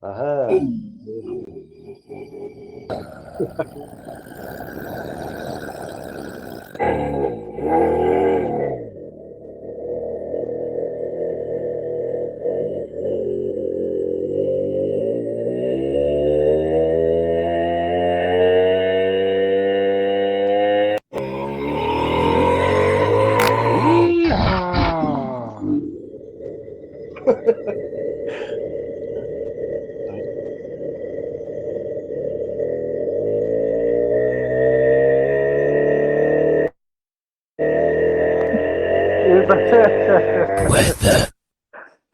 Ага. Yeehaw!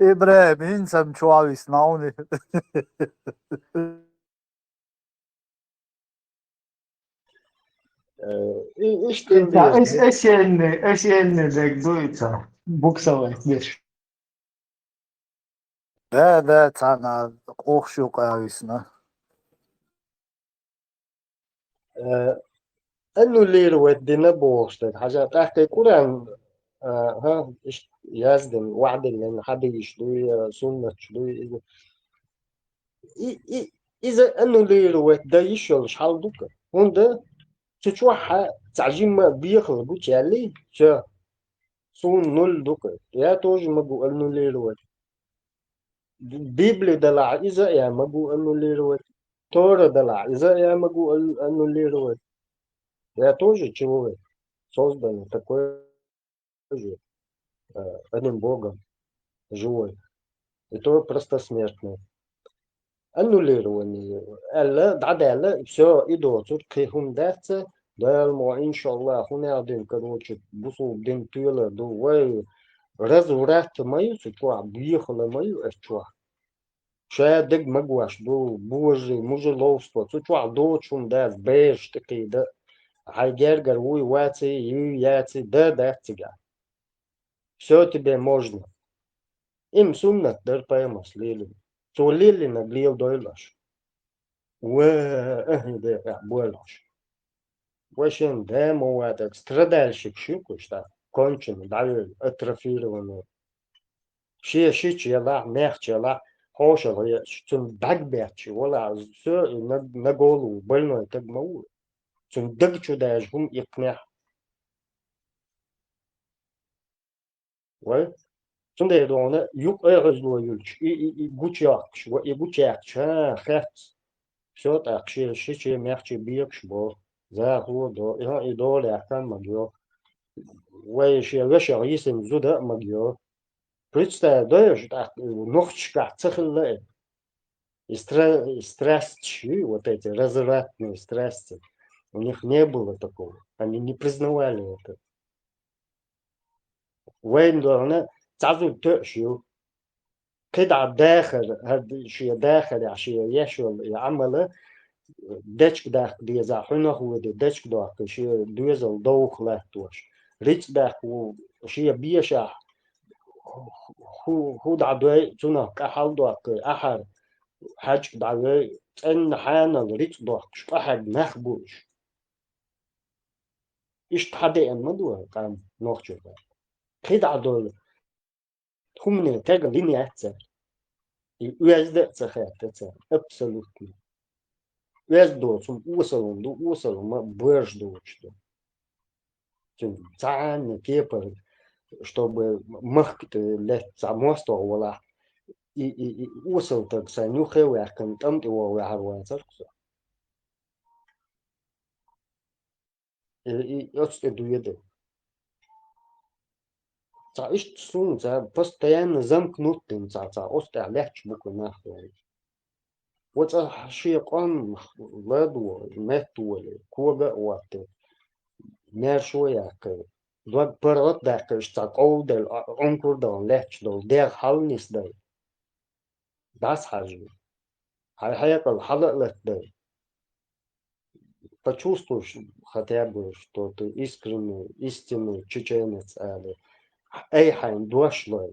إبراهيم انسى مش عاوز يسمعوني. İşte diyor. ايش يعني ذاك دويتها بوكسا واحد. ده تاعنا قوخشو قاويسنا. انه اللي ودينا بوشتك حاجة تحكي كوران. ها إيش يازدن وعد اللي حد يشتري سنة شتري. إذا أنه اللي ود يشل شحال دوكا هون ده تشوح تعجين ما بيخل بوتشالي شا سون نول دوكا يا توج ما بو أنه اللي ود بيبل دلع إذا يا ما بو أنه اللي ود تورا دلع إذا يا ما بو أنه اللي ود يا توج تشوه создан такой же одним богом живой. И то просто смертный. Аннулирование. Элла, дадела, все, идут. Тут кихун дается. Да, إن شاء الله هنا عدين короче بصوا بدين تيلا دو واي разврат мою сутва бьехала мою эчуа. Ша дег магуаш до божий мужеловство сутва дочун да беж такие да хайгергер уй вати ю яти да тига. Все тебе можно. Им сумнат дар паямас лили. So lili na glio doilash. Да бойлаш. Вашин демо это страдальщик щуку, что конченый, да, атрофированный. Ши чела, мех чела, хошел, цун дагберчи, вала, все на голову, больной, так мау. Цун даг чудаешь, гум икнех. Вай, цун да едоне, юг эрзло юльч, и гучакш, и гучакш, хэт. Все так, ши мягче бьешь, бо. За ходу, и доля, там магио. Ваще ваще рисем зуда магио. Представь, даешь так ногчика цехле. И страсти, вот эти развратные страсти, у них не было такого. Они не признавали это. وين دورنا تعزو تأشيو كده داخل هاد شيء داخل عشان يشول يعمله دچk داخل دي زاحنا هو دي دچk داخل شيء دوزل دوخ له توش ريتش داخل شيء بيشا هو دعوي تنا كحال داخل أحد حاج دعوي إن حانا ريتش داخل أحد مخبوش إيش تحدي إن مدوه كان نوخجو كده عدول هم تاجر ليني أحسن يوزد تسخير تسخير absolutely وزدو سم وصلوا ما برج دو что цан кепа чтобы махт лет замостовала и усал так санюхе вахкан там его вахванцар и отсте дуеде за ишт сун за постоянно замкнутым за осте легч буку нахуй вот ши قام ладу мету кога вот نشوية دوك برات ده كشتاق أو del أنكر ده لهش ده ده حالنيس ده das حاجة هاي حياة الحلقة لك ده почувствуешь хотя бы что ты искренний истинный чеченец или أي حاجة дошло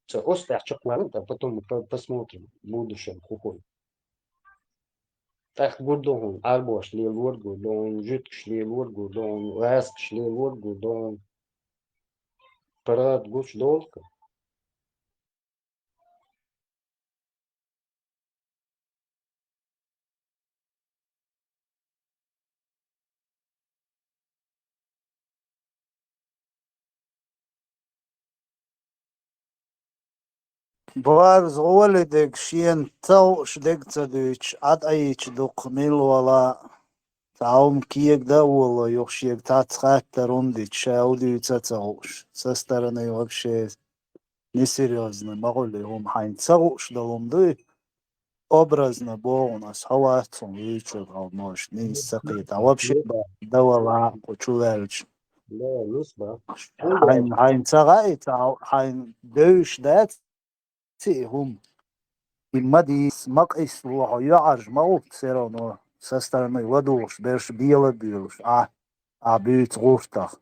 все оставь момент а потом посмотрим в будущем какой так буду арбош ли лоргу дон жит шли лоргу дон ласк шли лоргу дон парад гуш долго بارز غولي ديك شين تو شديك تدويش عد ايش دوق ميل ولا تعاوم كيك دا والله يخشيك تاتخات تروندي تشاودي تتاوش سسترني вообще несерьезно могу ли هم حين تسوش دلومدي образно было у нас хаватсон вечер ночь не сакит а вообще دولة وشولالش لا نسبة حين تغايت حين دوش دات هم المديس مقيس ويعرج موت سيرانو سسترني ودوش برش بيلا بيلش بيت غوفتخ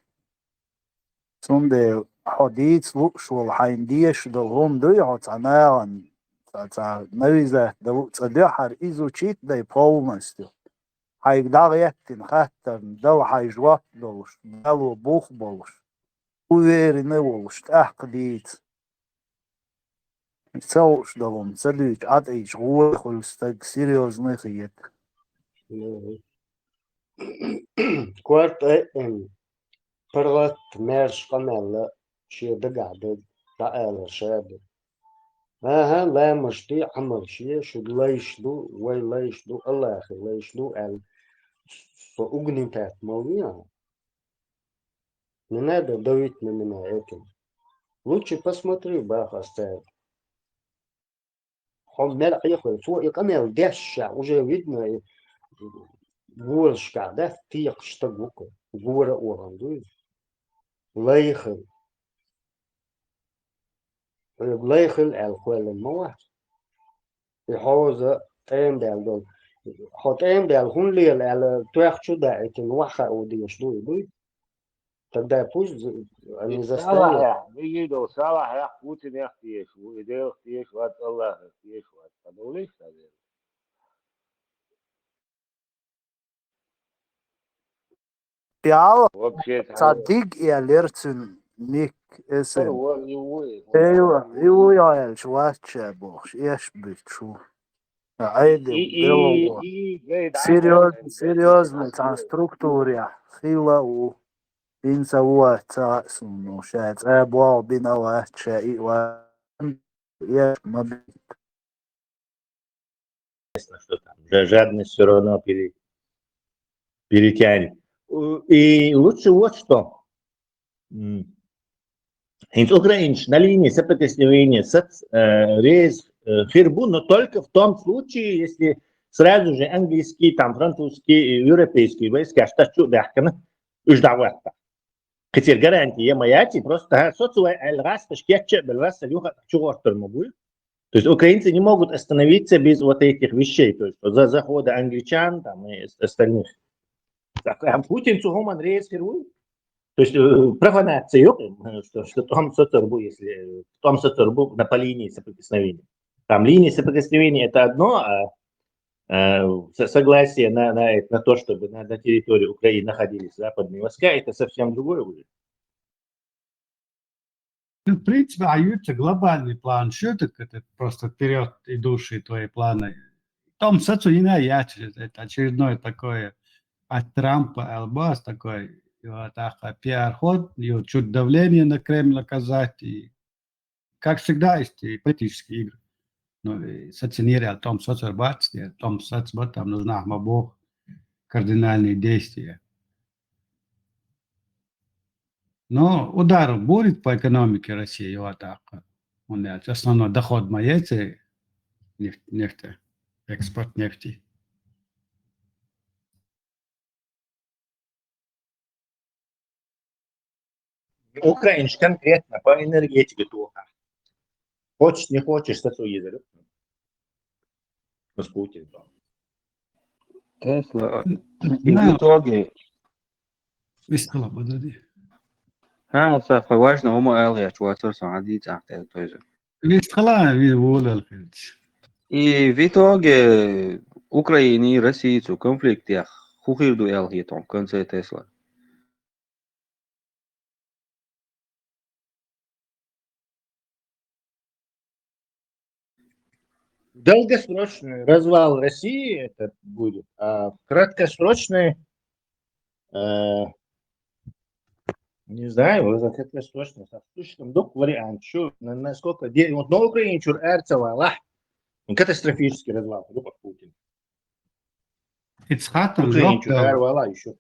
سونده حديث لوش والحين ديش دلهم دويعت عناغن تا نويزة دلو تدحر إيزو تشيت داي بولنستيو حيك داغيتين خاتن دو حيجوات دلوش دلو بوخ بولش ويري نولش تحق ديت سوش دلهم تسديش عد ايش غوة خلستك سيريوزني خيت كوارت فرغت مارش قمال شي دقعد تعال شاد ها لا مشتي عمل شي شو ليشدو وي ليشدو الله أخي ليشدو ال فأغني تات موضوع не надо давить на меня этим. Лучше посмотри, бах, оставь. هم مرحيخ سوء يقمل دشع уже видно ورشكا ده تيق штагука ورا оранду ليخل ليخل الخوال الموت يحوز تيم دال تيم دال هون ليل على توخشو ده اتن وخا وديش دوي тогда пусть они заставят صالح بيجي صالح يا بوتين يختيش وإذا يختيش وات الله يختيش وات هذوليش هذول بيعاو вообще تصدق يا ليرتن نيك اسم هو يوي ايوه يا شوات بوخش ايش بتشو عادي بدلو جيد серьезно там структуре хила у инса уата сумно шат або бинава чаи ва я маб что там жадность все равно перетянет. И лучше вот что. Из Украины на линии соприкосновения с рейс Хирбу, но только в том случае, если сразу же английские, там, французские, европейские войска, что чудакно, ждават. Хотя гарантия моя, просто социальный раз, пешкетче, белрас, савюха, чугортер мобуль. То есть украинцы не могут остановиться без вот этих вещей, то есть за захода англичан там, и остальных. А Путин цугуман рейс Хирбу. То есть профанация, что том соцербу, если в том соцербу по линии соприкосновения. Там линия соприкосновения это одно, а согласие на то, чтобы на территории Украины находились западные войска, это совсем другое будет. В принципе, аются глобальный план, что это просто вперед идущие твои планы. Том сацу не наячили, это очередное такое от Трампа, Элбас такой, пиар-ход, чуть давление на Кремль оказать, и, как всегда, есть и политические игры. Ну, и сацинерия, Том Соцербац, Том Соцбат, там нужна мабох, кардинальные действия. Но удар будет по экономике России, вот так. Основной доход моей нефти, экспорт нефти. Украина конкретно по энергетике плохо. Хочешь, не хочешь, сацу езерю. С Путиным. Тесла. И в итоге... Вискала, подожди. صح важно هم قال شواتر سعدي تحت التوزن. Вискала, вивола الخير. И в итоге Украине и России в конфликте хухирду ялхи том конце Тесла. Долгосрочный развал России это будет, а краткосрочный Не знаю, вот это точно. Слушай, док вариант, что, насколько, вот на Украине чур эрцева, катастрофический разлад, Путин. Ицхатан Украине чур жоптала. эрвала еще.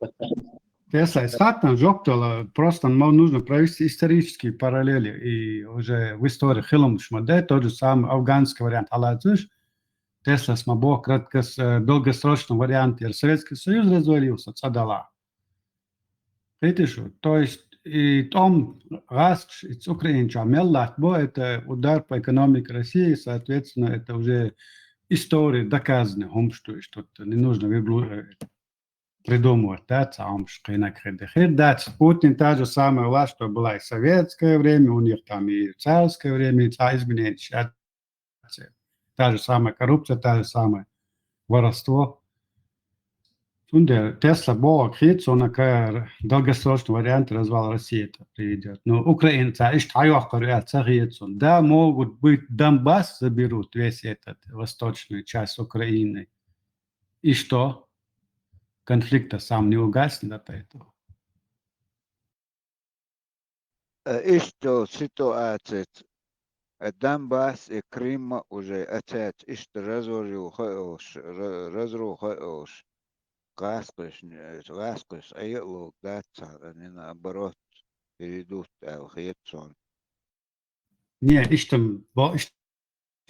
Тесла Ицхатан жоптала. Просто нужно провести исторические параллели. И уже в истории Хилом Шмаде тот же самый афганский вариант Аладзуш. Тесла смобо долгосрочном варианте Советский Союз развалился, цадала. Видишь, то есть и том раз из Украины меллах, это удар по экономике России, соответственно, это уже история доказана, что не нужно придумывать, да, Путин та же самая власть, что была и в советское время, у них там и царское время, и изменения, та же самая коррупция, та же самое воровство. Тесла Бог он долгосрочный вариант развала России это приведет. Но украинцы, да, могут быть Донбасс заберут, весь этот восточную часть Украины. И что? Конфликт сам не угаснет от этого. И что ситуация Донбасс и Крым уже опять разрушилось. Раскрыш, а я лук, да, они наоборот перейдут в Херсон. Не,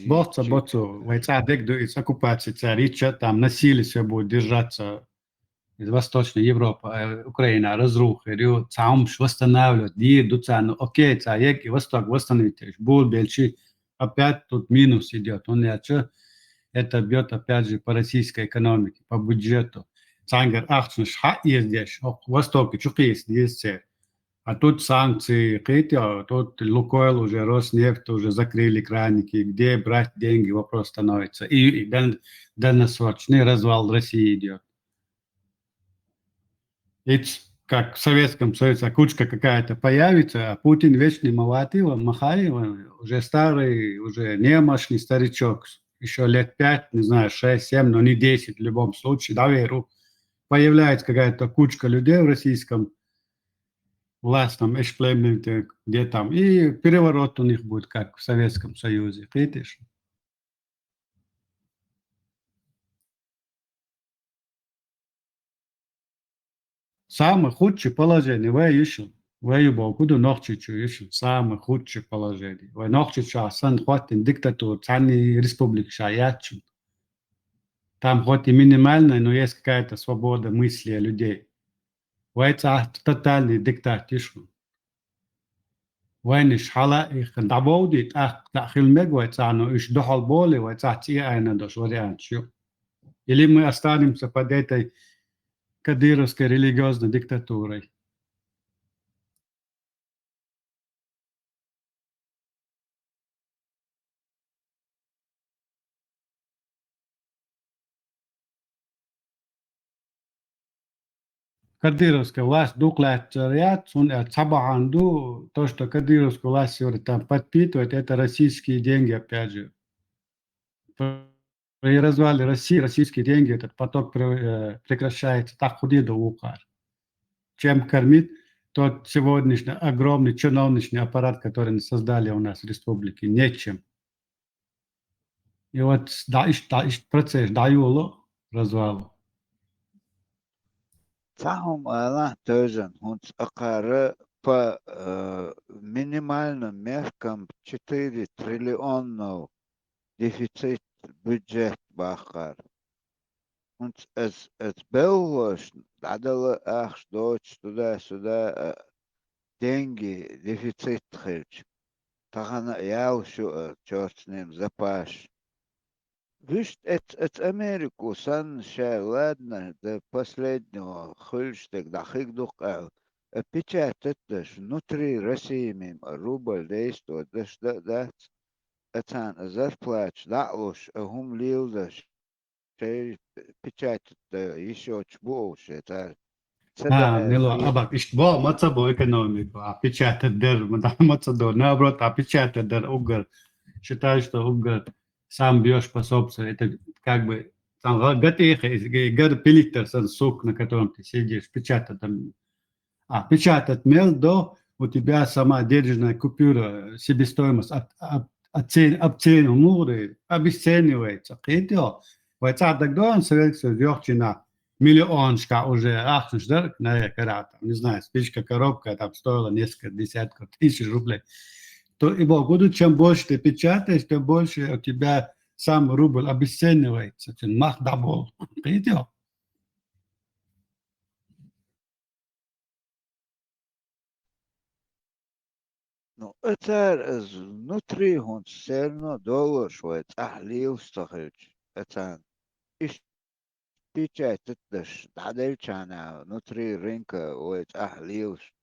боца, войца, из оккупации царича, там насилие все будет держаться из Восточной Европы, Украина, разруха, цаумш восстанавливать, дуца, ну окей, цаек и Восток восстановить, будет больше, опять тут минус идет, он это бьет опять же по российской экономике, по бюджету. Цангар ахтнуш ха ездишь, Восток, чук есть, а тут санкции, тут Лукойл уже, Роснефть уже закрыли краники, где брать деньги, вопрос становится. И дальносрочный развал России идет. Ведь как в Советском Союзе кучка какая-то появится, а Путин вечный Махаева, уже старый, уже немощный старичок, еще лет 5, не знаю, 6, 7, но не 10 в любом случае, доверу. Появляется какая-то кучка людей в российском властном эксплементе, где там, и переворот у них будет, как в Советском Союзе, видишь? Самое худшее положение, вы ищете, вы куда ночью ищете, самое худшее положение. Вы ночью сан хватит диктатуру, цани республики шаячу. Там хоть и минимальная, но есть какая-то свобода мысли людей. Вы тотальный диктатор. وين حلا دعبودي تأخذ مجوى تانو إيش دخل بولي وتأتي أنا دوش وریان شو или мы останемся под этой кадыровской религиозной диктатурой. Кадыровская власть дуклятчарят, он цабаанду, то, что кадыровская власть там подпитывает, это российские деньги, опять же. При развале России российские деньги, этот поток прекращается, так худи до ухар. Чем кормит тот сегодняшний огромный чиновничный аппарат, который мы создали у нас в республике, нечем. И вот процесс даю развалу. Цахум она тоже, он акара по минимальным меркам 4 триллиона дефицит бюджет бахар. Und es белош, надо что туда-сюда деньги, дефицит хырч. Тахана ял шо, черт с ним, запаш. Видишь, это Америку, сан ша, ладно, до последнего хырштег, да хыгдух, печатать даже внутри России мимо, рубль действует, да, это зарплат, да, луж, гум лил даже. Печать еще больше, это Мило, абак, иштбо, мацабо экономику, а печатать дер, мацадо, наоборот, а печатать дер угар. Считаю, что угар сам бьешь по собственному, это как бы, там, гатеха, гар пилитер, сук, на котором ты сидишь, печатать там. А печатать мелдо, у тебя сама денежная купюра, себестоимость обесценивается. Видео. Вот тогда он советует на миллиончика уже, на карата. Не знаю, спичка, коробка там стоила несколько десятков тысяч рублей. То и году, чем больше ты печатаешь, тем больше у тебя сам рубль обесценивается. Мах дабол. Видео. Ну, это внутри он все равно доложивает, Ливстахович, это иш печать, это ж дадельчана, внутри рынка, Ливш,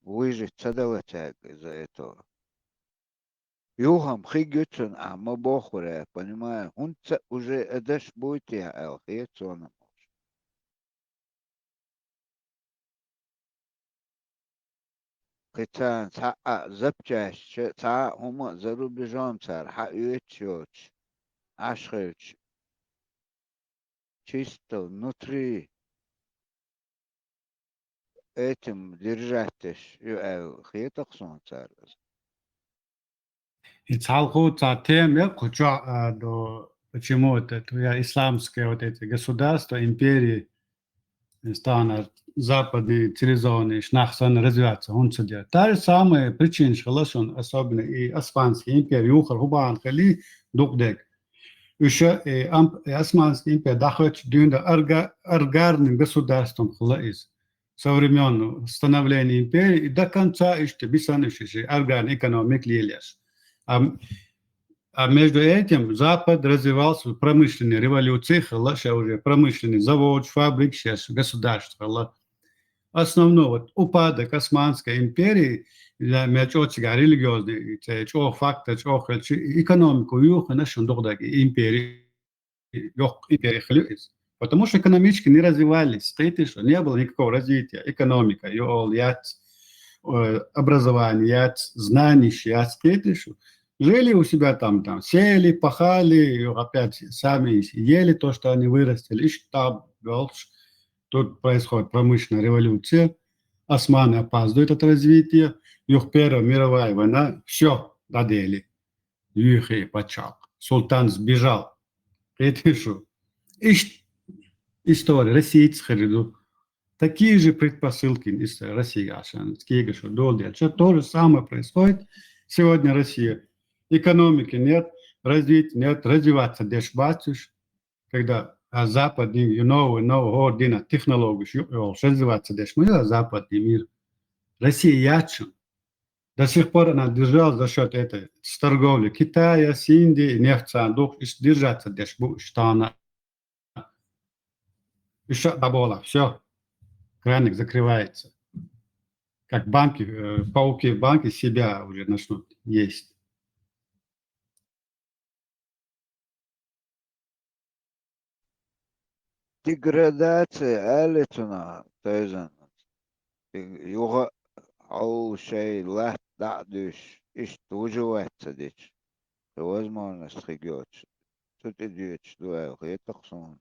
выжить цадалатяг из-за этого. Юхам хигютун, а мы бохуре, понимаю, он уже эдеш будет я элхиецоном. Китан та запчасть, та хума за рубежом цар, уечёч, ашхыч, чисто внутри этим держатешь, хитоксон цар. И целху тем, я хочу, почему это твоя исламские вот эти государства, империи, страны западные цивилизованные, шнахсан развиваться, он сидят. Та же самая причина, что особенно и Османская империя, Юхар, Хубан, Хали, Дукдек. Еще и Османская империя доходит до аргарным государством из со времен становления империи и до конца еще бессанывшийся аргарный экономик лилияс. А между этим Запад развивался в промышленной революции, сейчас уже промышленный завод, фабрик, сейчас государство. Основной вот упадок Османской империи для мячотика религиозный, чего факта, чего экономику юха нашей империи, империи. Потому что экономически не развивались, что не было никакого развития, экономика, образование, знаний, жили у себя там, сели, пахали, опять сами ели то, что они вырастили, и штаб, тут происходит промышленная революция, османы опаздывают от развития, их Первая мировая война, все додели, их почал, султан сбежал, это что? История, российская, такие же предпосылки из России, что то же самое происходит сегодня в России. Экономики нет, развития нет, развиваться дешбатишь, когда западный новый орден технологий развиваться дешмы, западный мир. Россия ячен. До сих пор она держалась за счет этой торговли Китая, с Индией, нефть, держаться дешбу, что она еще добавила, все, краник закрывается. Как банки, пауки в банке себя уже начнут есть. Деградация элитуна, тезен. Юга ау шей лат дадуш, выживается дичь. Возможность хигёч. Тут идет, что хитоксон.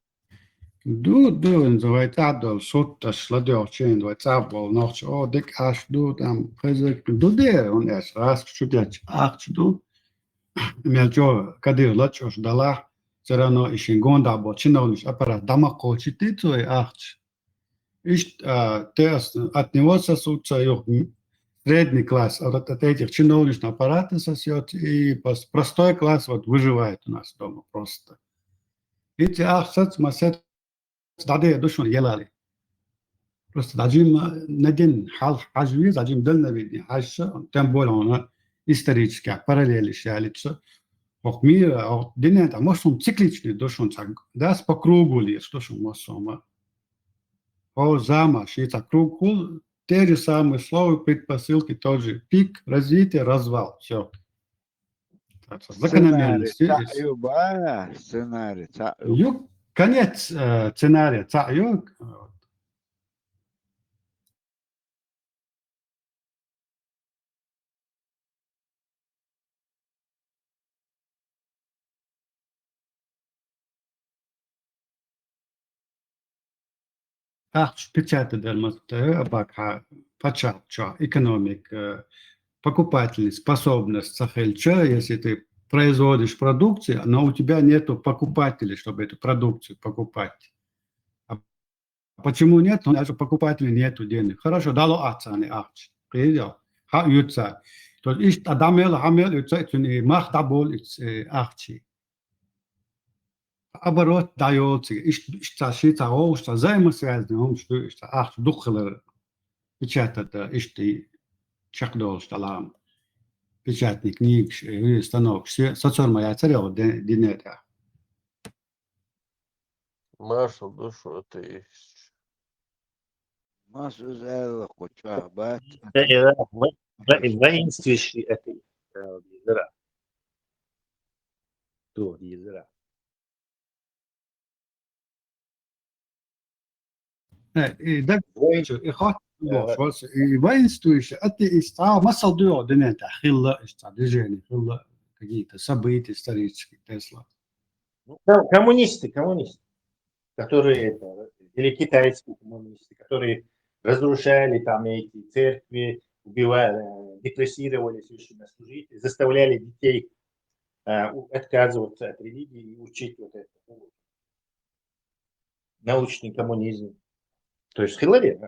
Du называется адол, сотта шладёр, чейн, двадцабол, ночь, дик аш, там, хазик, де, он эс, раз, чудяч, мелчо, кадир, лачош, дала, все равно еще гондабо, чиновнич, аппарат, дамако, читицу, ахч. От него сосутся средний класс, от этих чиновничных аппаратов сосет, и простой класс вот выживает у нас дома просто. Эти ахсац, масет, даде душон елали. Просто дадим надин хал хажви, дадим дальна видни, тем более он исторически, параллели шалится. Мир, день это, может он цикличный, душон, да, по кругу лишь, душон, может замаш, и так круг, те же самые слова, предпосылки, тот же пик, развитие, развал, все. Сценарий, Закономерности. сценарий, Конец сценария, печатать пока почат, экономик, покупательная способность сахельча, если ты производишь продукцию, но у тебя нету покупателей, чтобы эту продукцию покупать. А почему нет? Потому что покупателей нету денег. Хорошо, дало акции, акции. Приедел. Ха ютса. То есть адамел хамел ютса, это не махтабол акции. Оборот дается. Что считаю, что взаимосвязаны, что акции духлер печатать, что чакдол, что лам. Печатник, книг, станок, все социальные материалы денега. Маша, душу это Masu zela kuchwa bat. Воинствующий это езера. То езера. ده إخوات بوش воинствующие это مسألة ديو دنيا خلة استراتيجية خلة какие-то события исторические Тесла. Коммунисты, которые или китайские коммунисты, которые разрушали там эти церкви, убивали, депрессировали священнослужителей, заставляли детей отказываться от религии и учить вот это научный коммунизм. То есть Хиллари,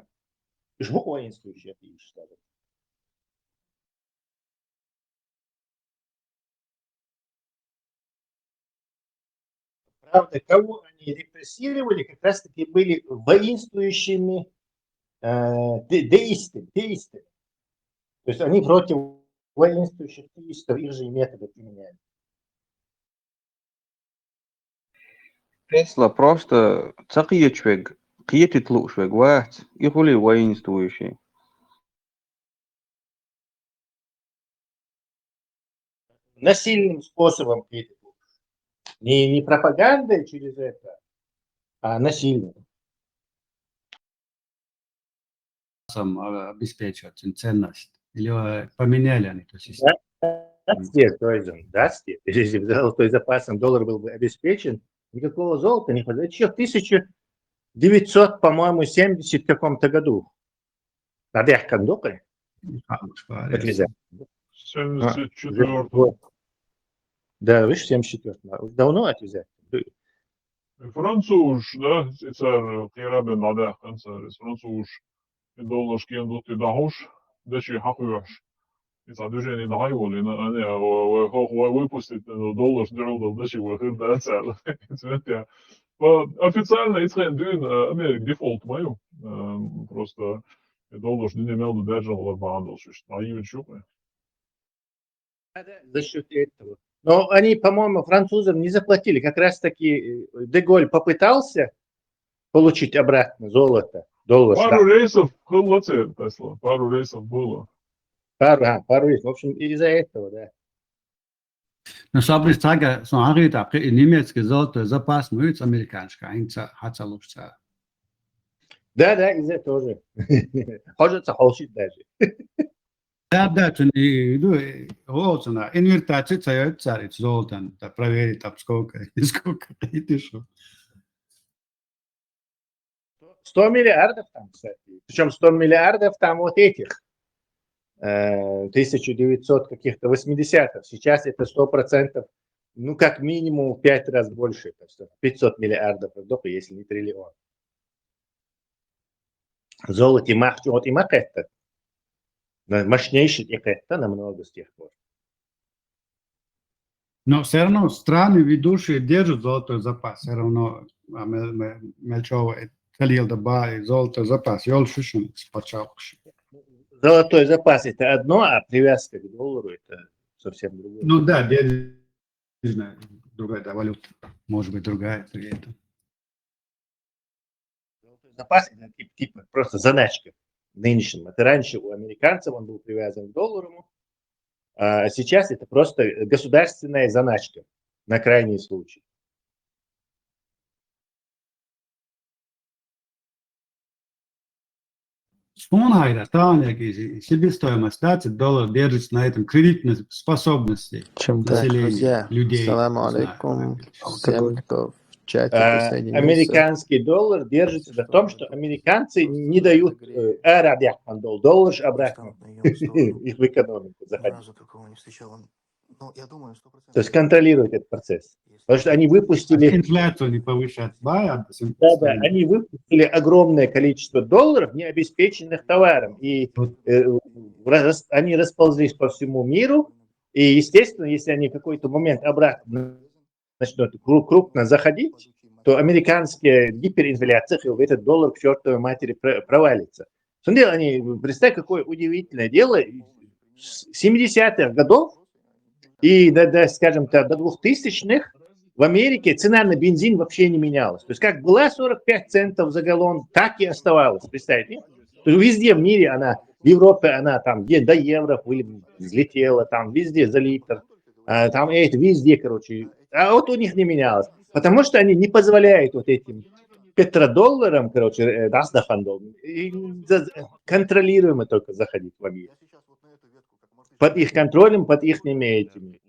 жмух воинствующий, я бы сказал. Правда, кого они репрессировали, как раз таки были воинствующими деистами. То есть они против воинствующих деистов, их же методы применяли. Тесла просто цакия чвег, киетит лучшвег, вать, и хули воинствующий. Насильным способом киетит лучше. Не пропагандой через это, а насильно. Сам обеспечивать ценность. Или поменяли они эту систему. Если бы золотой запасом доллар был бы обеспечен, никакого золота не хватает. Еще в 1900, по-моему, 70 каком-то году. Надех Кандукой. 74. Да, выше 74. Давно отвязать. Fransūš, da, sicer tierabben nadeh, fransūš dollarskien dotti dahuš, deši hahujaš. Itse düženi dahajuli, выпустить доллар сделал, deši võhõrda ätsel. Itse официально Израиль дün Америк дефолт мою. Просто доллар не имел держал бандл, что наивен шукай. За счет этого. Но они, по-моему, французам не заплатили. Как раз таки Деголь попытался получить обратно золото, доллар. Пару рейсов было, Тесла, пару рейсов было. Пару рейсов. В общем, из-за этого, да. Но собрать так, смотри, так немецкий золотой запас, мы ведь американский, а инца хацалушца. Да, из-за тоже. Хочется холщить даже. Да, то не иду, вот она, инвертация царит золотом, да проверить там сколько и что. 100 миллиардов там, кстати. Причем 100 миллиардов там вот этих 1900 каких-то 80-х. Сейчас это 100%, ну как минимум в 5 раз больше. 500 миллиардов, если не триллион. Золото вот и мах это. Мощнейший это намного с тех пор. Но все равно страны ведущие держат золотой запас. Все равно Мельчова хотел добавить золотой запас. Я лучше спочатку. Золотой запас это одно, а привязка к доллару это совсем другое. Ну да, денежная другая валюта. Может быть другая. Золотой запас это типа просто заначка. Нынешнем. Это раньше у американцев он был привязан к доллару, а сейчас это просто государственная заначка на крайний случай. Спонайда, Таня, себестоимость, $20 держится на этом кредитной способности Чем так, населения, друзья? людей. Ассаламу алейкум. Всем кто в В чате присоединился. Американский доллар держится на том, что американцы не дают доллар обратно их в экономику заходить. То есть контролируют этот процесс. Потому что они выпустили... Инфляцию не повышать. Да, они выпустили огромное количество долларов, необеспеченных товаром. И они расползлись по всему миру. И, естественно, если они в какой-то момент обратно начнут крупно заходить, то американская гиперинфляция, этот доллар к чертовой матери провалится. Представь, какое удивительное дело. С 70-х годов и, скажем так, до 2000-х в Америке цена на бензин вообще не менялась. То есть как была 45 центов за галлон, так и оставалась. Представьте? То есть везде в мире она, в Европе она там до евро взлетела, там везде за литр, там везде, короче. А вот у них не менялось. Потому что они не позволяют вот этим петродолларам, короче, контролируемо только заходить в Америку. Под их контролем, под их этими.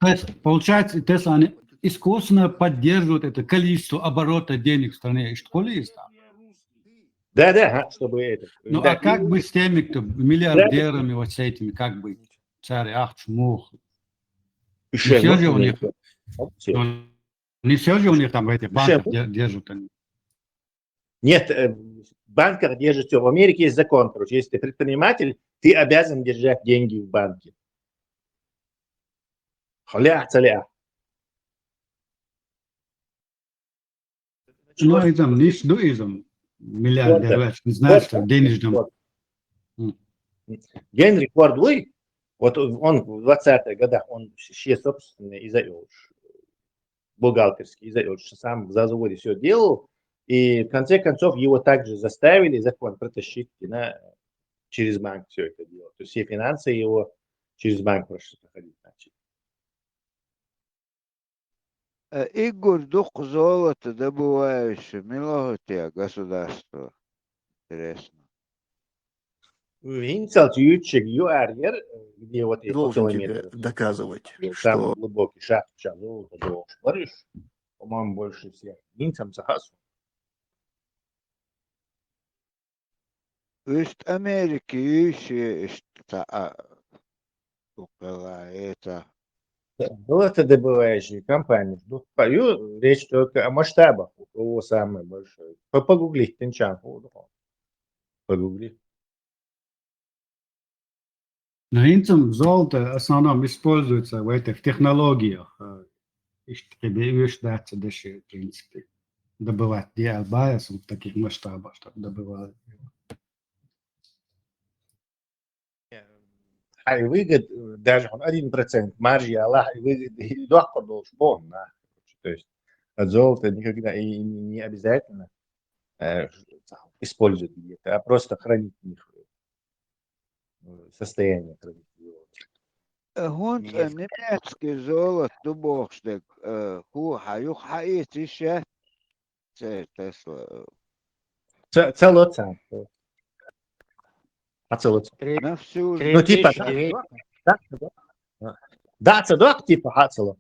То есть, получается, Тесла, они искусственно поддерживают это количество оборота денег в стране. Что ли есть там? Да, чтобы это. Ну, а как быть с теми, кто миллиардерами, вот с этими, как быть? Царь, чмух. Не все же у них там в этих банках держат они. Нет, в банках держат все. В Америке есть закон, короче, если ты предприниматель, ты обязан держать деньги в банке. Халя. Ну, и там, миллиардер, не знаю, что в денежном. Генри Форд Луи, вот он в 20-х годах, он все собственные завел, бухгалтерские завел, что сам за заводе все делал, и в конце концов его также заставили закон протащить через банк все это дело. То есть все финансы его через банк проходить начали. Игорь, дух золота добывающий, милого тебя государства. Интересно. Винцелтючек ЮАР, где вот Должен тебе доказывать, самый что... глубокий шаг, золото, говоришь, по-моему, больше всех. Винцем Сахасу. Есть Америки еще что-то это. Золотодобывающие компании. Речь только о масштабах. У кого самый большой. Погугли, Тинчан. Погугли. Но инцам золото в основном используется в этих технологиях. И тебе ждаться дальше, в принципе, добывать диабайс в таких масштабах, чтобы добывать. Хай выгод, даже 1% маржи, Аллах, выгоды легко должен быть. То есть от золота никогда и не обязательно использовать где-то, а просто хранить их состояние. هون немецкий золото дубовщик, хаю хаит еще Тесла. Целоца. На всю жизнь. Ну, типа, да, цедок, типа, хацело.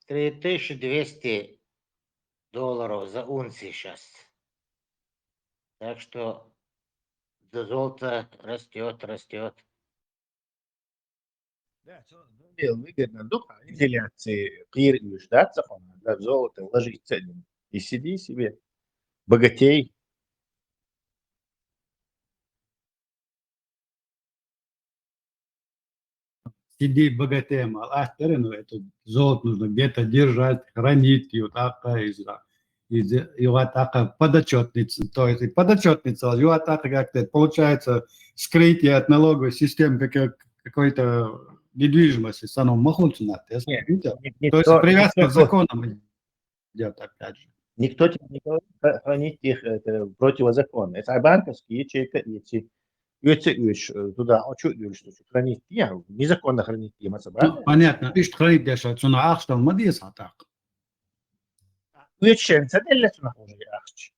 3200 долларов за унцию сейчас. Так что золото растет. Да, выгодно духа, инфляции, пир и ждаться, да, золото ложить ценник. И сиди себе, богатей. Сиди богатеем, а это золото нужно где-то держать, хранить, и вот так, и вот так подотчетница, то есть подотчетница, и вот так как-то получается скрытие от налоговой системы какой-то недвижимости, самому махнуться надо. То есть привязка к законам идет опять же. Никто тебе не говорит хранить их противозаконно. Это банковские ячейки, эти туда, что хранить, незаконно хранить. Понятно, и что хранить дальше, что на ахштал мадис атак. Вечеринца, делать на хуже ахч.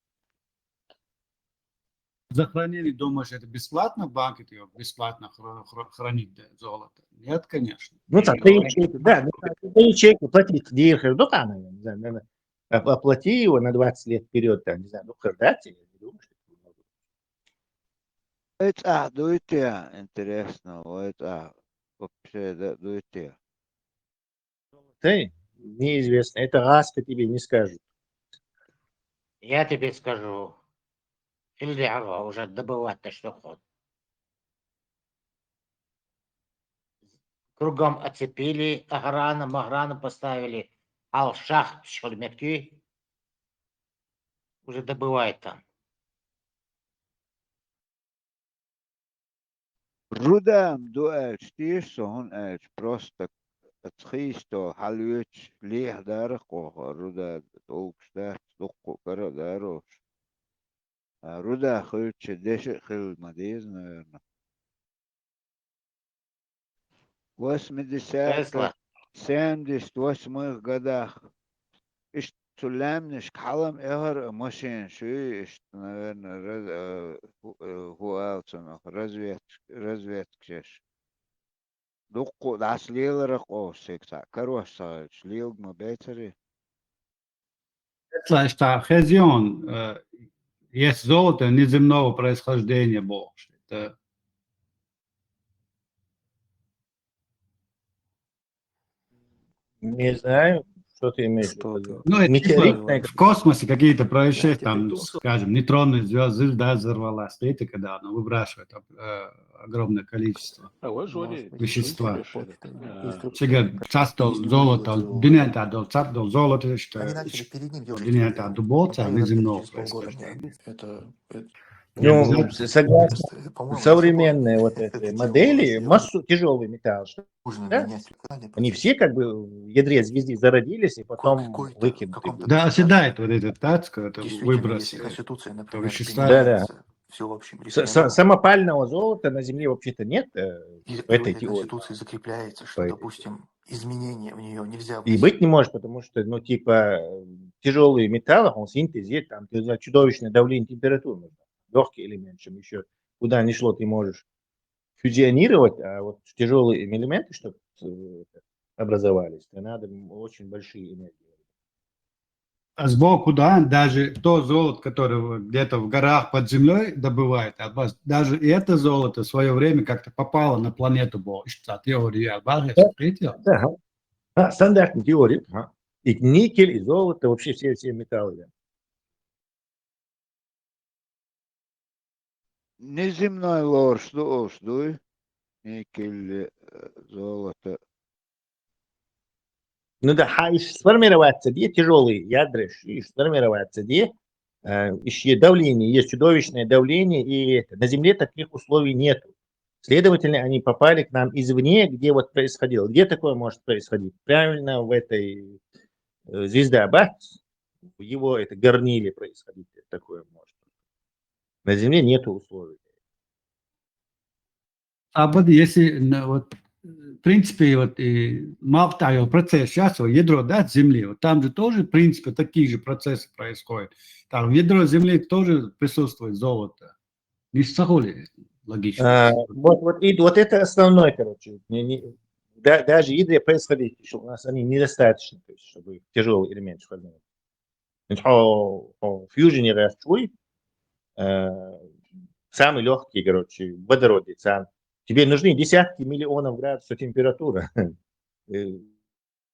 За хранение, думаешь, это бесплатно банк это бесплатно хранить золото? Нет, конечно. Ну, так, ты ячейку, да, ну, ты ячейку платить дирхем, ну, там, не знаю, наверное, оплати его на 20 лет вперед, там, не знаю, ну, продать, я не думаю, что это много. Это дуйте, интересно, это вообще дуйте. Ты, неизвестно, это Раска тебе не скажет. Я тебе скажу, Ильдяга уже добывать-то что хочет. Кругом оцепили, охрану поставили, алшах шельметки уже добывает там. Рудам дуэч, тише, он эч, просто отхисто, халюч, лех дарко, руда, толкштат, толку, кара дарош. Руда хыльче, деши хыл мадиз, наверное. 80-х, Тесла. 78-х годах. Иш Сулямниш калам эхар машин шуй, наверное, хуалцанах, разведкшеш. Дукку даслиларах осекса, каруасач, лилгма бетери. Это что хезион, есть золото неземного происхождения Бог. Это Не знаю, что ты имеешь в Что виду. ты? ну, это Метеоритная типа в космосе какие-то происшествия, Я тебе там, думал. скажем, нейтронная звезда взорвалась, видите, когда она выбрасывает огромное количество вещества. Сега часто золото, динята до золото, что Они начали перед ним делать динята до болта неземного происхождения. Это, Ну, согласно по-моему, современные вот это эти дело модели, сделано. массу тяжелый металл, что, Нужно да? менять предание, Они процесс. все как бы в ядре звезды зародились и потом Какой-то- выкинуты. каком-то- Да, оседает вот этот тацка, это Действительно, выброс. если Конституция, например, вещества. принимается всеобщим референдумом, Самопального золота на Земле вообще-то нет и в в этой этой теории. Конституции закрепляется, что, Этой. допустим, изменения в нее нельзя И вносить. быть не может, потому что, ну, типа, тяжелые металлы, он синтезит, там, за чудовищное давление температуры нужно. Легкий элемент, чем еще куда ни шло, ты можешь фьюзионировать, а вот тяжелые элементы, чтобы образовались, то надо очень большие энергии. А сбоку, да, даже то золото, которое где-то в горах под землей добывает, даже это золото в свое время как-то попало на планету Бога. Что теория Албаза, смотрите? Да, стандартная теория. Ага. И никель, и золото, вообще все металлы. Да. Неземной лор, что ждуй? Никель, золото. Ну да, сформироваться, где тяжелые ядра, сформироваться, где еще давление, есть чудовищное давление, и на Земле таких условий нет. Следовательно, они попали к нам извне, где вот происходило. Где такое может происходить? Правильно, в этой звезда Бац, в его это горниле происходить такое может. На Земле нет условий. А вот если, вот, в принципе, вот и Малтаев процесс сейчас, вот, ядро, да, Земли, вот там же тоже, в принципе, такие же процессы происходят. Там в ядро Земли тоже присутствует золото. Не сахоли логично. Вот это основной, короче. Даже ядре происходит, что у нас они недостаточно, то есть, чтобы тяжелый элемент сформировать. В фьюжене раструй самый легкий, короче, водородный сам. Тебе нужны десятки миллионов градусов температуры. И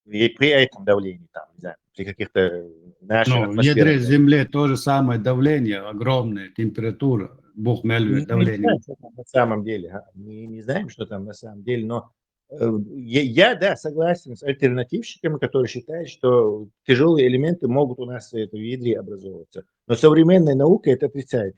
при этом давлении, там, не знаю, при каких-то наших Ну, в ядре Земли то же самое давление, огромная температура. Бог мелюет давление. Не знаем, что там на самом деле. Не знаем, что там на самом деле, но да, согласен с альтернативщиками, которые считают, что тяжелые элементы могут у нас в ядре образовываться. Но современная наука это отрицает.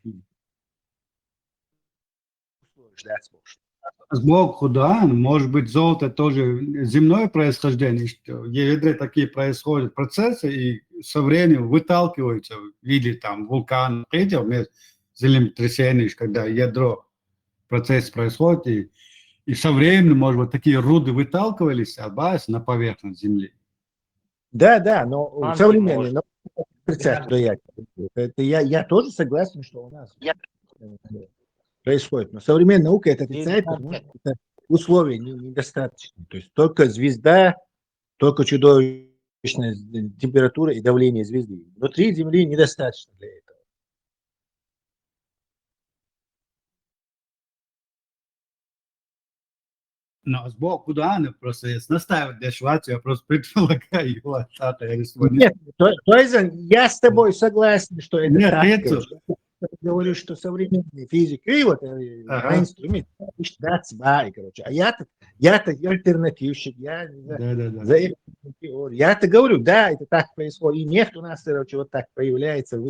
Сбоку, да, может быть, золото тоже земное происхождение, что в ядре такие происходят процессы, и со временем выталкиваются в виде там вулкана, землетрясений, когда ядро, процесс происходит, и со временем, может быть, такие руды выталкивались, на поверхность Земли. Да, но современные науки отрицают, что это я тоже согласен, что у нас происходит. Но современная наука это отрицает, потому что это условия недостаточно. То есть только звезда, только чудовищная температура и давление звезды. Внутри Земли недостаточно для этого. Но сбоку Дана просто есть настаивать для Швеции, я просто предполагаю, вот это я Нет, я с тобой согласен, что это Нет, так. это- Я говорю, что современная физика и вот мейнстрим, короче. А я-то альтернативщик, я не знаю, Да. за эту теорию. Я-то говорю, да, это так происходит. И нефть у нас, короче, вот так проявляется,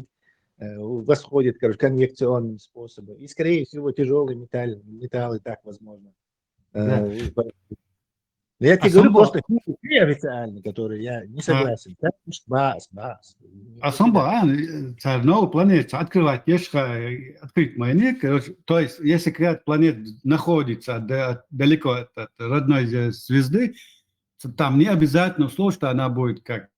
восходит, короче, конвекционным способом. И, скорее всего, тяжелые металлы так возможно. Да. Я тебе А говорю самбо- просто физики официальные, которые я не согласен. Так, бас. А самбо, царь новой планеты открывать, открыть майник, то есть если какая-то планета находится далеко от родной звезды, там не обязательно условие, что она будет как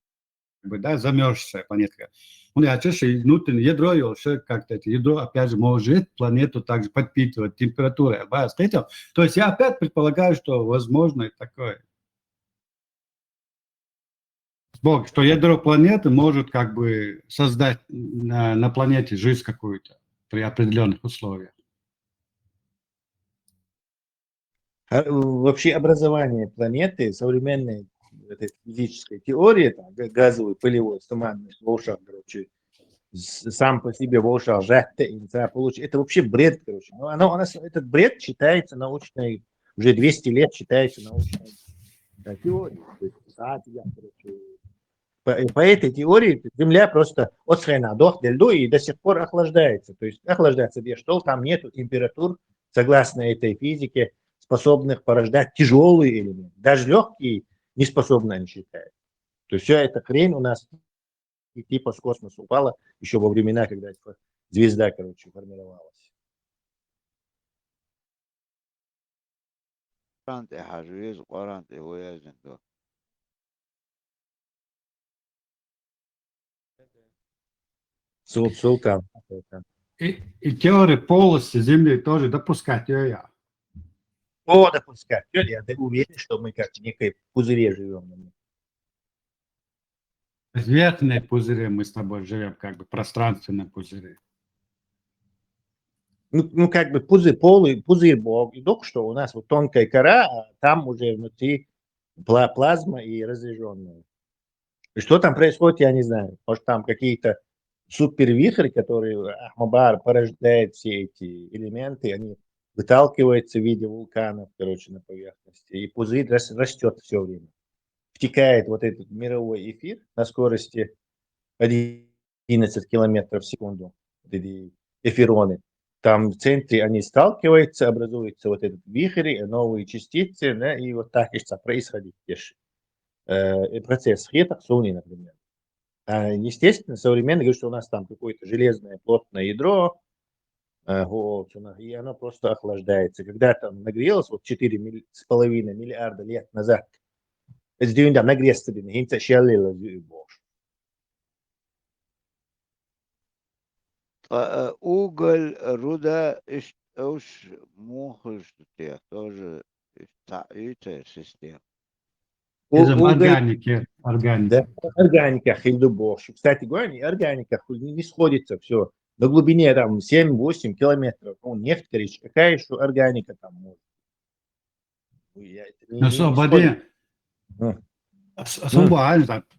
бы, да, замерзшая планетка. У нее чаще внутреннее ядро, и вообще как-то это ядро, опять же, может планету также подпитывать температурой. То есть я опять предполагаю, что возможно и такое. Бог, что ядро планеты может как бы создать на планете жизнь какую-то при определенных условиях. Вообще образование планеты, современной этой физической теории, там, газовый, пылевой, туманность, волшеб, короче, сам по себе волшеб, это вообще бред, короче. Но этот бред считается научной, уже 200 лет считается научной теорией. То есть, по этой теории Земля просто отсхренадох для льду и до сих пор охлаждается. То есть охлаждается без что там нету температур, согласно этой физике, способных порождать тяжелые элементы. Даже легкие не способны, они считают. То есть вся эта хрень у нас типа с космоса упала еще во времена, когда звезда, короче, формировалась. Султан. И теория полости Земли тоже допускать ее. Допускать. Я уверен, что мы как в некой пузыре живем. Верхние пузыри мы с тобой живем, как бы пространственные пузыри. Как бы пузырь Бог. И только что у нас вот тонкая кора, а там уже внутри плазма и разряженная. И что там происходит, я не знаю. Может, там какие-то супервихры, которые Ахмабар порождает все эти элементы, они выталкиваются в виде вулканов, короче, на поверхности. И пузырь растет все время. Втекает вот этот мировой эфир на скорости 11 километров в секунду. Вот эти эфироны. Там в центре они сталкиваются, образуется вот этот вихрь, новые частицы, да, и вот так и происходит процесс хетаксони, например. Естественно, современно говорят, что у нас там какое-то железное плотное ядро, и оно просто охлаждается. Когда там нагрелось, вот 4,5 миллиарда лет назад, es dünn нагресться, hinter Shelley уголь, руда, уж мухож тоже система. Органики. Да, органика хильдубош. Кстати говоря, органика не сходится все. На глубине там 7-8 километров. Нефть, короче, какая еще органика там может? Ну что, Бади,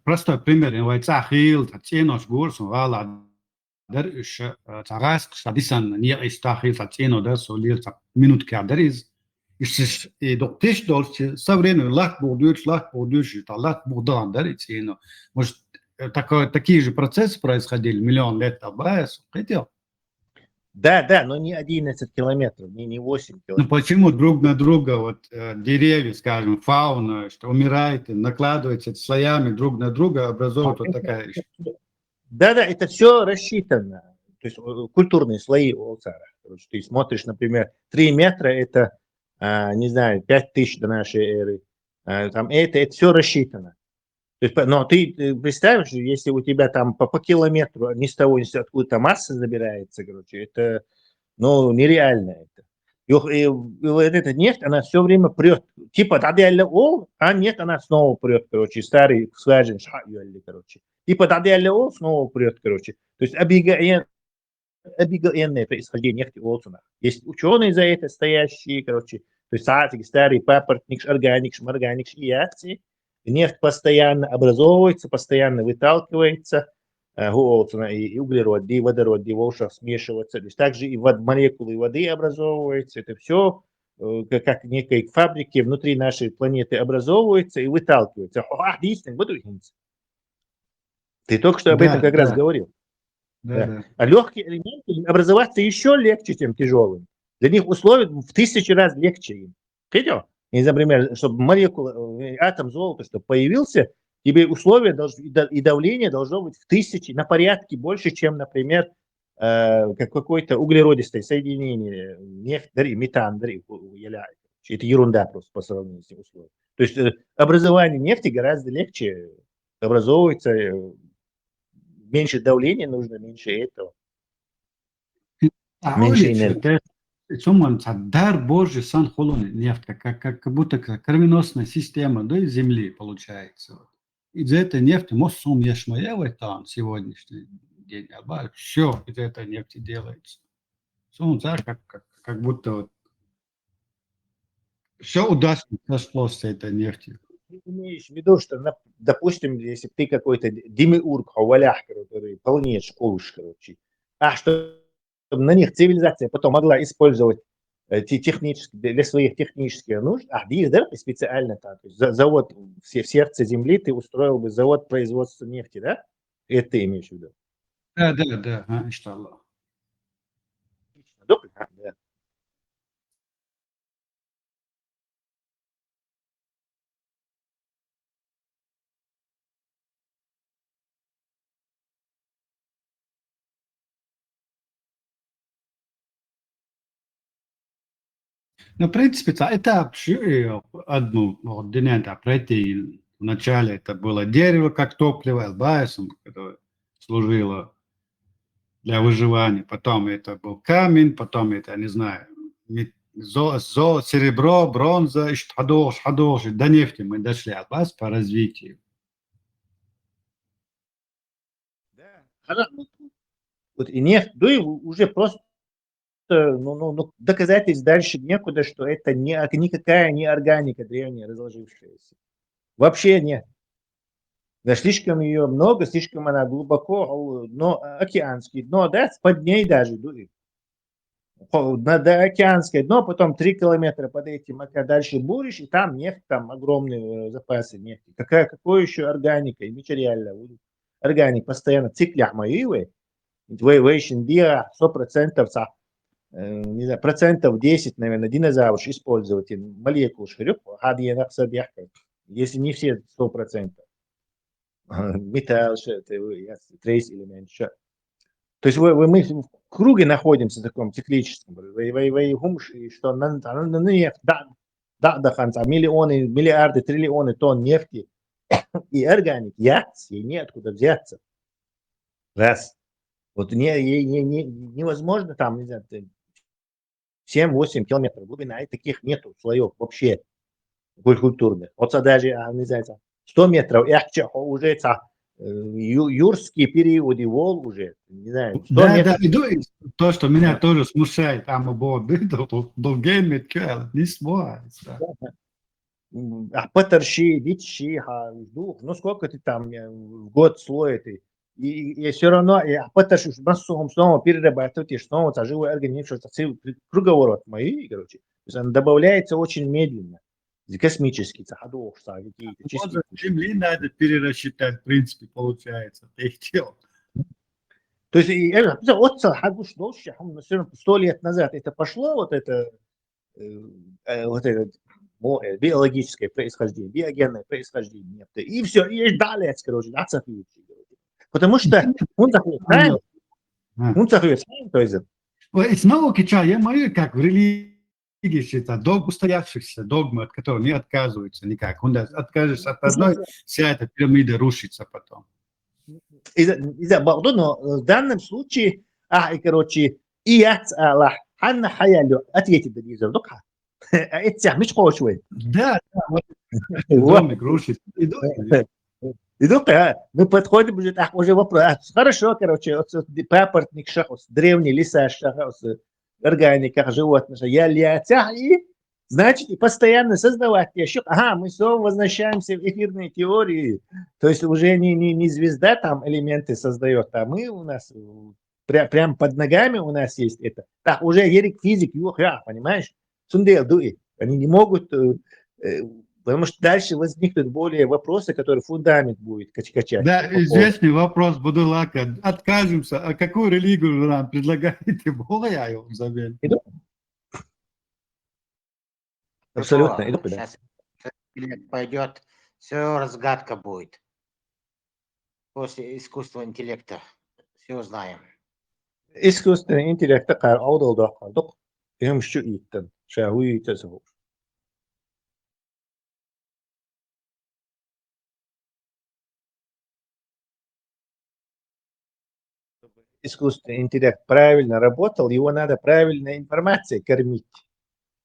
простой пример. Vai cahil, cienos gurs un vēlā darīšu cārās, šadisan nieks cahil, cieno dar solil, minūte kā darīz. И доктиш дольше со временем лах будешь, это лах будан дарить cieno. Может, такие же процессы происходили миллион лет обаяс, хотел? Да, но не 11 километров, не 8 километров. Ну почему друг на друга вот деревья, скажем, фауна, что умирает, накладывается слоями друг на друга, образует вот такая... Да, это все рассчитано. То есть культурные слои у Алцара. Ты смотришь, например, 3 метра это, не знаю, 5000 до нашей эры. Там это все рассчитано. То есть, но ты представишь, если у тебя там по километру ни с того ни с откуда-то масса забирается, короче, это Ну, нереально это. И вот эта нефть, она все время прет. Типа, дадя ол, а нет, она снова прет, короче, старый скважин, короче. Типа, дадя ол, снова прет, короче. То есть объективное происхождение нефти Олсона. Есть ученые за это стоящие, короче, то есть старый папоротник, органик, шморганик и акции. Нефть постоянно образовывается, постоянно выталкивается, Олсона и углерод, и водород, и волшеб смешиваются. То есть также и молекулы воды образовываются. Это все как некой фабрики внутри нашей планеты образовывается и выталкивается. Ты только что об этом как раз говорил. Да. А легкие элементы образоваться еще легче, чем тяжелые. Для них условия в 1000 раз легче им. Понял? И, например, чтобы молекула, атом золота, чтобы появился, тебе условия и давление должно быть в 1000 на порядке больше, чем, например, как какое-то углеродистое соединение, нефть, метан, это ерунда просто по сравнению с этим условием. То есть образование нефти гораздо легче образовывается, меньше давления нужно, меньше этого. Меньше энергии. Дар Божий сан холоны, нефть, как будто кровеносная система, да, Земли получается. И за этой нефти может сум ешмаевый там сегодняшний день, все из этой нефти делается. Как будто вот все удачно сошло с этой нефтью. Ты имеешь в виду, что, допустим, если ты какой-то демиург, который полнеет школу, короче, что на них цивилизация потом могла использовать для своих технических нужд, специально там, то есть завод в сердце земли, ты устроил бы завод производства нефти, да? Это ты имеешь в виду? Да, иншаллах. Да. Ну, в принципе, это одну ординента протеин. Вначале это было дерево как топливо, которое служило для выживания. Потом это был камень, потом это, не знаю, серебро, бронза, хадош. До нефти мы дошли от вас по развитию. Да. Вот и нефть, уже просто доказательств дальше некуда, что это никакая не органика древняя разложившаяся. Вообще нет. Да, слишком ее много, слишком она глубоко, океанский дно, да, под ней даже дует. Океанское дно, потом 3 километра под этим, дальше буришь, и там нефть, там огромные запасы нефти. Какой еще органика и материальная? Органик постоянно циклях мои, вейшн биа 100%, не знаю, 10%, наверное, динозавр использовать молекул ширюк, если не все 100%. Металл, трейс элемент. То есть мы в круге находимся в таком циклическом. Что на нефть, миллионы, миллиарды, триллионы тонн нефти и органики, ей неоткуда взяться. Раз. Вот невозможно там, не знаю, 7-8 километров глубина, и таких нету слоев вообще культурных. Вот даже, не знаю, 100 метров, уже юрские периоды вол уже, не знаю, 100 метров. Да, то, что меня тоже смущает, не смоется. Потарши, дичи, ну сколько ты там в год слой ты. И все равно, потарши, снова перерабатывать, и снова живой организм, круговорот мои, короче. То есть он добавляется очень медленно. Космический, какие-то частицы. Земли надо перерасчитать, в принципе, получается. Ты их делал. То есть, 100 лет назад это пошло, вот это биологическое происхождение, биогенное происхождение нефти. И все, и далее, короче, потому что он захватит, то есть. Из науки, я мою, как в религии, это устоявшихся догмы, от которых не отказываются никак. Он откажется от одной, вся эта пирамида рушится потом. Но в данном случае, короче, إيات الله حنا حيالو أتيت الدنيا دقها إتسع مش قوي Да, вот домик рушит. Иду, мы подходим, уже вопрос. Хорошо, короче, папоротник шахус, древний леса шахус, органика животных, я летя, и, значит, и постоянно создавать еще. Ага, мы снова возвращаемся в эфирные теории. То есть уже не звезда там элементы создает, а мы у нас прям под ногами у нас есть это. Так, уже ерик физик, понимаешь? Сундел, дуи. Они не могут... Потому что дальше возникнут более вопросы, которые фундамент будет качать. Да, известный вопрос, Будулака. Откажемся. А какую религию вы нам предлагаете? Бога я его забил. Абсолютно. Сейчас пойдет, все разгадка будет. После искусственного интеллекта все узнаем. Искусственный интеллект такая аудио им что итен, шауи тесову. Искусственный интеллект правильно работал, его надо правильной информацией кормить.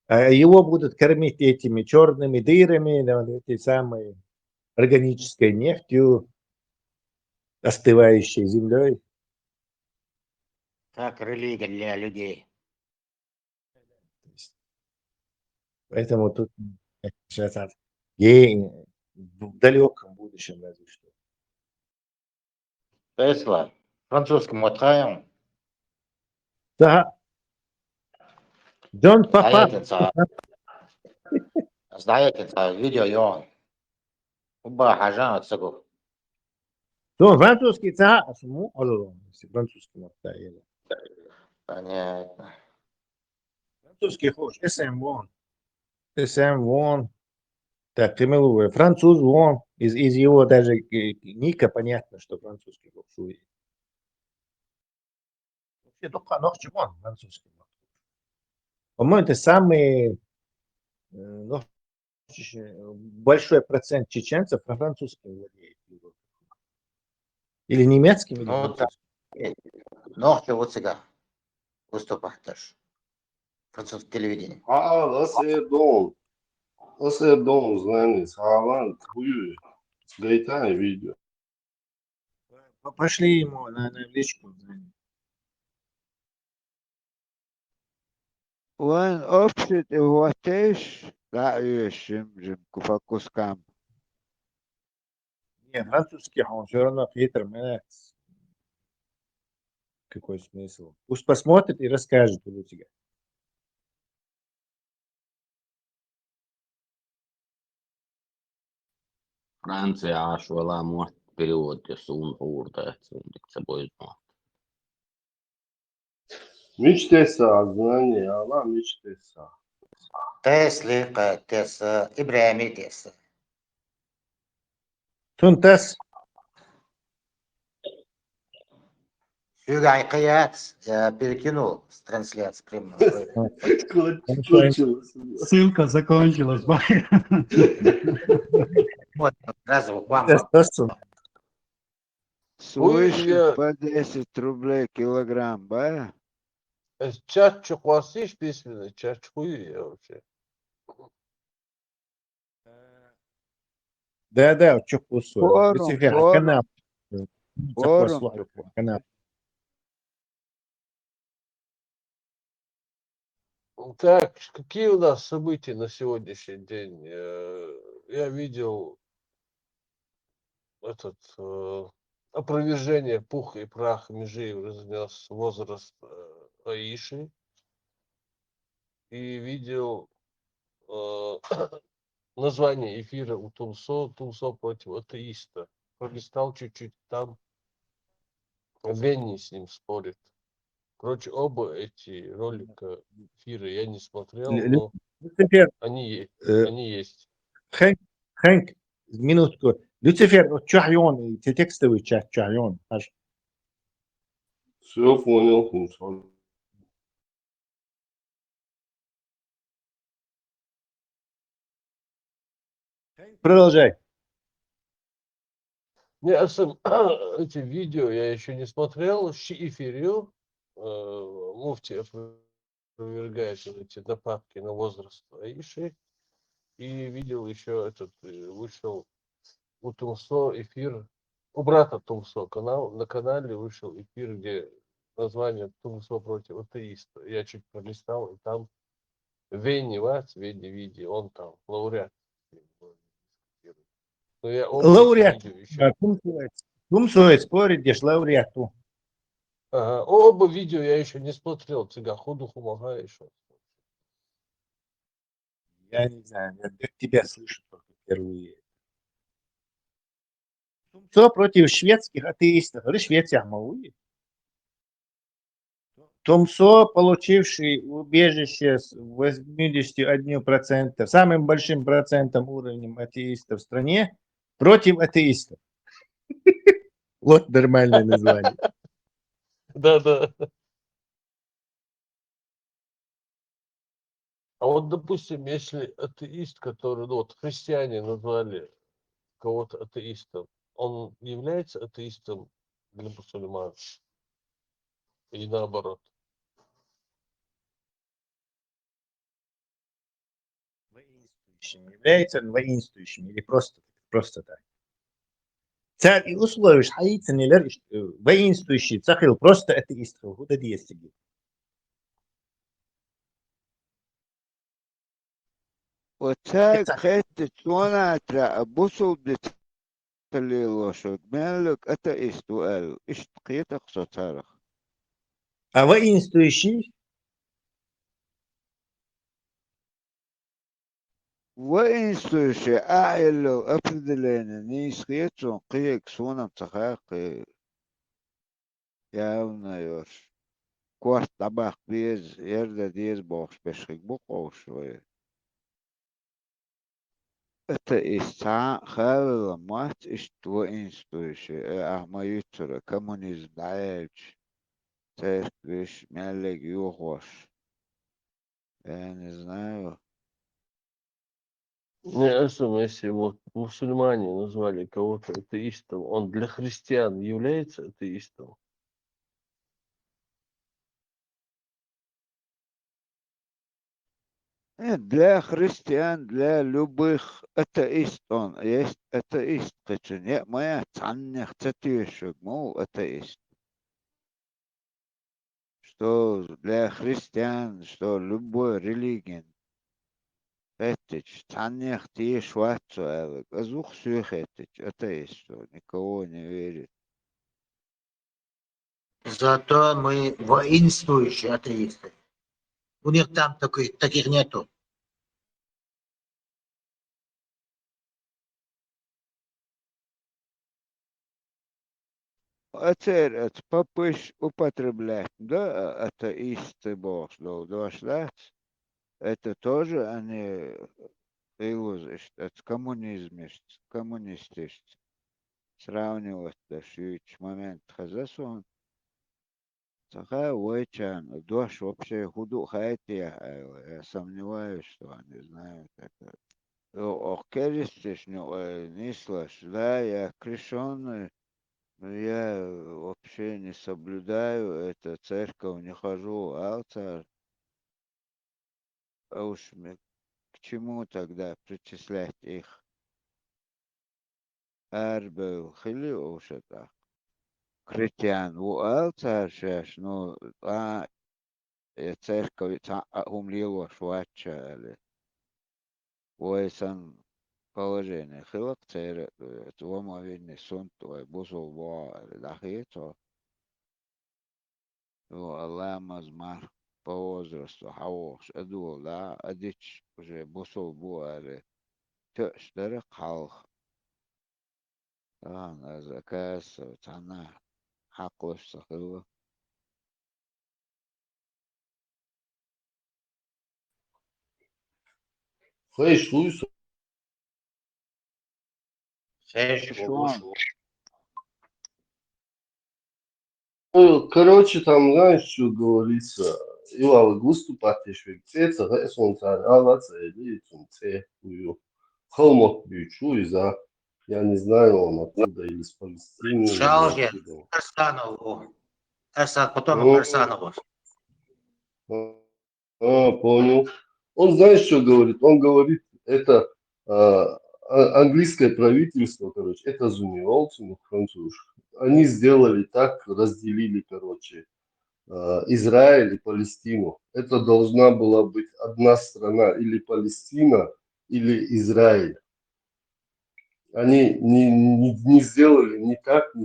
Его будут кормить этими черными дырами, этой самой органической нефтью, остывающей землей. Как религия для людей. Поэтому тут сейчас в далеком будущем разве что. Тесла. Французским отхаем. Да. Джон Папа. Знаете, видео он. Уба хажан отсагу. Ну, французский ца, французский мотаем. Понятно. Французский хош, SM1. Так, ты милуя. Француз вон. Из его даже ника понятно, что французский хош. Вообще, только ночью вон французский. По-моему, это самый большой процент чеченцев про французский владеет. Или немецким, или французским. Ночью вот сега выступать тоже. Французское телевидение. Nasıl dom знание, саван, хую, гайтане видео. Пошли ему на личку. وين أبسط هواتيش لا يشم كفاكوس كام. Нет, французский, он все равно хитр, меняется. Какой смысл? Пусть посмотрит и расскажет у тебя. Francija šo lēmumu перевод уурда se pois Мечтеса, знание, она мечтеса. Тесли, Теса, Ибрahimi Теса. Тунтас. Сюгайкаят, я перекинул с трансляции прямой. Ссылка закончилась. Вот, сразу к вам. Слышишь, по 10 рублей килограмм, да? Чатчик у вас есть письменный? Чатчик я вообще. Да, что вкусу. Форум. Так, какие у нас события на сегодняшний день? Я видел опровержение пух и прах Межиев разнес возраст Аиши. И видел название эфира у Тумсо против атеиста. Пролистал чуть-чуть там. Венни с ним спорит. Короче, оба эти ролика, эфиры я не смотрел, но они есть. Хэнк, минутку. Люцифер, чахьон, те текстовый чахьон. Все понял. Продолжай. Не, эти видео я еще не смотрел. Эфирил. муфти опровергает вот эти нападки на возраст Аиши. И видел еще вышел у Тумсо эфир, у брата Тумсо на канале вышел эфир, где название Тумсо против атеиста. Я чуть пролистал, и там Венни Види, он там, лауреат. Но я оба Лауреат. видео еще. Тумсо спорит, деш лауреату. Ага, оба видео я еще не смотрел. Цыга худу хумага еще. Я не знаю, я от тебя слышу только впервые. Тумсо против шведских атеистов. Или Швеция малует. Тумсо, получивший убежище с 81%, самым большим процентом уровнем атеистов в стране, против атеистов. Вот нормальное название. Да. А вот, допустим, если атеист, который, ну вот христиане назвали кого-то атеистом, он является атеистом для мусульман? И наоборот? Воинствующим. Является он воинствующим или просто так? Царь и условишь хаитинелер воинствующий цахил просто атеист. Вот это есть. وتاك حتة وانا ترى بوصل بتليلو شو مالك أتأيست وقال اشتقيت صوتارخ А воинствующий وإنستوشي أعيلو أفضلين نيسكيتون قيك سونا تخاقي ياونا يوش كوارت طباق بيز يرد ديز بوش بشخيك بوقوش شوية أتأيستا خالل مات اشتو إنستوشي أحما يتر كمونيزم دعاج تاكش مالك يوخوش я не знаю. Если вот мусульмане назвали кого-то атеистом, он для христиан является атеистом? Для христиан, для любых атеист он есть атеист. Нет, моя цанных цатюшек, мол, атеист. Что для христиан, что любой религион. Этич, цанных ты швацу, азух сюх этич, атеист, что никого не верит. Зато мы воинствующие атеисты. У них там таких нету. Отель попыш употреблять, да, атеисты бог, дошлять. Это тоже они илузишь, это коммунистишь. Сравнивать дашить момент хазасон. Такая уйчан, дождь вообще худу хайти, я сомневаюсь, что они знают это. Океристишь, не слышь, да, я крещенный, но я вообще не соблюдаю это, церковь не хожу, алтарь. А уж к чему тогда причислять их? Арбел хили уж это. Критян, у алтарь шеш, ну, церковь умлила швачали. Уэсан положение. Хилок церковь, твома видный сон твой, бузул во, дахито. Аллах мазмар по возрасту, хавош, адул, да, адич уже бусул буали. Тёштеры халх. Ана заказ, тана, хаклыш сахылы. Фейш Луис. Короче, там, знаешь, что говорится, Ивалы выступать еще, это, он царь, или Холмот бючу из-за, я не знаю, он оттуда или с Палестины, или Шалге, откуда. Тарстанову. потомок Кирсанова. Понял. Он, знаешь, что говорит? Он говорит, это английское правительство, короче, это зуниволцев, француз. Они сделали так, разделили, короче, Израиль и Палестину. Это должна была быть одна страна, или Палестина, или Израиль. Они не сделали ни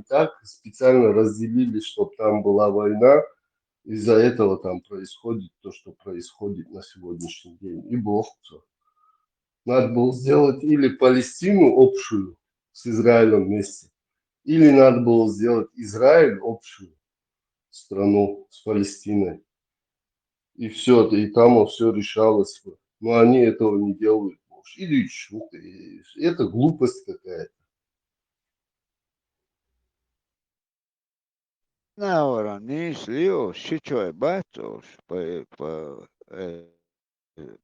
так, специально разделили, чтобы там была война. Из-за этого там происходит то, что происходит на сегодняшний день. И Бог все. Надо было сделать или Палестину общую с Израилем вместе, или надо было сделать Израиль общую страну с Палестиной. И все, и там все решалось. Но они этого не делают. Или что-то. Это глупость какая-то. Наверное, не слил, сейчас батюш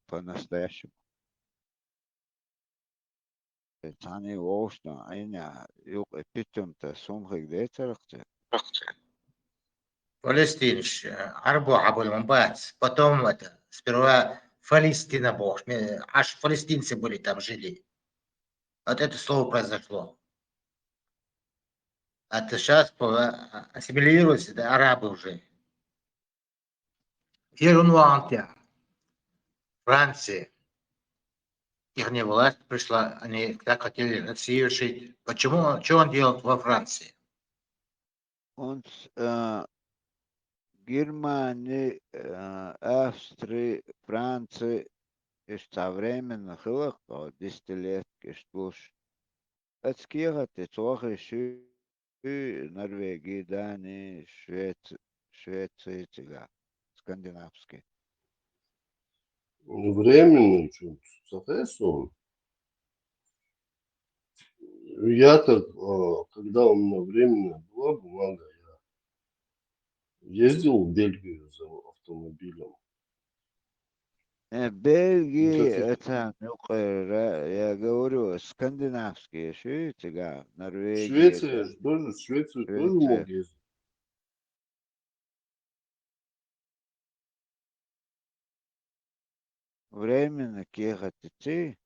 по-настоящему. Тани волшно, айня, юг эпитем-то сумхик дейтерахте. Палестинш, Арбу Абуль Мамбац. Потом сперва Палестина Бог. Аж палестинцы были там жили. Вот это слово произошло. А то сейчас ассимилируются, да, арабы уже. Ерунванте, Франция. Их не власть пришла, они так хотели Россию решить. Почему, что он делал во Франции? Он Германии, Австрии, Франции, и современно хылыхто десятилетки штуш. Отскираты цохи Норвегии, Дании, Швеции, тига, скандинавские. Временно, что, соответственно. Я-то, когда у меня временная была бумага, я ездил в Бельгию за автомобилем. Бельгии, Никаких. это, я говорю, скандинавские, тига, Норвегия, Швеция тоже, Швецию тоже Швеция. мог ездить. Временно кехати.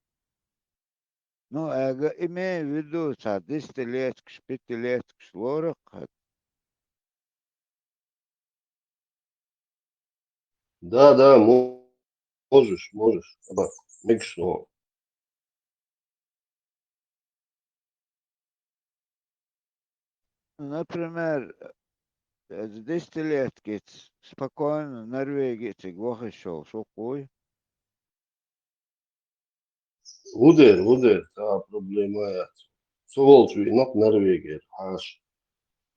Ну, имею в виду, 10 лет, 5 лет, 40. Да, можешь. Make sure. Например, с 10 лет спокойно в Норвегии глухо шел, шокуй. Uder, tā problēma ir. Sovolču ir not Norvēģija, Аш,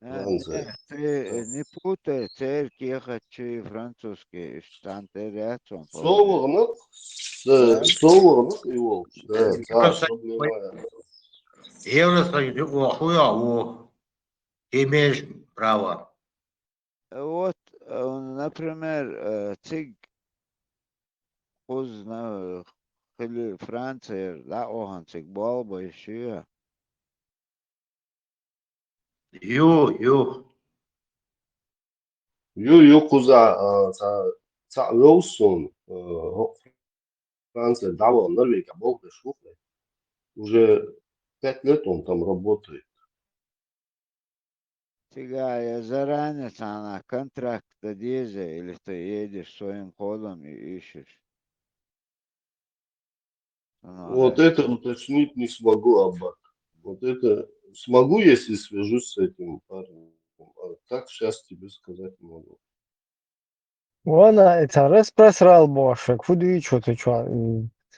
Франция. Ты не путай, церковь ехачи французский, штантеряцон. Sovolnok и Волч. Да, tā problēma ir. Евросоюз, хуя, ты имеешь право. Вот, например, цик узнал, или Франция, да, охан цик болба еще. Ю. Куза, tā Wilson, Франция дала Норвегия, Бог да шуфле. Уже 5 лет он там работает. Сега, я заранее на контракт одежды, или ты едешь своим ходом и ищешь? Вот это уточнить не смогу, Аббат. Вот это смогу, если свяжусь с этим парнем. А так сейчас тебе сказать не могу. وانا اتعرس بس رال باشك فودي чё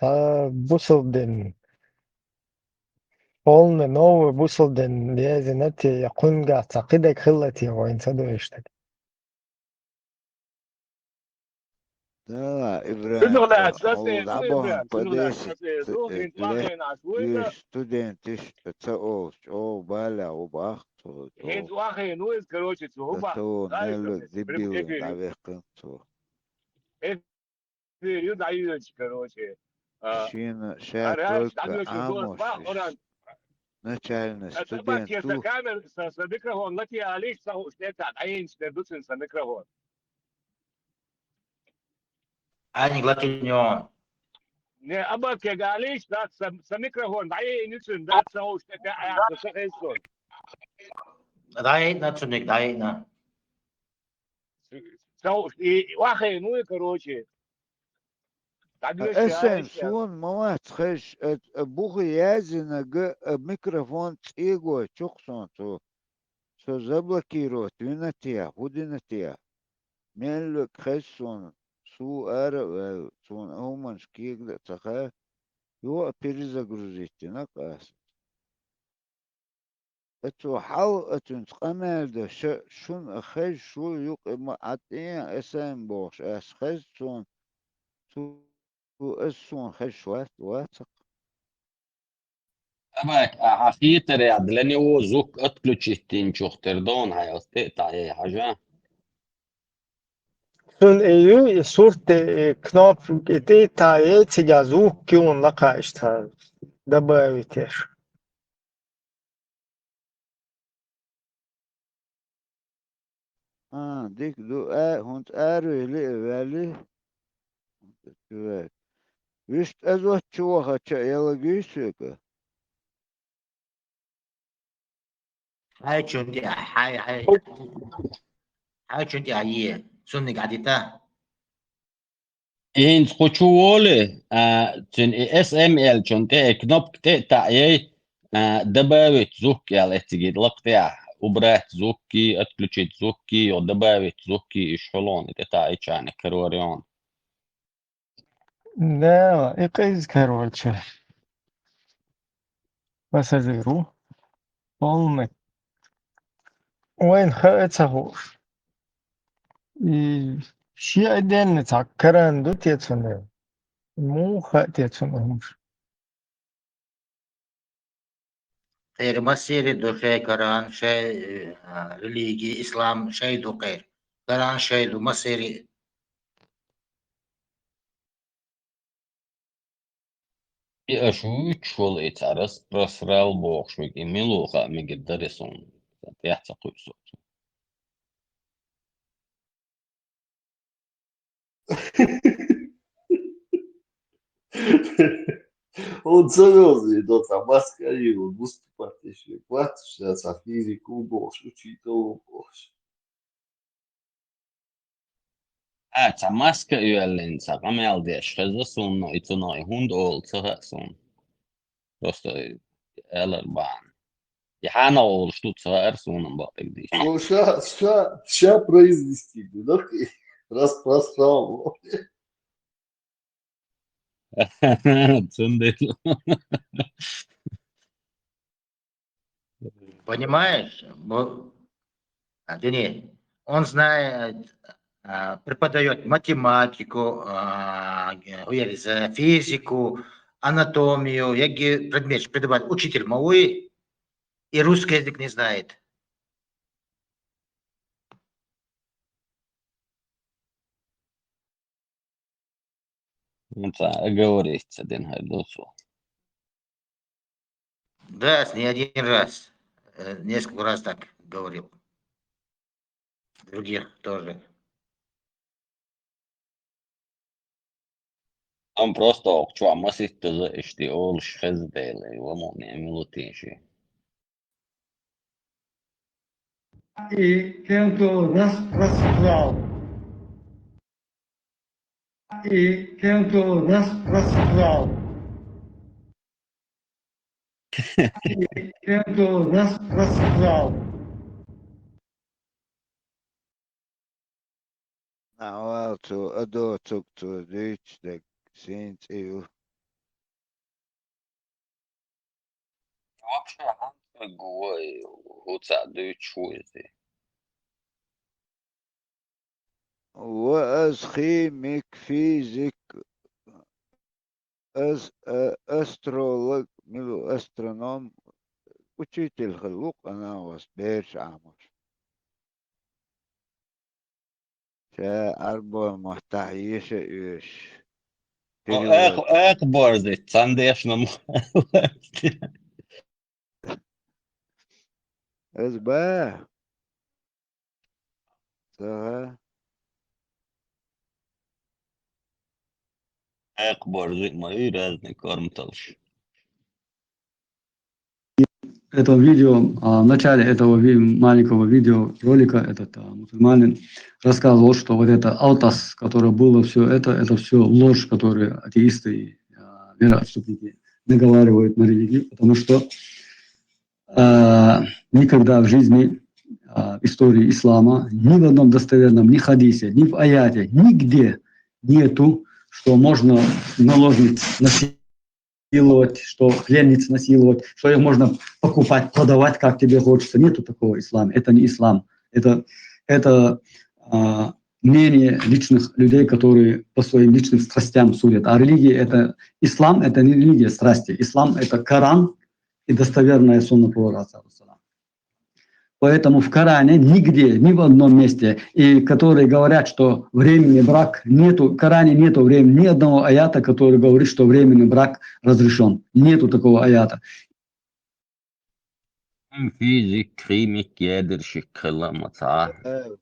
تا بوسلدن полный новый بوسلدن لازنتي يكون قاعد تعقيدك خلتي وين سدوشتك Да, Шunu Ивран, għalat, Молдаван, шunu għalat, подесит, ruħin twaħin għaxwina, студенты, о, баля, убахту, hint waħin u karoċi tsuħuba, то нелу дебил, навеканту. Efir, dajiġ karoċi. Шина, ша только амош, изначально Собак я студенту. камер с микрофон, на тебя алиш саху штета, аин штедуцин с микрофон. Они глатуньон. Не абак я галиш, да, с микрофон, аин ницин, да, саху штета, аяк, сахайсон. Дай цуник, дай на. Саху, и вахай, ну и короче. Эсен сун мамат хэш бугы язина г микрофон цыго чуксон то заблокировать винатия, худинатия. Меллик хэшсон су ара сун ауман шкигда цаха его перезагрузить наказ. Это хал это قمل ده شون أخذ شو يقيم عتين إسم بوش أخذ شون شو أسون خش واتق أباك أخيتر يا دلني هو زوك أتكلوشتين شوختردون هاي أستيتا أي حاجة. Sun EU surte knop это таец я звук киун лакаешта добавить. ديك دو هونت لي بالي ويست أزوت شوها يلا جيسك هاي شندي هاي شندي هاي سنك عديتا. إنت خشولة تن SML شنتي كنوب تقطع أي добавить звук يا لتجد لقطع وبرات زوكي أتكلوشيت زوكي ودبابة زوكي إشحلون تقطع إيشان كروريون. Да, إيقاز короче. Пассажиру. Полный. وين خاطه شيء دين تذكرن دو تيتسونه مو خاطيتسونه غير مسيري دو شيء كران شيء ريليجي إسلام شيء دو غير كران شيء دو مسيري. أشوي شغل إتعرس رسرال بوخشوك إميلوخا مقدرسون تيحتقو صوت. Он серьезный, да, там маскарировал, выступать еще, платишь, за физику больше, учитывал больше. Maska yöllin sakamel deşkeze sunno itunay hund ol tsahasun. Просто eller ban. Яхана ol шту цар сунам бапек диш. Ну, ща произвести, да, распространил. Цундел. Понимаешь? Денис, он знает, преподает математику, физику, анатомию, яки предмет преподавать учитель мауи и русский язык не знает. Оговорись один хайдусу. Да, не один раз. Несколько раз так говорил. Других тоже. Он просто окчуа маситта за ишти ол шхездейле вамон ямилутинши. И кем-то расправ. И кем-то расправ. И кем-то расправ. Now, to adore took to reach the Saint EU. Вообще ханты гуай хуца дючуйте. وأز خيميك فيزيك أز أسترولوج ملو أسترونوم учитель خلوق أنا وسبيرش عامر شا أربع محتاجيش إيش أخبار ذي تصنديش نمو. أزباه سها Экбор мои разные кормталш. Это видео, в начале этого маленького видеоролика этот мусульманин рассказывал, что вот это алтас, которое было все это все ложь, которую атеисты и вероотступники наговаривают на религию, потому что никогда в жизни истории ислама ни в одном достоверном, ни хадисе, ни в аяте, нигде нету, что можно наложниц насиловать, что пленниц насиловать, что их можно покупать, продавать, как тебе хочется. Нету такого ислама. Это не ислам. Это мнение личных людей, которые по своим личным страстям судят. А религия это ислам, это не религия страсти. Ислам это Коран и достоверная сунна пророка. Поэтому в Коране нигде, ни в одном месте, и которые говорят, что временный брак нету, в Коране нету времени, ни одного аята, который говорит, что временный брак разрешен. Нету такого аята. في ذكري مكيادر شكل مطعه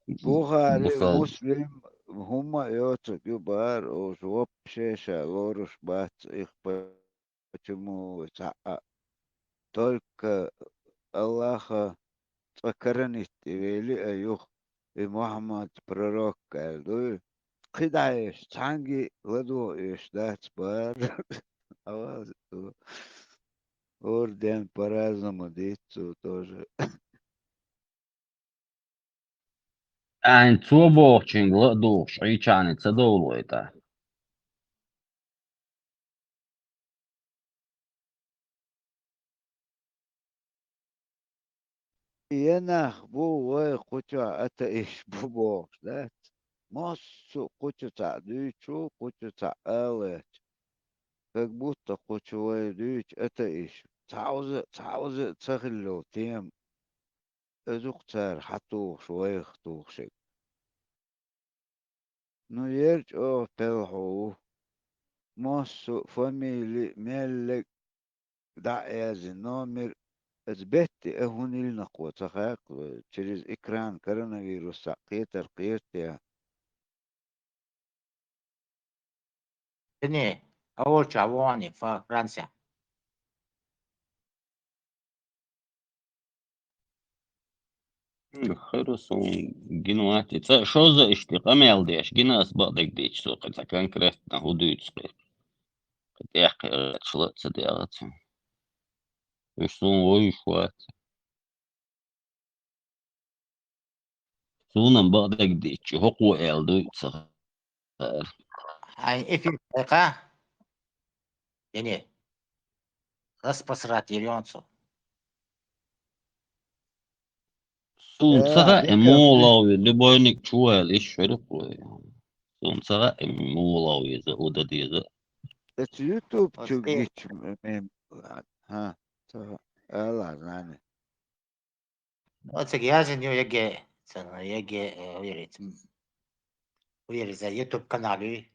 بوغاري بصل مسلم هم يوتو يبار وجواب شاشة غورش بات إخبار почему только Аллаха فكرني ویلی ایوخ ای محمد prorok geldi. Kıdayış hangi ladu işlet var. Аваз орден по-разному дицу тоже. يعني توبوخشين لدوخش عيشاني تدولويتا ينخ بو وي قوچا اتا ايش بو بوخش ده массу хочется дичу, хочется алет. Как будто хочется дичь, это ищ. Цаузы цахилло тем. Эзуктар хатух швейх тухшик. Ну ерч о пелху. Массу фамилии мелек дa'язи номер. اثبتي اهون النقوة تخاق через экран коронавируса قيتر قيرتيا Не, أول شعبوني في فرنسا. خرصون جنواتي شو زا اشتقام يالديش جنا أسبق ديش سوق إذا كان كرهتنا هدوء تسقير قد يحكي شلت صديقاتهم يشتون ويشوات سونا بقدك ديش هقوة يالدو تسقير هاي في دقيقة يعني распространёнцу. سون تسقى ديكا إمولاوي لبوينك شوال إيش فرقوي سون تسقى إمولاوي زا ودا دي زا это YouTube Вот чугич ها الله знание вот я же не уверен за YouTube канале.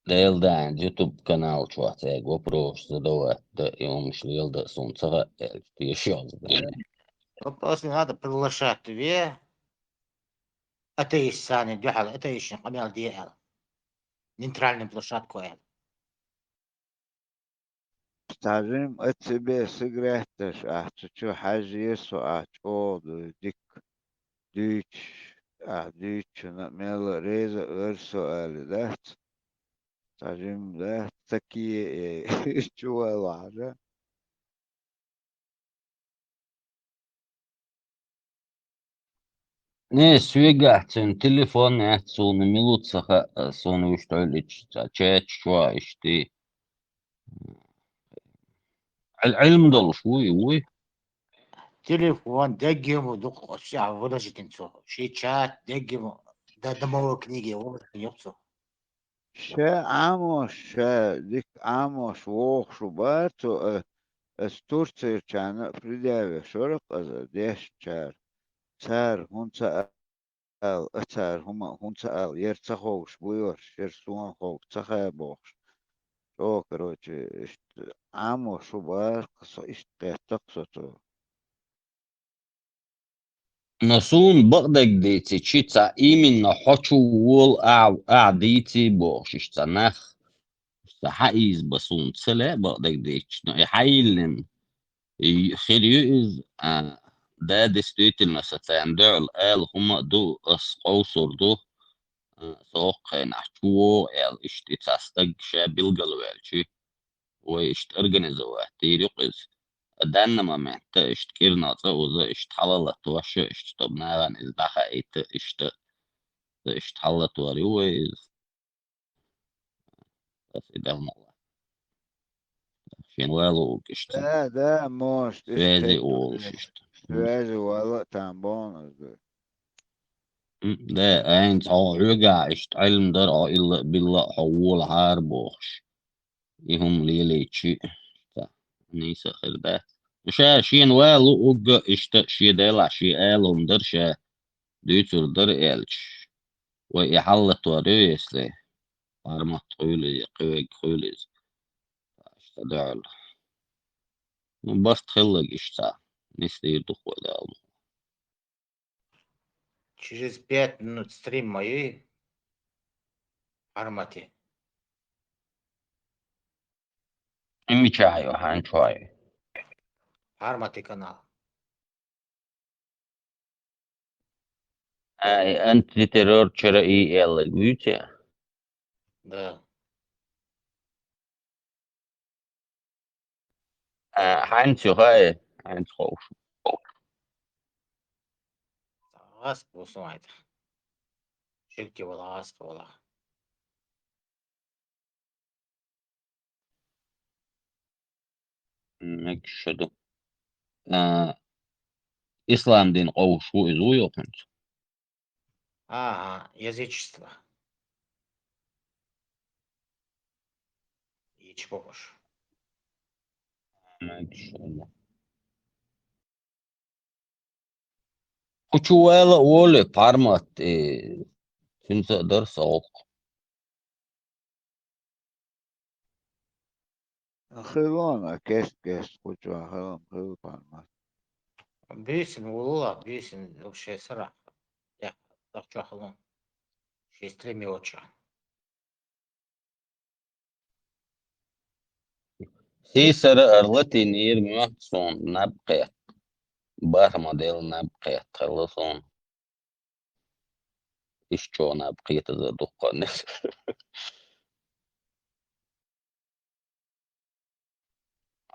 ليل دا عند يوتيوب قناة شواتي وبروش زدوات دا يوم مش ليل دا سون تسقى تيشيوز Вопрос не надо приглашать тебе. Это и сани дюхал, это еще камел диэл. Нейтральную площадку. تعلم اتبع سجرتش احتشو حاجة يسو احتشو ديك ديش ديش نعمل ريزة ارسو الدات تعلم ده تكي شو الواحدة Не, свегахтен телефон сун минутсаха сон уштолич чат шва ишти العلم دول شوي Телефон, дегему, дух, вся выложить инцу. Шичат, дегему, да домовой книги, вот ёпцу. شا عاموش شا ديك عاموش ووخ شباتو استورتير كان فريداوي شرق از ديش شار سار هون سأل أتار هما هون سأل يرتخوش بيور شرسوان خوك تخابوش короче, амо шубар, тaqsoto. نصون بقدك ديتي تشيتا إيمن نحوشو وول أعديتي بوشش تنخ حقيز بصون سلا بقدك ديتش يحيلن خيريوز دا دستيت المساتان دعو الآل هما دو قوصر دو سوق نحشو ال اشتتاستق شابيل قلوالشي واشت ارجنزوا تيريقز دان ما محت اشت كيرنا وزا اشت حلالت وش اشت طبناغان ازدخا ايت اشت حلالت وريوز بس إدام الله شين والو اشت ده موش سوازي اولش اشت سوازي والله تنبون ده اين عوجا اشت علم در إلا بالله حول هاربوش يهم ليليتشي نيسا خرده شا شين والو اوغا اشت شي ديلا شي آلهم در شا ديتور در إلش ويحلت وريسلي أرمت خولي قوي خولي اشتدعل بس تخلق اشتا نستير دخول دالم Через 5 минут стрим моей армате. امي شاي وحان شوي Армате канал. اي انت ترور شرعي يلا قوتي Да. حان شوي حان خوف Газ посылает. Ширки вала, газ вала. مكشدو إسلام دين قوش هو إزو يوكنت Ага, язычество. Hiç boş. مكشدو وشوالا وولي بارمات تنسى در سوق خلونا كيس كنت خلون بالمات Бейсин улула, бейсин вообще сара. Я так чахлон. Шестри оча. سيسر أرلتي نير محصون نبقى بار موديل نبقى خلصون إشتو نبقى تزدقون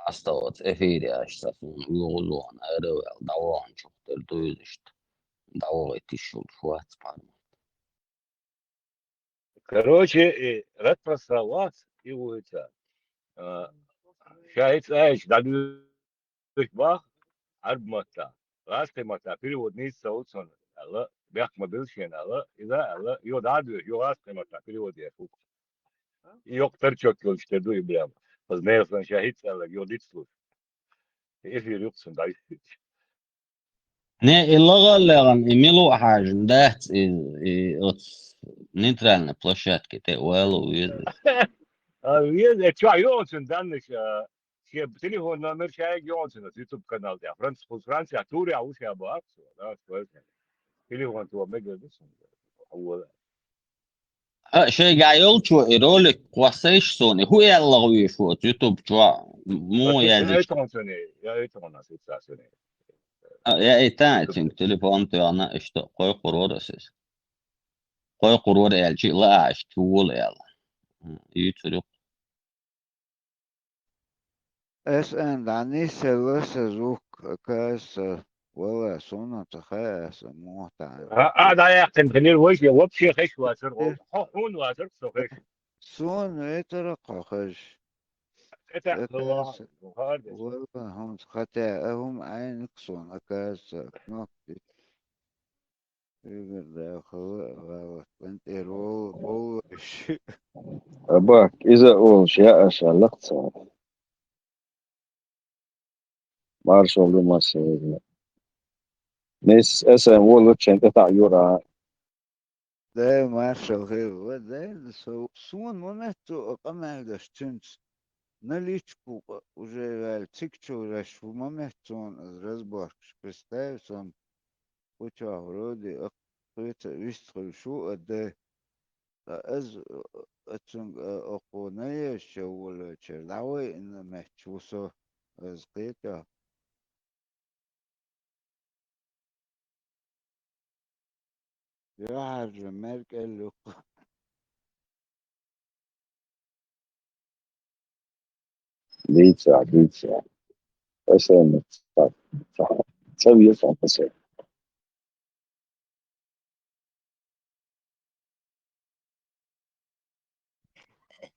أستوت إفيدي أشتفون يقولون أروي دوان شفتر دوزشت دوغي تشول شوات بارم Короче, ретро-салат и улица. Шайц эш, даду бах, арбмата. Ласты мата, перевод не саутсон. Алла, бях мобилшен, алла, алла, йо даду, йо ласты мата, перевод я фук. Yok terçök yol işte duyuyorum. Az ne yazan şahit alır, yol içlur. Efir yoksun da. نه اللغة اللي غن إميلو حاجة دات نيترالنا بلاشات كده والو Abi, çay yolsun danış. Şey, telefon numara şey yolsun. YouTube kanalda. Fransa, Turya, Uşa bak. Telefon tuva megledin. Allah. شيء قايل شو إيرولك قوسيش سوني هو يلا شو يوتيوب شو مو Ya يازيش etonsunu, ya etonsunu istasyonu. يا إيتا تين تليفون أنا إشتو قوي قرور أساس قوي قرور شيء لا أشتول يلا يوتيوب دعني سلسة زوك كاس ولا صنع تخاس موتع هذا يا أخي خليل وجهي وبشي خش واسر حون واسر سخش. صون يترقى خش الله ولا هم خطأهم عينك صون كاس نقطة يقدر داخل غلط انت بولش أباك إذا أول شيء أشعل اقتصاد مارشال لماسة ناس أسا أول وكشن تتع يورا ده маршал говорит, да, сон моменту камердаш тюнц. Наличку уже цикчу раш в момент он разборш. Представь, он уча вроде какой-то выстрел шо, да از اتون اقونای شغل چرداوی این محچوسو از قیتا يعر مرق اللوق ديتسا ديتسا أسامة تسوي يفهم أسامة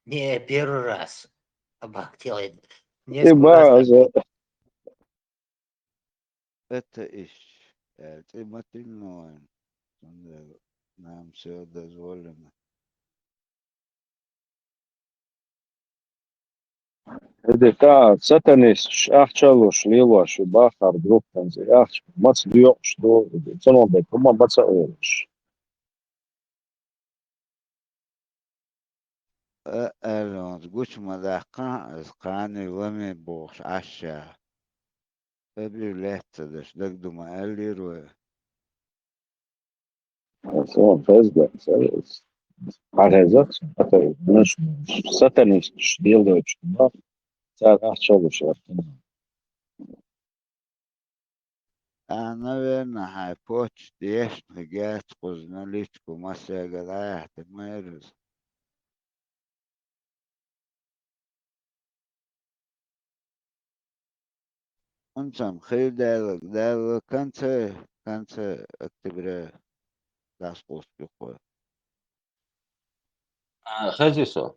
Не первый раз обахтел. И Несколько раз так база это ищ. Ты мотыльной. Нам все дозволено. إذا ساتانيس أحشالوش ليلاش باخر دروب تنزي أحش ما تصديقش دو تنو بيت هما ما تسألوش الان گوش مدقن از قانی ومی بوش عشا فبي لحت دش دك دوما قالي روي سواء فازدة على هذا مش ساتانيس ليلاش ما ساعة أحشالوش наверное, хай поч деш гет позналичку масса гадая ты мэрс. Он сам хейдал конце октября даст успеху. خزيسو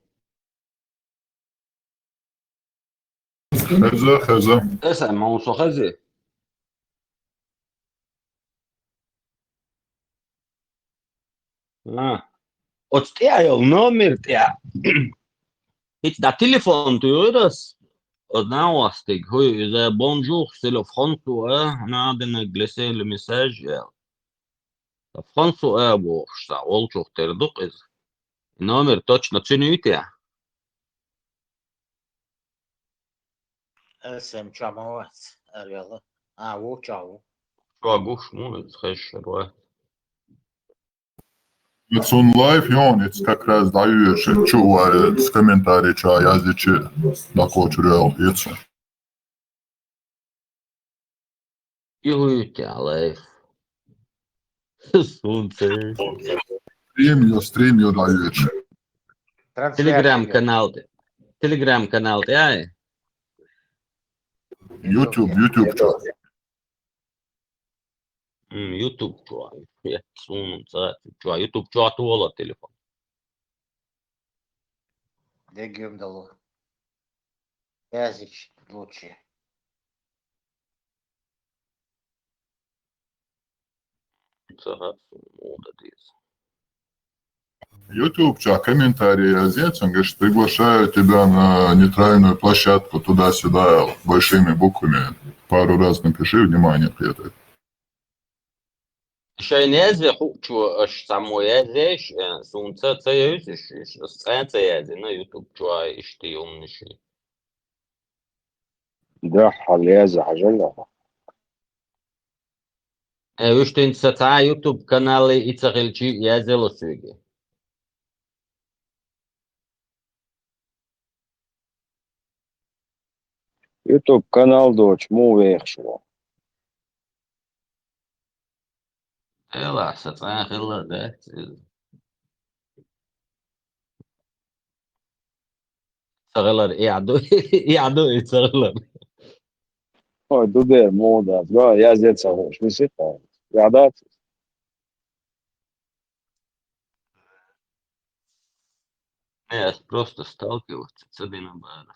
خزة اسأل ما هو خزي Od tija je номер tija. Hiç da telefon diyoruz. Odnaostig, hui, ze bonjour, c'est le François, nadine glissé le message. Le François boşta, olçuk terdik iz. Номер точно ценит ya. اسم чамовать. Арвела. Во чау. Шагуш, ну, это хэшер, Это он лайв, и он как раз дает, чувствует с комментарий, что я здесь на кочурел, это. Юйте, лайф. Солнце. Стримью дает. Телеграм-канал, ай. YouTube, что? YouTube, что? Я солнце, что? YouTube, что? Туола телефон. Дегюм дало. Языч лучше. YouTube, комментарии здесь, он говорит, приглашаю тебя на нейтральную площадку туда-сюда большими буквами. Пару раз напиши, внимание, ответы. Шайнезе хучу аш самоязеш, сунца цеюзеш, сценцеязе на YouTube чуа ишти умниши. ده حليازة عجلة Üştin sata YouTube kanalı itsaqilchi yazelo sügi. يوتيوب канал دوش مو ويخشوا Ela sata khilla da. Sağlar iadu sağlar. Ой, дубе, мода, да, я здесь соглашусь, не сыпал. Я да, Я просто сталкиваться с одним баром.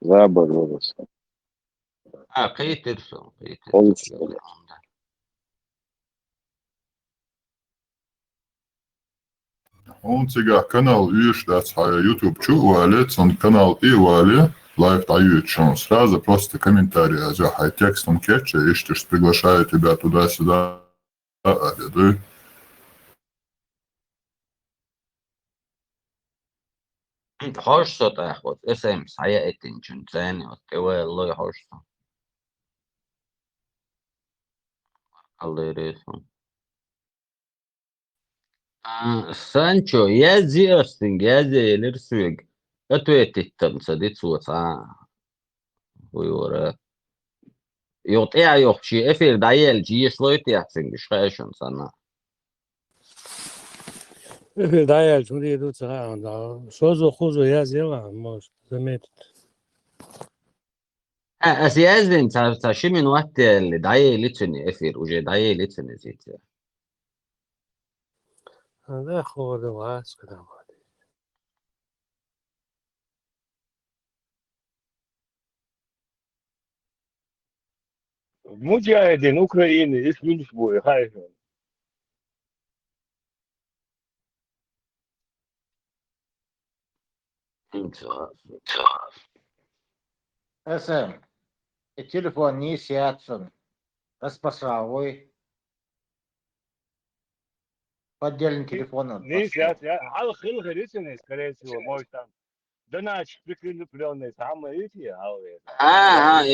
заборолся. Peterson. Он сега канал иш, that's YouTube чувствует, он канал и вали, лайв дают шанс. Сразу просто комментарии, хай текстом кетча, ищешь, приглашаю тебя туда-сюда. أدري حوشة تاخد اسم سعيا اتنشن ثاني وكوي الله حوشة الله يريسون سانشو يازي أستنج يازي لرسوج أتويت التمسة دي تسوسا ويورا يوطيع يوخشي افير دايل جي شلويت يحسن شخاشن سنة大家兄弟都这样的，说说胡说也行了，没怎么。أسيازن تاشي من وقت اللي دايل لتسني افير وجي دايل لتسني زيت هذا خود واس كده مجاهدين أوكرانيين اسمه نشبوي خايفين اسم التليفون نيس ياتسون بس بصراوي поддельный телефон نيس يا على خل غريسن скорее всего может там да нач прикрепленный самое эти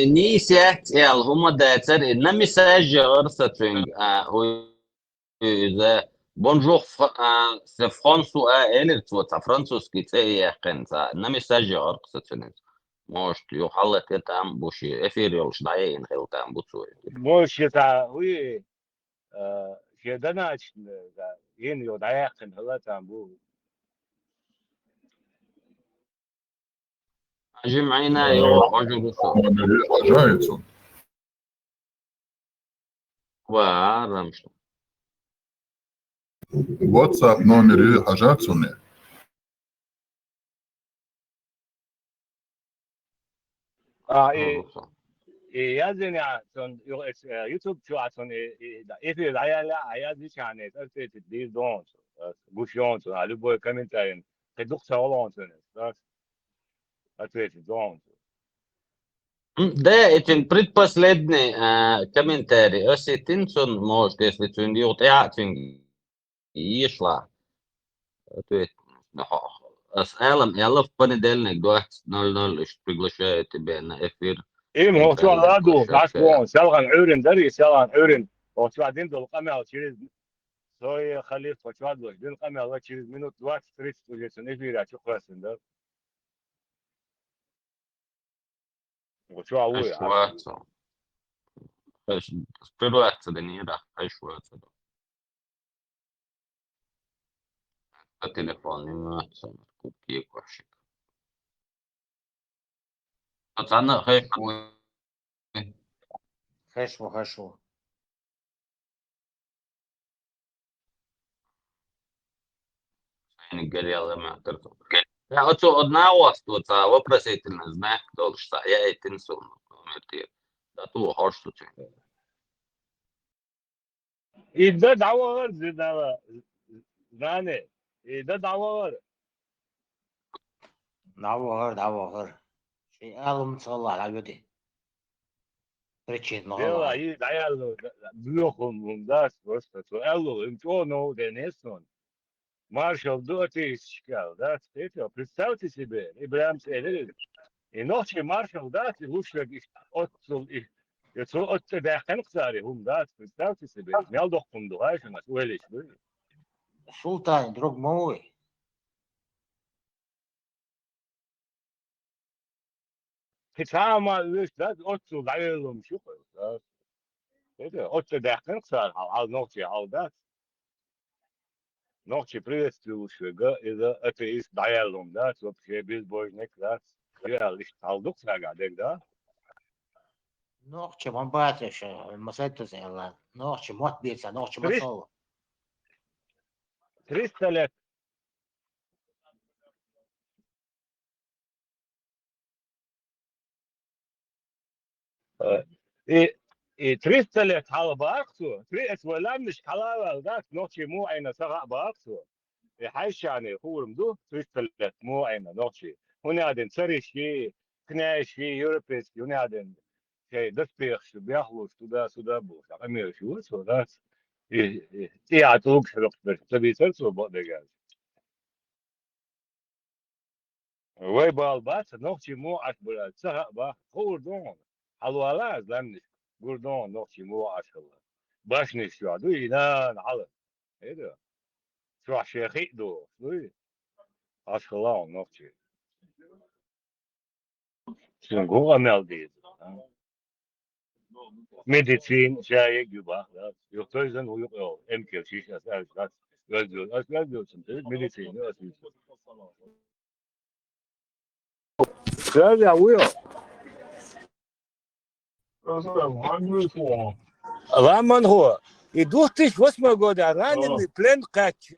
نيسيات يال هما داتر نمي ساجي غرستوينج إذا بونجور فرانسو إلر توتا فرانسوسكي تي قنتا نمي ساجي غرستوينج موش يحلق تام بوشي إفيريولش دايين خلتام بوتسوي مش يتا وي شدناش ين يودايقن هلا تامبو جمعينا يو حجر حاجات وارمش واتساب نومري حاجات سنة يازن عشان يوتيوب شو عشان إيه لا عياد يعني تأثير تدير دون بوشون على بوي كومنتارين تدخل سوالون بس تأثير دون ده اتن بريد باس لدني كومنتاري أسي تنسون موش تسلي تندي وطيعة تندي يشلا تويت أس ألم يلا في بني دلنك دوات نول إيش بيقلشة تبين إفير إيه هو شو هذا عشان سالغن عورن دري سالغن عورن وشو بعدين دول قمة через سوي خليط وشو هذا دين قمة الله через минут 20-30 уже снежный شو красен да وشو هو أشواتو إيش سبيروات دنيا أشواتو التليفون ما تسمع كوبي وحشك أنا خايف خشوة يعني قال يلا ما اعترفوا لا أتو أدناوس توتا وبرسيت النزناك دولش يا تنسون مرتين ده تو هرش تو إذا دعوة زنا زانة إذا دعوة دعوة شيء أعلم صلى الله عليه وسلم причин Dela i dajalo bluhom das просто то ello интоно денесон Маршал Дотишкал, да, это представьте себе, Ибрам Селин, и ночи маршал, да, и лучше отцул их, это от тебя ханксари, да, представьте себе, мелдох пундугаешь, у нас уэлиш, Султан, друг мой. تتعامل ده отцул дайлом شو да, это от тебя ханксар, ал ночи, ал да. Ночи приветствующего, это из дайлом, да, вообще безбожник, да, я лишь талдук сагадек, да. Ночи мамбатыш, масайта зела, ночи мот биться, ночи масол. 300 лет. И 300 лет حال باقصو 300 ولا مش حلاوة ذاك نوتشي مو عينه سرع باقصو حيش يعني هو مدو 300 لت مو عينه نوتشي هنا عدن سريش في كنايش في يوروبيس هنا عدن شيء دسبيخ شو بيخلص سودا بوش أمير شو ذاك Ja, ook dat is het zo, wat ik zeg. Wij balbas, nog chimo ashbula, sa ba, gordon. Hallo ala, dan gordon, nog chimo ashbula. Bas niet zo, doe je dan alle. Hé, zoals je giet door, doe je. Ashbula nog chimo. Zo'n goede melding. Medicijn, zei ik, je mag dat. Je thuis dan hoe je wel, MQ, zie je dat. Wel doen, als wel doen, medicijn, dat is. Ja, hoe Ламан го. И 2008 года раненый плен кач.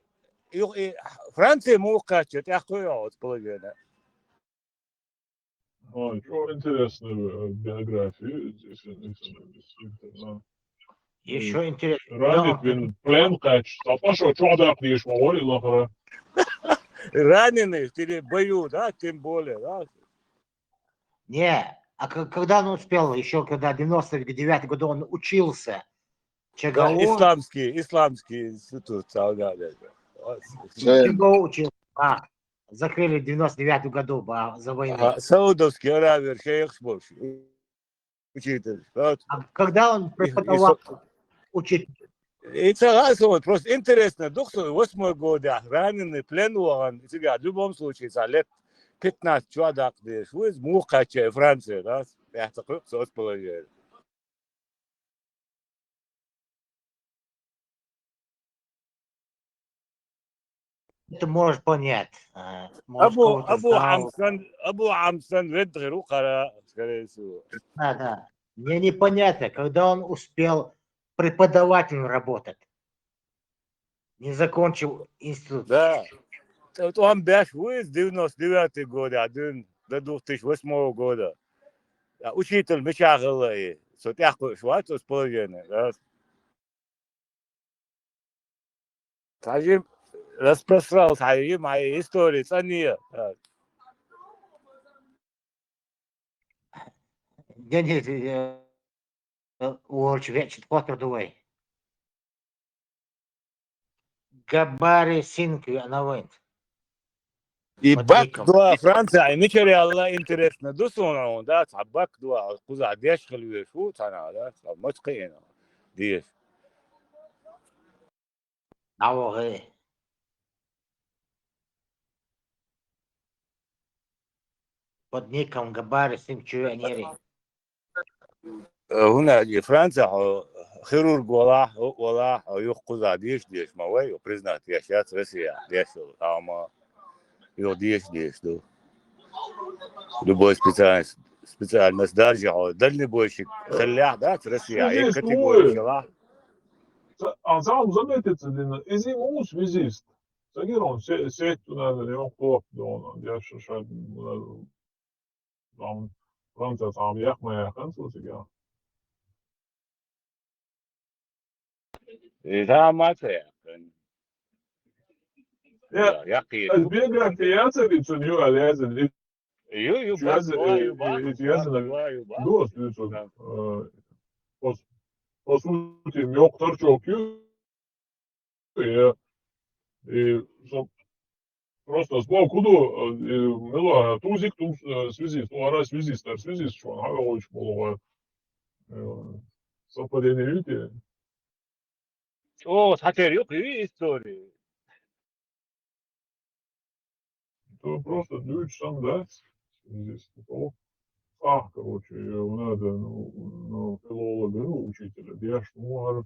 Франция ему качет, я хуя половина. Çok интересная биография. Действительно. Еще интересно. Ранит він плен кач. А пошел, что так не шмовали, лахара. Раненый в бою, да, тем более, да. Не, а когда он успел, еще когда в 99 году он учился, ЧГУ, Исламский институт, да. ЧГУ учился, закрыли в 99 году за войны. Саудовский Аравия, шейх Шбовши, учитель. А когда он преподавал учитель? И согласен, просто интересно, 2008 года раненый плен он, в любом случае, за лет 15 чудак, что из Мухача, Франция, да, я такой соус положил. Это можешь понять. Абу Амсан Ведру, скорее всего. Да. Мне непонятно, когда он успел преподавателем работать. Не закончил институт. Да. Он бяш с 99 года, до 2008 года. Учитель Мечагала, сотяху швату с половиной. Скажем, распространился мои истории, ценнее. Не, очень вечер, потвердовый. Габари Синки, Анавент. И бак два Франция, и ничего реально интересно. Дусона, да, бак два, куда дешь хлюешь, вот она, да, мочкина, дешь. Ауэ. Под ником Габари Синки, هنا فرنسا خيرورغ ولا يقصد ديش ما وي وبريزنت ياشات روسيا ديش اما يو ديش دو любой специальность даже дальнобойщик خلاع да Россия и категория Sam zametitelina, izim uz vizist. Sagiron, setu nadal je on klop donan, dješo šad, tam, Francija tam jahma kanclasiga. إذا ما تيقن Ja, als biografie atsevicu nju aliazen, ju по сути, мог торчок и просто сбоку мила тузик тум связист, ну ара связист, что она очень было совпадение видите. О, 사실 그 истории. Это просто дуть сам дать здесь. Короче, надо, филологию учителя. Я шмуар,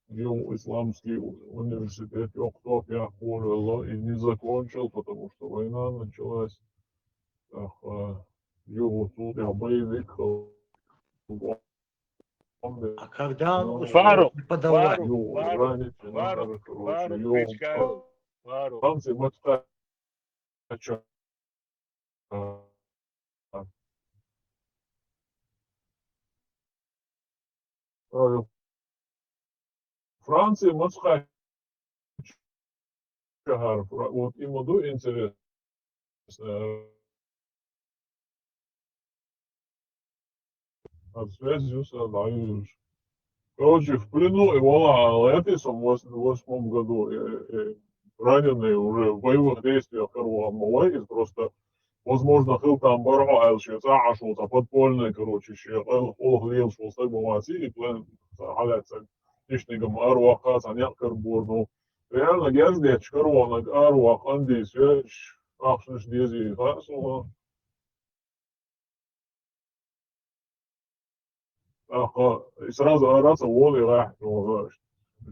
вел исламский университет, Йоктоп, я хорил и не закончил, потому что война началась. Его тут я боевик. А когда он Фару, преподавать? Фару, Франции Мацкача. Франция Мацкача. Вот ему интересно. От связи с Аллахом. Короче, в плену его Летисом в 88 году, раненый уже в боевых действиях Малайзии, просто, возможно, хил там барга элши, цаашута, подпольный, короче, олг лилшул, стабилации, плен, халяца, нишнигам аруаха, саняк бурну. Реально, герздеч, коронок, аруах, андис, ахшниш дези, хасула. И сразу ораться, вон и рах,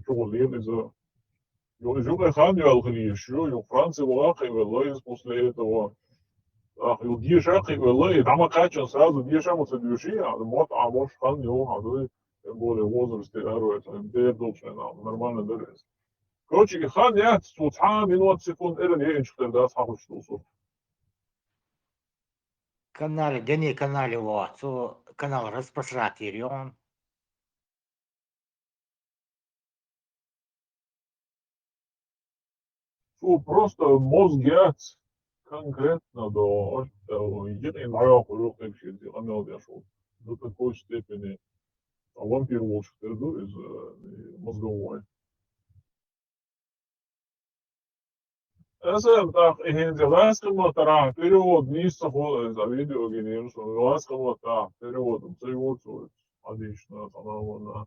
شغل إذا يوم خان يالغني شو يوم فرنسا واقعي والله после этого يودي شاقي والله دعما كاتشن сразу دي شامو تدوشي مот عموش خان يوم هذا более возрасте это бедочно нормально дорес. Короче, и хан я тут минут секунд не инчтер да саху что. Канале, дени канале вот, канал распространен. Шо просто мозг я конкретно до единой науки вообще делал я шел до такой степени вампир волшеб из мозговой. Mesela tak hinzelskamo ta перевод нисо за видео генерус, ласкamo та переводом цейвоцу отлично канална.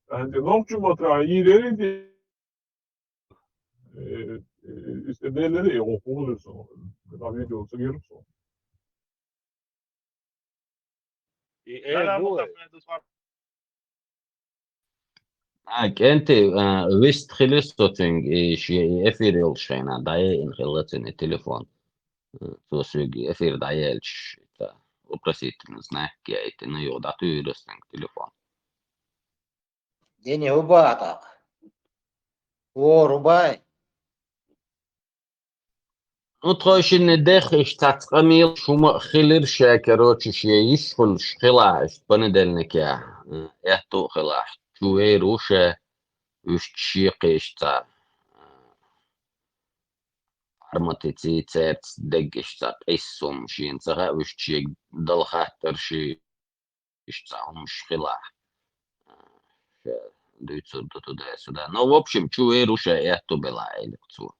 Анде нокчумо та ирери истеделери окулусу на видео цегирсу. И это انت ويست خلصتين شيء افير الشينا داي ان خلصتين التليفون تو سوغي افير دايلش تا وبرسيت نزناك كايت انه يوضع تيرستن تليفون Дени убата. О, рубай. نطخش ندخ اشتات قميل شو ما خلر شاكروتش شيء يشخل خلاش بندلنك يا تو خلاش شو روشه وشتشيق اشتا armatiti cert degishta qissum shin tsaga ushchig dal khater shi ishtsahum shkhila дойцо до туда сюда. Ну, в общем, чуэ руша это была элекцию.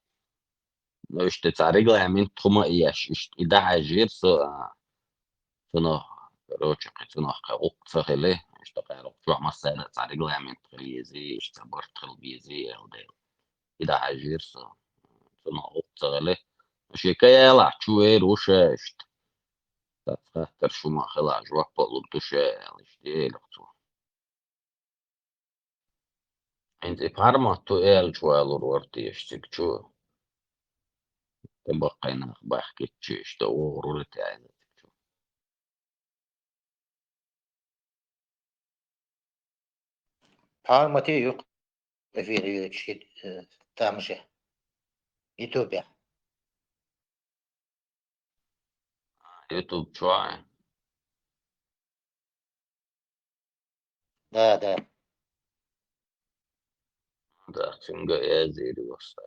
Ну, что это регламент тума яш, и да ажир со но короче, это каук цахеле, что каук чуа масса это регламент ризи, что борт ризи элдел. И да ажир со каук цахеле. شكاية لا شوير وشاشت تفتر شو ما خلاص وقت بقول تشال اشتي لقطو انت بارما تو ال شوال ورتي اشتك شو تبقينا بحكي تشيش تو ورولتي عايزة Palmati yok. Efiri şey tamşe. Etiyopya. يوتيوب شوية Да, да. ده تنقى يا زيري وصا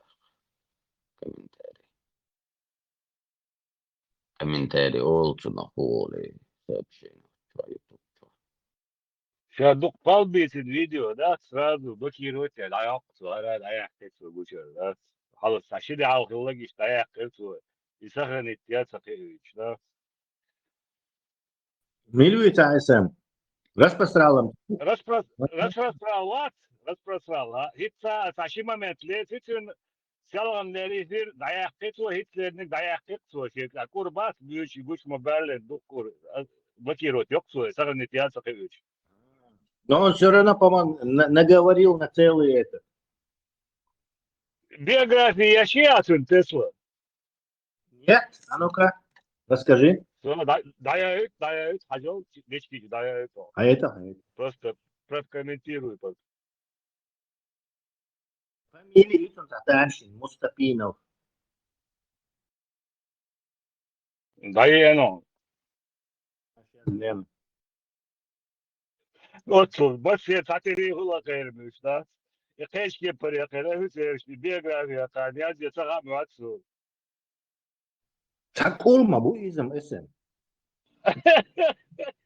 كمنتاري أولتو نقولي سابشين يوتيوب сейчас قلبي الفيديو ده сразу блокируйте العلاقة على العلاقة да. خلاص عشان يعرف يلاقي العلاقة يسخن التياتر да. Милю та SM. Распростраlam. Распростраlat. Hitsa taşı momentle bütün selamları bir dayak ketso Hitler'in dayak ketso şey kurbat büyük güç mobille dokur блокирует ёксу сахарный театр Сахевич. Но он все равно, по-моему, наговорил на целый это. Биография Яшиатун Тесла. Нет? А ну-ка, расскажи. Даяют, хажал, дечки, даяют. А это? Просто прокомментируй. Фамилия Итон Татаршин, Мустапинов. Даяно. Лен. Otsun, başı tatiri hula kayırmış da. Keşke paraya kadar hüseyirişti. Biyografiya kaniyaz yasağa muatsu. Так olma bu izim SM.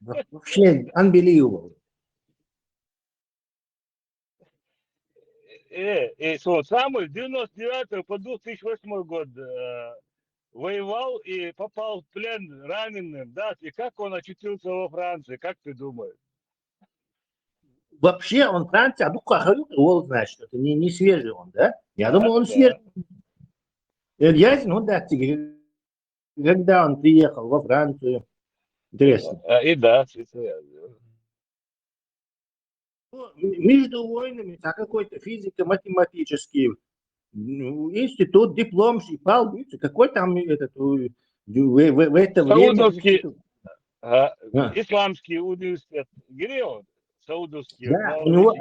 Вообще unbelievable. И сам с 99 по 2008 год воевал и попал в плен раненым, да? И как он очутился во Франции, как ты думаешь? Вообще он Франция, а ну значит, это не свежий он, да? Я думал, он Да. свежий. Ясен, он да, когда он приехал во Францию. Интересно. И да, Между войнами, а какой-то физико-математический институт, диплом, какой там этот, в это время... Саудовский, исламский университет, где он? Саудовский, Да, у него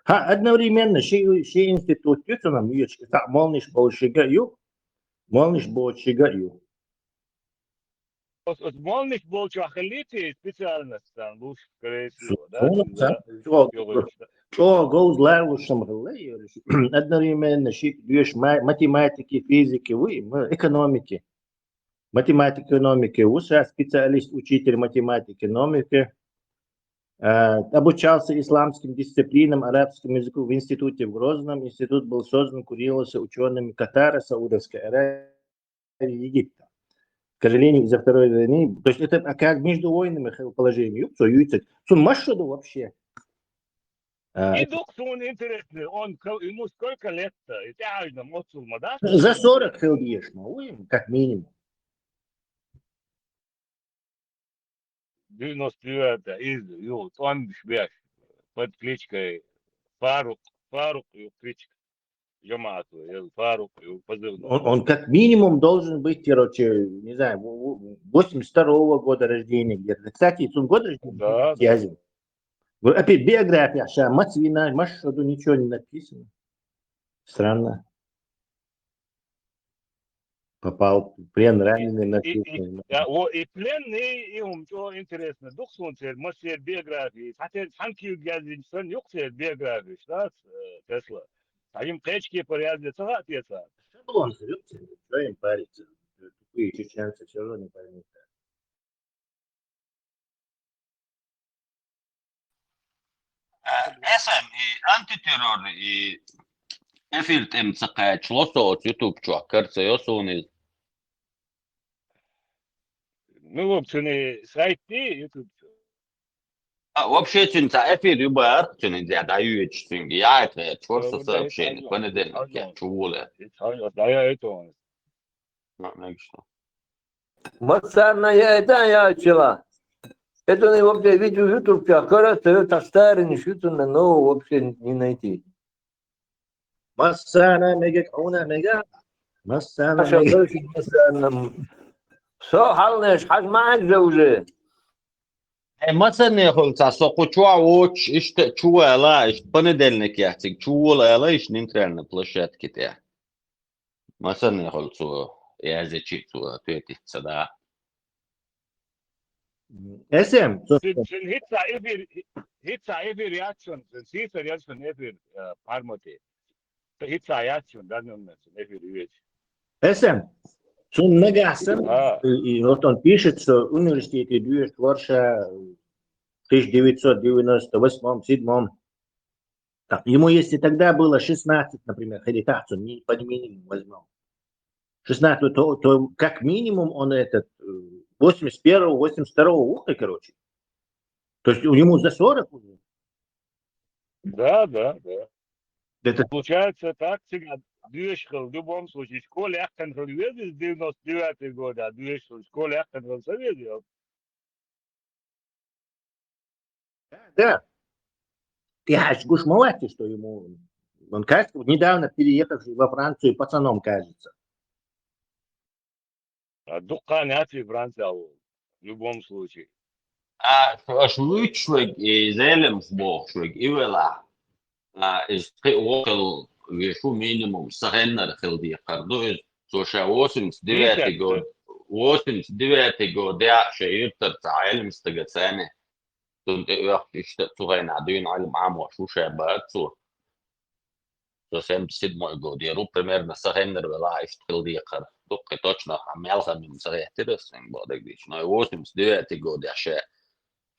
одновременно şey институт diyorsun üyeci молниш bolşiga молниш bolşiga Молниш bolşiga специальность там, лучше, скорее всего, да? Что гозларлушам одновременно математики, физики, экономики. Математика, экономики, специалист, учитель математики, экономики. Обучался исламским дисциплинам, арабскому языку в институте в Грозном. Институт был создан, курировался учеными Катара, Саудовской Аравии, Египта. К сожалению, из-за Второй войны, то есть это как между войнами положение. Сон машину вообще. И Дуксун интересный, ему сколько лет-то? За 40 хилдиешь, как минимум. 99 из он под кличкой Фарук и кличка Джамату, Фарук и позывной. Он как минимум должен быть, короче, не знаю, 82-го года рождения где-то. Кстати, он год рождения? Да. Опять биография, Матвина, Машаду ничего не написано. Странно. Попал в плен раненый написано. И пленный, им что интересно, Дуксун, может, биографии. Хотя Ханки Газинсон, юксер биографии, да, Тесла. Им клечки порядки, цагат яса. Шаблон, что им париться? Тупые чеченцы все равно не поймут. SM и антитеррор и эфир темцакая члосо YouTube чуакарца ёсуни. Ну, в общем, сайт YouTube. Вообще, эфир юбар, я даю эти я это просто сообщение, понедельник, чувствую. Да, я это он. Масарная это я чела. Это не вообще видео YouTube, кажется, это старый, не шутно, но вообще не найти. Массана мега, кауна мега. Массана мега. Все, халнеш, хажмаак уже. مثلا يقول تاسو چوا وچ işte çuvala işte понедельник яцик çuvala işte интернетная площадка те. Mesela يقول цу язычи цу тетица да. SM. Hitsa эфир reaction, сифер reaction эфир пармоти. Hitsa reaction данным эфир вещь. SM. Сон нагасан, и вот он пишет, что в университете Дюш Творша в 1998-1997, ему если тогда было 16, например, хедитацию, не под минимум возьмем, 16, то как минимум он этот 81-82 короче. То есть ему за 40 уже. Да. Это получается так всегда. Движка в любом случае. В школе Ахтанхал Советы с 99 года, а движка в школе Ахтанхал Советы. Да. Я ж молодец, что ему... Он, кажется, недавно переехавший во Францию пацаном, кажется. Дукан Ати Франция в любом случае. Швычлык и Зелемсборг и Вела. Из около вешу минимум сагеннер хилди кардуй соша 89 год 89 год я шеиртер تعلم استجسانه كنت اشتقت غين عدين علم عام وشو شابات so sem sid moj god je primerno sagender vela اشتغل دي قر دق точно عملها من صغير ترسم بعد قديش no 89 god ja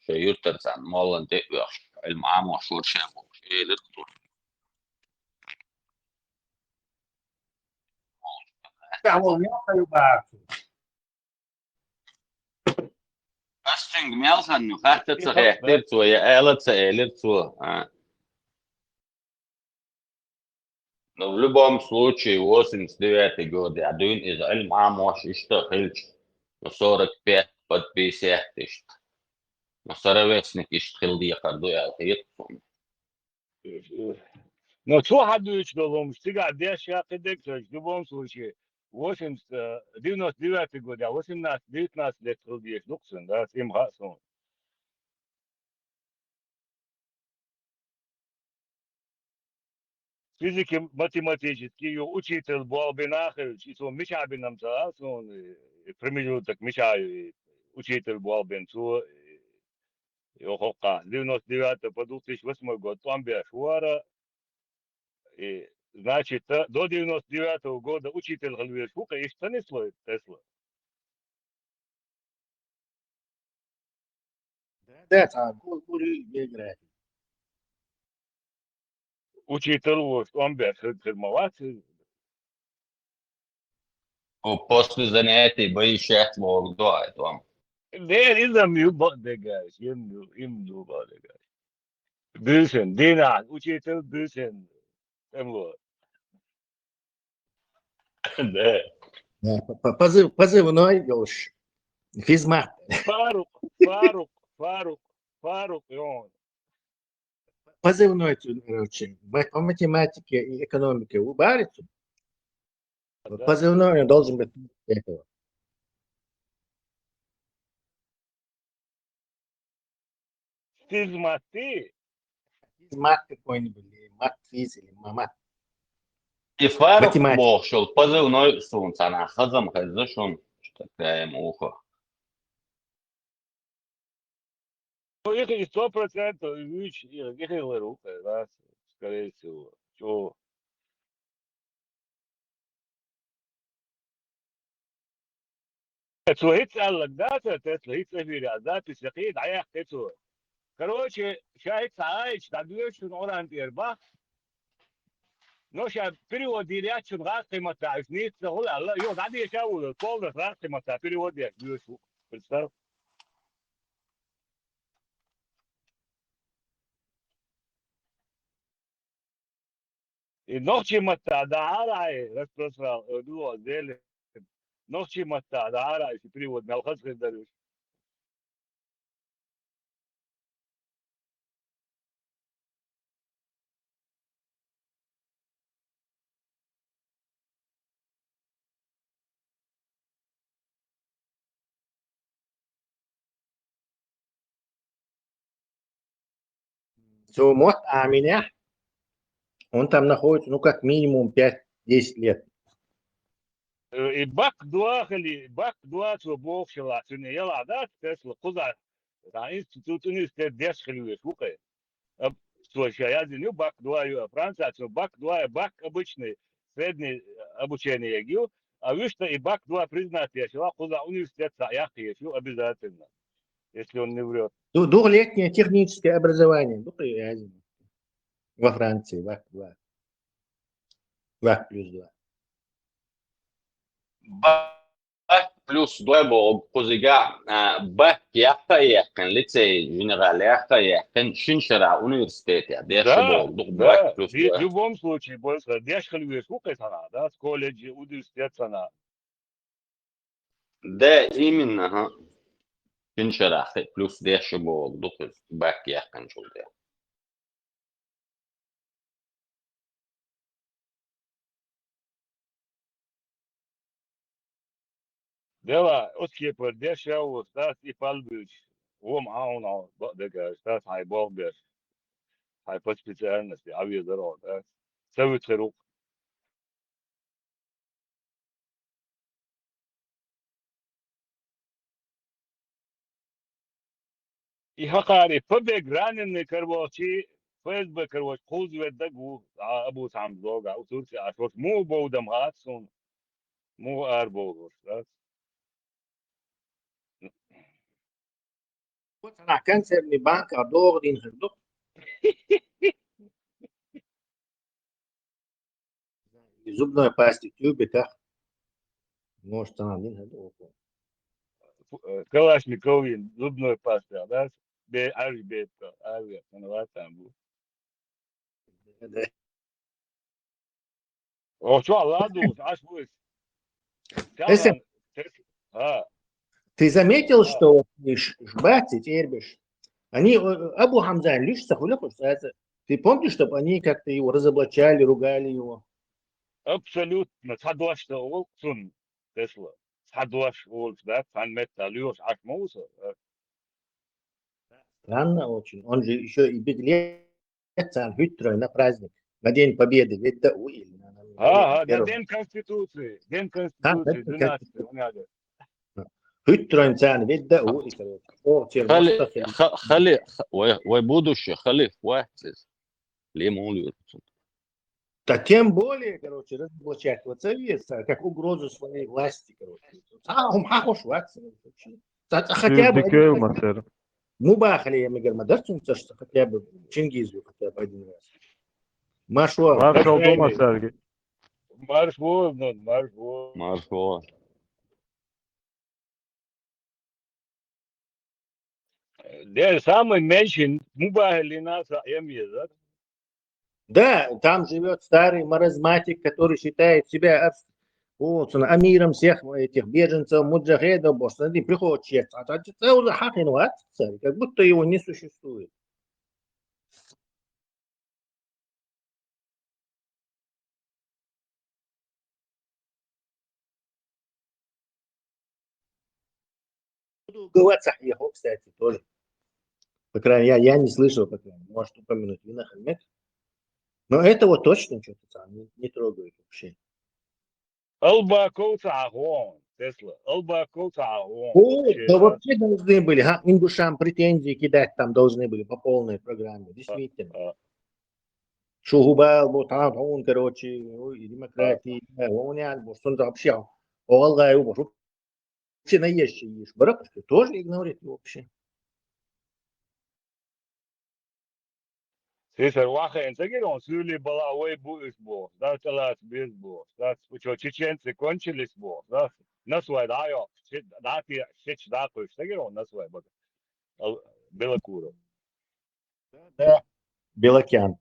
šeirtер عن مالن المعام وشور شامو شيء لتكتور أستنج ميلخن نخاتت صحيح ترتو يا آلت سألتو Но в любом случае 89 год, я думаю, из Альма может что хильч, но 45 под 50 тысяч. Но 40 ишь хилди якарду я хит. Но что hadуешь долом, стига деш я кидек, в любом случае 99 год, я 18-19 лет хилдиеш дуксен, да, сим хасон. Физики, математический, учитель был бы нахер, что меча бы нам за, он промежуток меча, учитель был бы, что его ка, 99 по 2008 год, там бы шуара, и значит, до 99 года учитель говорит, сколько есть Станислав Тесла. Да, там, куры играть. Учитель вот, он бы молодцы. После занятий боишься волк дуает вам. There is a new bot, the guys, him new bot, the guys. Bilsen, Dina, учитель Bilsen, Эмло. Да. Позывной Ёж. Физмат. Фарук, и он. Позывной, короче, по математике и экономике убарится. Позывной должен быть этого. Физматы. Физмат какой-нибудь, или мат-физ, или мамат. И Фарук бошел позывной сунца на хазам хазашон, что такая муха. Ну, их 100% вич, их рука, да, скорее всего. Чего? هيك قال لك داتا تسلا هيك سفيرة ذات السقيد عيح تسوى كروشي شايك سايش تعدوش نقول عن إرباح نوشا بريود ديريات شن غاق قيمة تعيشنيت تقول الله يوض عدي يشاول الطول غاق قيمة تاع بريود ديك بيوشو بالسر نوشي متى دعارة رسپرسرا دو ديل نوشي متى دعارة في بريود مالخص غير Мот меня, он там находится, ну, как минимум 5-10 лет. И бак два свобок шла, сюда я да, Тесла, куда, да, институт университет дешевле, слушай, слушай, я знаю, бак два, Франция, бак два, бак обычный, средний обучение егил, а вы что и бак два признать, шла, куда университет, я хочу обязательно, если он не врет. Двухлетнее техническое образование, во Франции, бак 2. Бак плюс 2. Бак плюс 2 был позига бак яхаякен лицей генерал яхаякен шиншера университет я дешевле был бак плюс 2. В любом случае больше дешевле, сколько sana, да, с колледжа университет sana. Да, именно, шиншера плюс дешевле был бак яхаякен шулде. Dela, oskje per deševo, stas I palbić, معاون بقدر استاذ هاي بوغبر هاي بس بتسألني عبي ضرورة سوي خروق I hakari pebe granin karbochi fez be karboch khuz wedagu abu sam zoga utursi ashos mu bodam hatsun mu arbogos أنا كان سيرني بانك أدور دين خدو Зубной пасте тюбик, а? Может, она не надо. Калашниковин, зубной пастой, да? Арбетка, ну там был. О, что, ладу, аж вы. Ты заметил, что Шбати, Тербиш, они Абу Хамза лишь ты помнишь, чтобы они как-то его разоблачали, ругали его? Абсолютно. Садвашта Олксун, Тесла. Садваш Олкс, да? Фанметта, Льош, Ашмауса. Странно очень. Он же еще и беглец, Хютрой на праздник, на День Победы. Ведь да, На День Конституции. День Конституции, 12 Хютрой цан, ведь да, خلي будущее, халиф Уахсис. Лимон. Да тем более, короче, разоблачать воцарится, как угрозу своей власти, короче. Хотя бы Мубахали, я говорю, дарчимся, что хотя бы Чингизу хотя бы один раз. Маршал. Маршал дома, Сергей. Маршал. Der самый меньший Мубахали нас да? Да, там живет старый маразматик, который считает себя амиром всех этих беженцев, муджахедов, они приходят честно. Это уже хахинват, как будто его не существует. Буду уговаться его, кстати, тоже. По крайней мере, я не слышал, по крайней мере, может упомянуть Винахальмет. Но этого точно что-то там не трогают вообще. Тесла. Да вообще должны были, ингушам претензии кидать там должны были по полной программе, действительно. Шугуба, вот он, короче, демократии, он вообще, вообще наезжий ешь. Барабашка тоже игнорирует вообще. Сесар Ваха, он сюли была ой буис бог, да, талас без бог, да, что чеченцы кончились бог, да, на свой да, да, ты сеч да, то есть он на свой бог, Белокуров. Да, Белокян.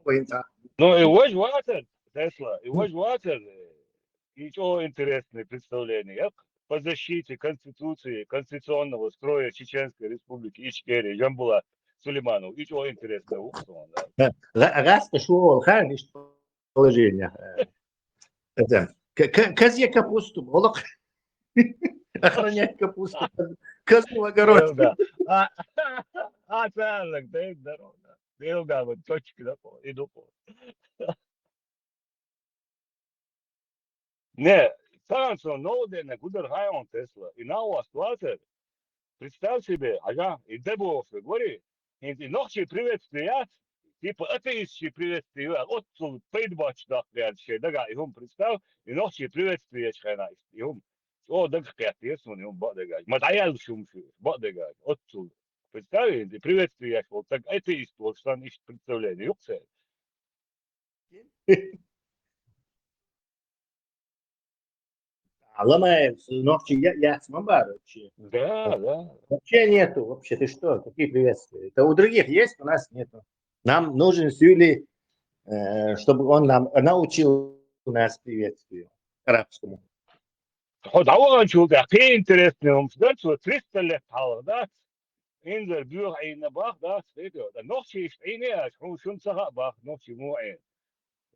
Ну, его ж ватер, Тесла, его ж ватер, ничего интересное представление, по защите Конституции, конституционного строя Чеченской Республики Ичкерия, Жамбула Сулейманов. И чего интересного? Раз пошел, лишь положение. Козье капусту, молок. Охранять капусту. Козу огород. Целых, да, здорово. Белга, вот точки, да, иду по. Не, Санцо, Нолден, Гудер Хайон Тесла. И на вас платят. Представь себе, и Дебовцы, говори, и ночи приветствуют, типа атеистские приветствуют, отцу пейдбач дахрядшие, дага, и он представь, и ночи приветствуют хана, и он, дага кятес, он бадага, матаял шумши, бадага, отцу. Представь, и приветствуешь, вот так атеист, вот что он ищет представление, юксе. Ломается ногти ясмобар вообще. Да. Вообще нету, вообще, ты что, какие приветствия? Это у других есть, у нас нету. Нам нужен Сюли, чтобы он нам научил нас приветствию арабскому. Давай, чудо, какие интересные, он сказал, что 300 лет, да? Инзер бюр на бах, да, следует. Ночи ist eine, schon Sache bach, ночи муэн.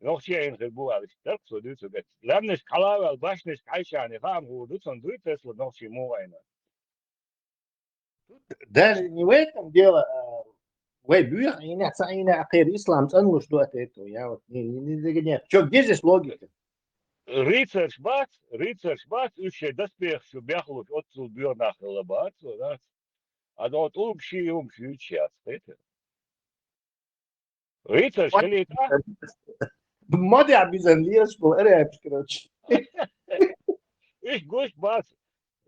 Ночи ein Gebuhr, das so du so geht. Lernisch Kalawel, Bashnisch Kaishani, Ram, wo du son du Tesla ночи муэн. Даже не в этом дело, в бюр, и не цаина ахир ислам, цану что это, я вот не догоняю. Что, где здесь логика? Рицарь Шбац, еще доспех, что бяхлут отцу бюр нахрела бацу, да? А вот общий сейчас, это. Рицарь шалита. Моды обязан лишь был рэп, короче. Ich gush bas.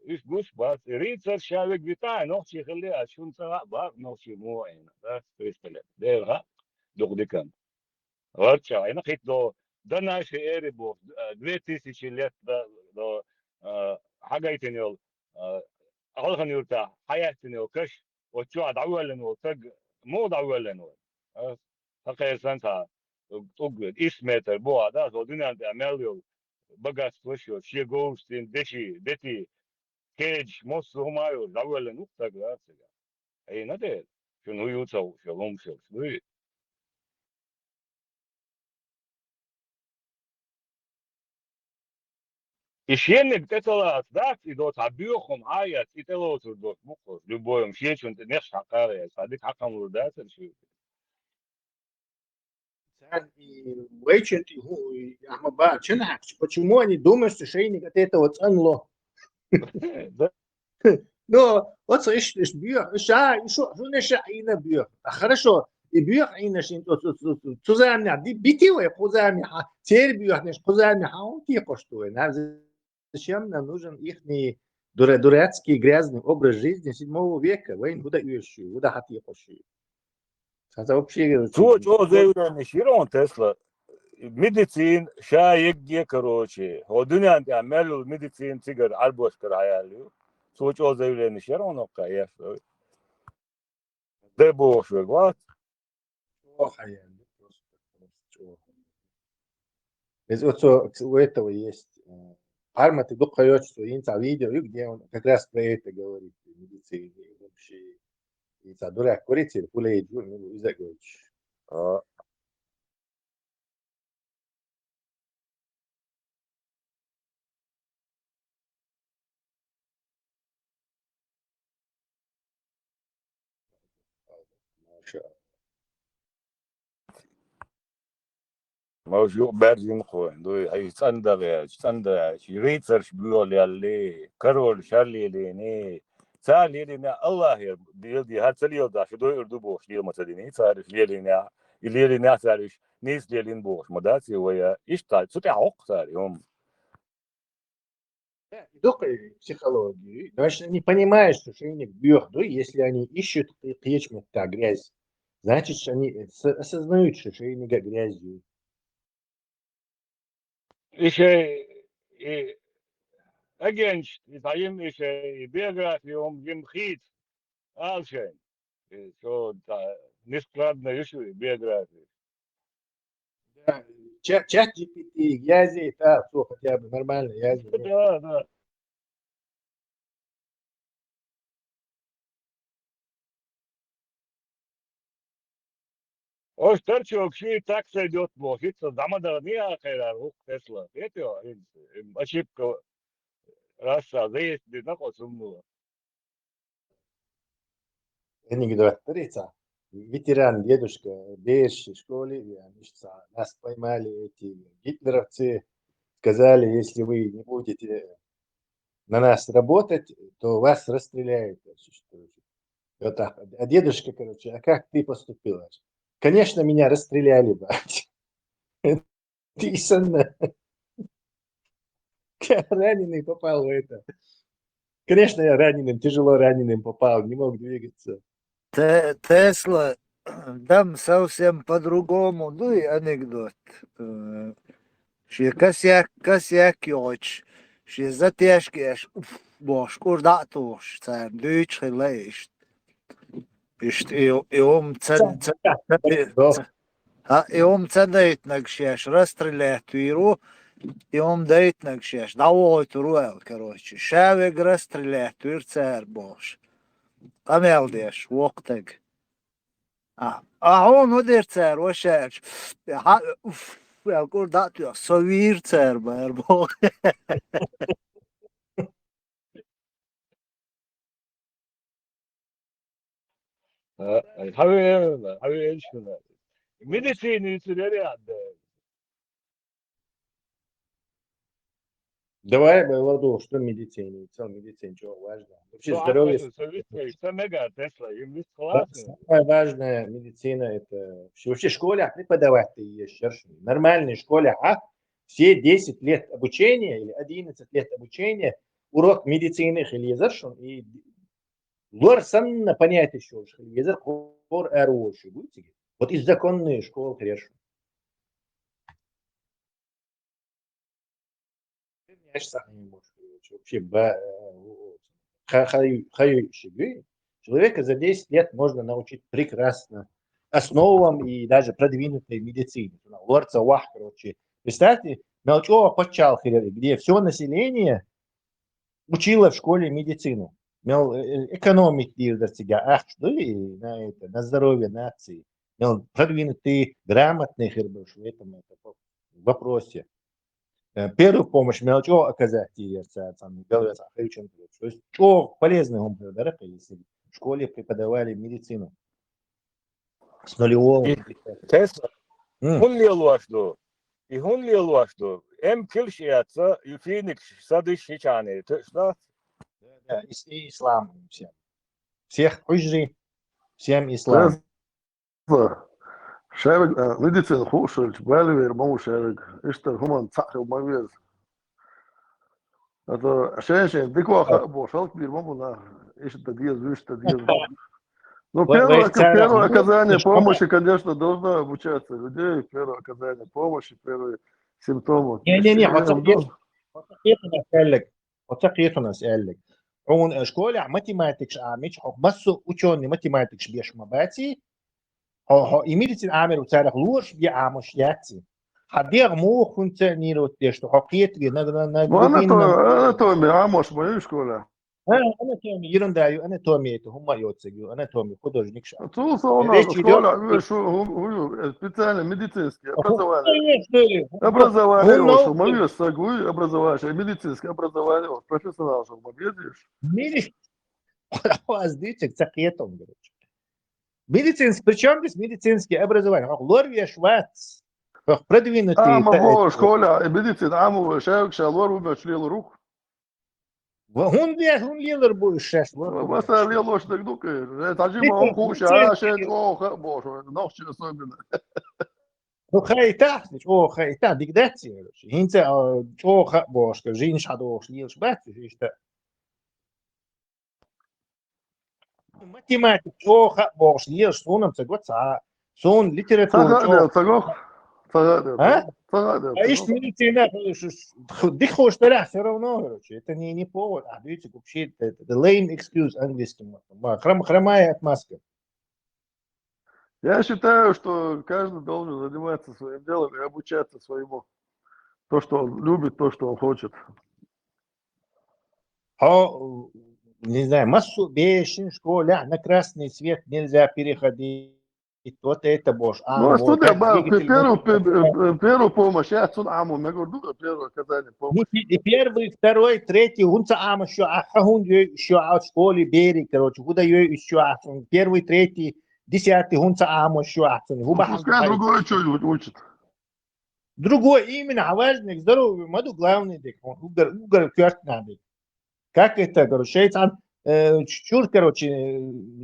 إيش قوس بس ريتر شاوك بتاعي نوشي خلي أشون سوا بار نوشي مو عين ده تريستله ده دغدي كان ورشة أنا خيط ده ناشي إيري بو دويتي سيشيليت ده حاجة يتنيول أول خن يرتاح حياة تنيول كش وتشو عدول لنو تج مو عدول لنو هكذا سنتا تقول إيش متر بو هذا الدنيا عند أماليو بقى سوشيو شيء جوستين دتي كيج موس همايو عدول لنو تج راسه أي نده شنو يوصل شلون شو Ищенник это да, и до табиохом ая, и тело тут до мухо, любоем щечун ты не шакаре, садик хакам урдается все. Вейчет Ахмаба, почему они думают, что шейник от этого ценло? Ну, вот слышишь, бьёх, что не шаина бьёх. Хорошо, и бьёх ина шин, цузамня, битивая кузамня, теперь бьёх, не кузамня, а он тихо что, зачем нам нужен их дурацкий грязный образ жизни 7 века? Вейн, куда ищу, куда хотишь? Это вообще... Что заявление Широн Тесла? Медицин, шаек короче. Одуня антиамелу медицин цигар арбош караялю. Что заявление Широн окей. Да бог вот. Без у этого есть... Арма, ты духаешь, что инца видео, где он как раз про это говорит, медицине вообще. И за дурак курица, пулей джун, ну, и загонишь. موجود برزين خوين دو هاي صندغ ريترش بيقول ياللي كرول شارلي ليني سالي لينا الله يا دي هاتسليو دا شدو يردو بوش دي متديني صارش لينا لينا صارش نيس لين بوش مداتي ويا اشتا سوتي عق صار يوم Духай психологию. Значит, они понимают, что шейник бьет, если они ищут клечмета грязь. Значит, они осознают, что шейник грязью. إشي أجنش يتعلم إشي بيوغرافي يوم يمخيت أول شيء شو نسكرادنا يشوي بيوغرافي Чат GPT, грязи, да, все хотя бы нормально, грязи. Да. Ош торчок ши так сойдет блохиться, замада не ахера рук Тесла. Это ошибка раса заесть на косумну. Анекдот, смотрите, ветеран, дедушка, в бежевой школе, нас поймали эти гитлеровцы, сказали, если вы не будете на нас работать, то вас расстреляют. Вот так. А дедушка, короче, а как ты поступила? Конечно, меня расстреляли бы. Ты раненый попал в это. Конечно, я раненым, тяжело раненым попал, не мог двигаться. Тесла, там совсем по-другому. Ну и анекдот. Kas jākjoč, šie zatieškieš, boš, kur datoš, cēr, dūč, leist. Иом цадейтнагшеш, расстрелятуиру, иом дейтнагшеш, давойтуруэл, короче. Шавег расстрелятуир цēr, boš. Ameldies, vokteg. Un ir cēr, ošērš. Vēl kur datu jau savu ir cēr, bērbo. Havi šuna. Medicīni ir arī. Давай, Владу, что медицина? Медицина, что важно? Вообще здоровье. Самое важное медицина это вообще в школе преподавать в нормальной школе, все 10 лет обучения или 11 лет обучения урок медицины хилизер, и лор санна понятие что хилизер хор эруоши, будете? Вот из законной школы хорошо. Вообще, человека за 10 лет можно научить прекрасно основам и даже продвинутой медицине. Лорца Вах, короче. Представьте, где все население учило в школе медицину. Экономить на здоровье нации. Продвинутый, грамотный в этом вопросе. Первую помощь мелочо оказать то есть что полезно он был, да, если в школе преподавали медицину с нулевого. Тесла. Hun lielvašdu. И hun lielvašdu. Килшиятся, и финик садыш чаны. Да, и ислам всем. Всех хужри, всем ислам. شارك ميديسين خوشل بالي مو شارك اشتر هم صح ومغيز هذا عشان ديك واخا بوشال كبير مو لا ايش التدير ايش التدير ну первое оказание помощи конечно должно обучаться людей первое оказание помощи первые симптомы не وتقيتنا اسالك عون школе математикш амич بس ученый математикш беш мабати и медицин амер уцарах луш я амош яци хадер мо функционирует те что хокет на анатомия амош мою школа анатомия ерундаю анатомия это هم يوцегю анатомия художник ша توصل на школа что специально медицинское образование что мою сагу образование медицинское образование профессионал что мобедишь воздействие цакетом говорит медицинский, причем здесь медицинские образования? Лорвия Швац, продвинутые. Амо школа, медицина, амо шайк шалор умешлил рук. Он лилер будет шесть. Вас лило что дука. Это же мы кушаем, а шесть ох, боже, ночь особенно. Ну хайта, дигдация. Инте ох, боже, жин шадош лил шбат, что математик, ох, боже, лил что цегот сон литература. А есть медицина, ты хочешь тогда все равно, короче, это не повод, а видите, вообще это lame excuse английским, хромая отмазка. Я считаю, что каждый должен заниматься своим делом и обучаться своему, то, что он любит, то, что он хочет. Не знаю, массу вещей в школе, на красный свет нельзя переходить. Вот это боже. Ну, а что ты, первую помощь, я отсюда аму, я говорю, первое оказание помощи. И первый, второй, третий, он ам еще, он еще от школы берег, короче, куда еще первый, третий, 10-й, он ам еще. Пускай другой что-нибудь учит. Другой именно, а важный, здоровый, маду главный, угор кёрт надо. Как это, короче, чур, короче,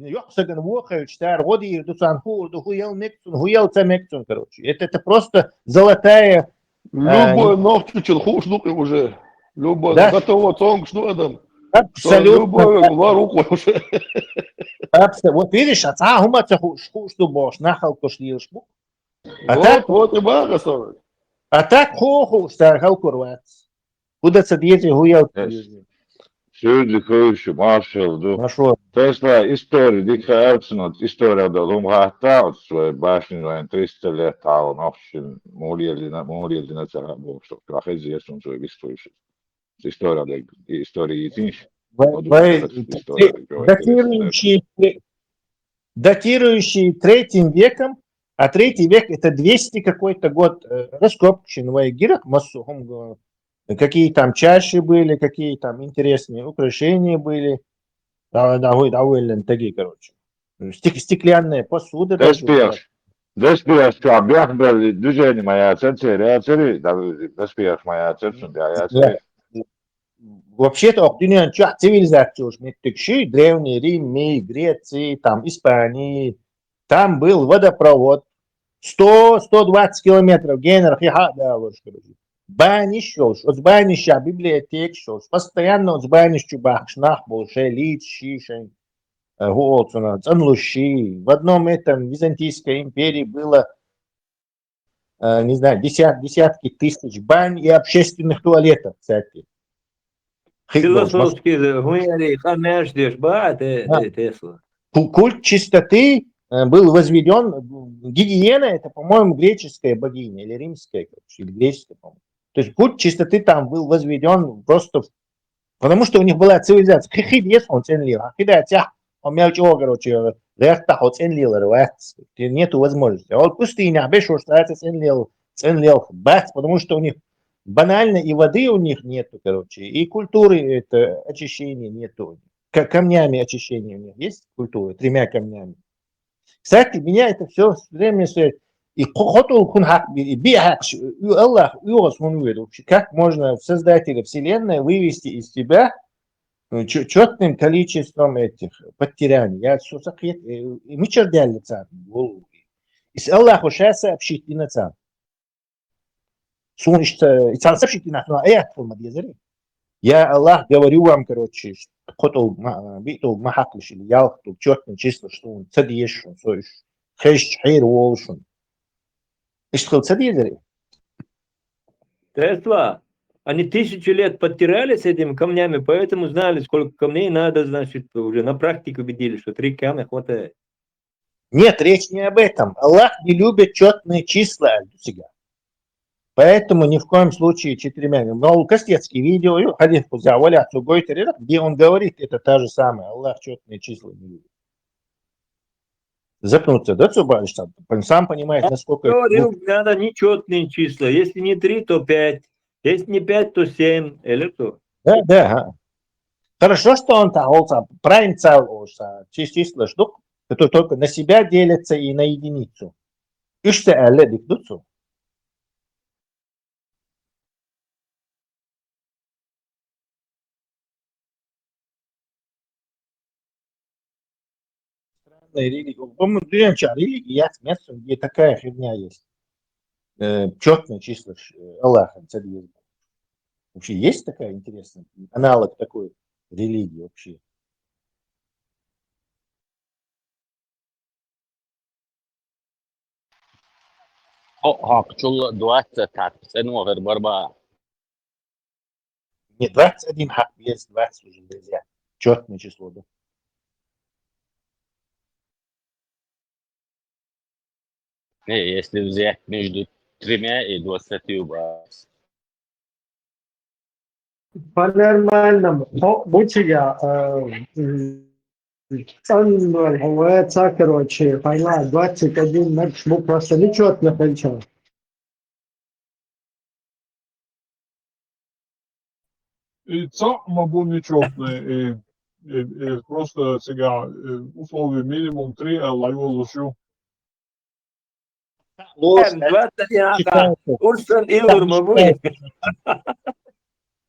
ёхсаган вохают, что роди ирдусан хурду, хуел мекцун, хуелца мекцун, короче. Это просто золотая... Любой ногтючен хуш, ну уже. Любой, готово цонг, что это? Абсолютно. Любой руку уже. Вот видишь, а хумаца хуш, что бош, нахал кошлил шмук. Вот и бага совет. А так хоху, что халкурвац. Куда цадьете хуел? Süüdi köysi marshal Tesla история дикая арцинот история да лумхата свой башни вайн 300 лет тау нохшин муриели на цара бошо крахези есун свой история да история тинш датирующий 3 веком, а 3 век это 200 какой-то год раскопчиновая гирок массу. Какие там чаши были, какие там интересные украшения были. Довольно такие, короче. Стеклянная посуда. Despies kā bjahbeli dužēni majā цери, despies majā церчун бjājā цери. Вообще-то, цивилизация уж не такие, Древний Рим, Греции, там, Испании, там был водопровод 100-120 километров, Генрих и Хадалуш, короче. бани шелш, от бани ша библиотек шелш, постоянно от бани чубах шнах больше лиц шишень, голцуна, цанлуши. В одном этом Византийской империи было, не знаю, десятки тысяч бань и общественных туалетов, кстати. Философски, хуяри, хамяшдеш, ба, Тесла. Культ чистоты был возведен, гигиена это, по-моему, греческая богиня или римская, или греческая, по-моему. То есть культ чистоты там был возведен просто, потому что у них была цивилизация. Хихид есть он ценлил, хихида тях, он мелчо, короче, рехта он ценлил, нету возможности. А вот пустыня, бешо, что это ценлил, бац, потому что у них банально и воды у них нету, короче, и культуры это очищения нету. Камнями очищения у них есть культура, 3 камнями. Кстати, меня это все время стоит. И Аллах, как можно в Создателя Вселенной вывести из тебя четным количеством этих потеряний. Я мы чердяли царь. И Аллах уже сообщит и на царь. И царь сообщит и на царь. Я Аллах говорю вам, короче, хотел битул махаклиш или ялхтул четным число, что он цадиешун, соиш, хэш хейр волшун. Ишхил цадиезери. Тесла, они 1000 лет подтирались этими камнями, поэтому знали, сколько камней надо, значит, уже на практике убедились, что 3 камня хватает. Нет, речь не об этом. Аллах не любит четные числа себя. Поэтому ни в коем случае 4. Но Костецкий видео, хадис Пузяволя, где он говорит, это та же самая. Аллах четные числа не любит. Запнуться, да, Цубалиш? Он сам понимает, насколько... Говорил, надо нечетные числа. Если не 3, то 5. Если не 5, то 7. Или что? Да. Хорошо, что он правильно числа штук, которые только на себя делятся и на единицу. Иште әлі дикдуцу. Религия. По-моему, религия, место, где такая херня есть. Четные числа Аллаха. Вообще есть такая интересная аналог такой религии вообще? Hakçul 20 sen over barba. Не 21 хак есть, 20 уже нельзя. Четное число, да. Если взять между 3 и 20 бас. По-нормальному. Будьте я короче, пойла 21 ночь, просто нечетно кончал. И сам был нечетный, и просто сега условие минимум 3, а лайвол еще.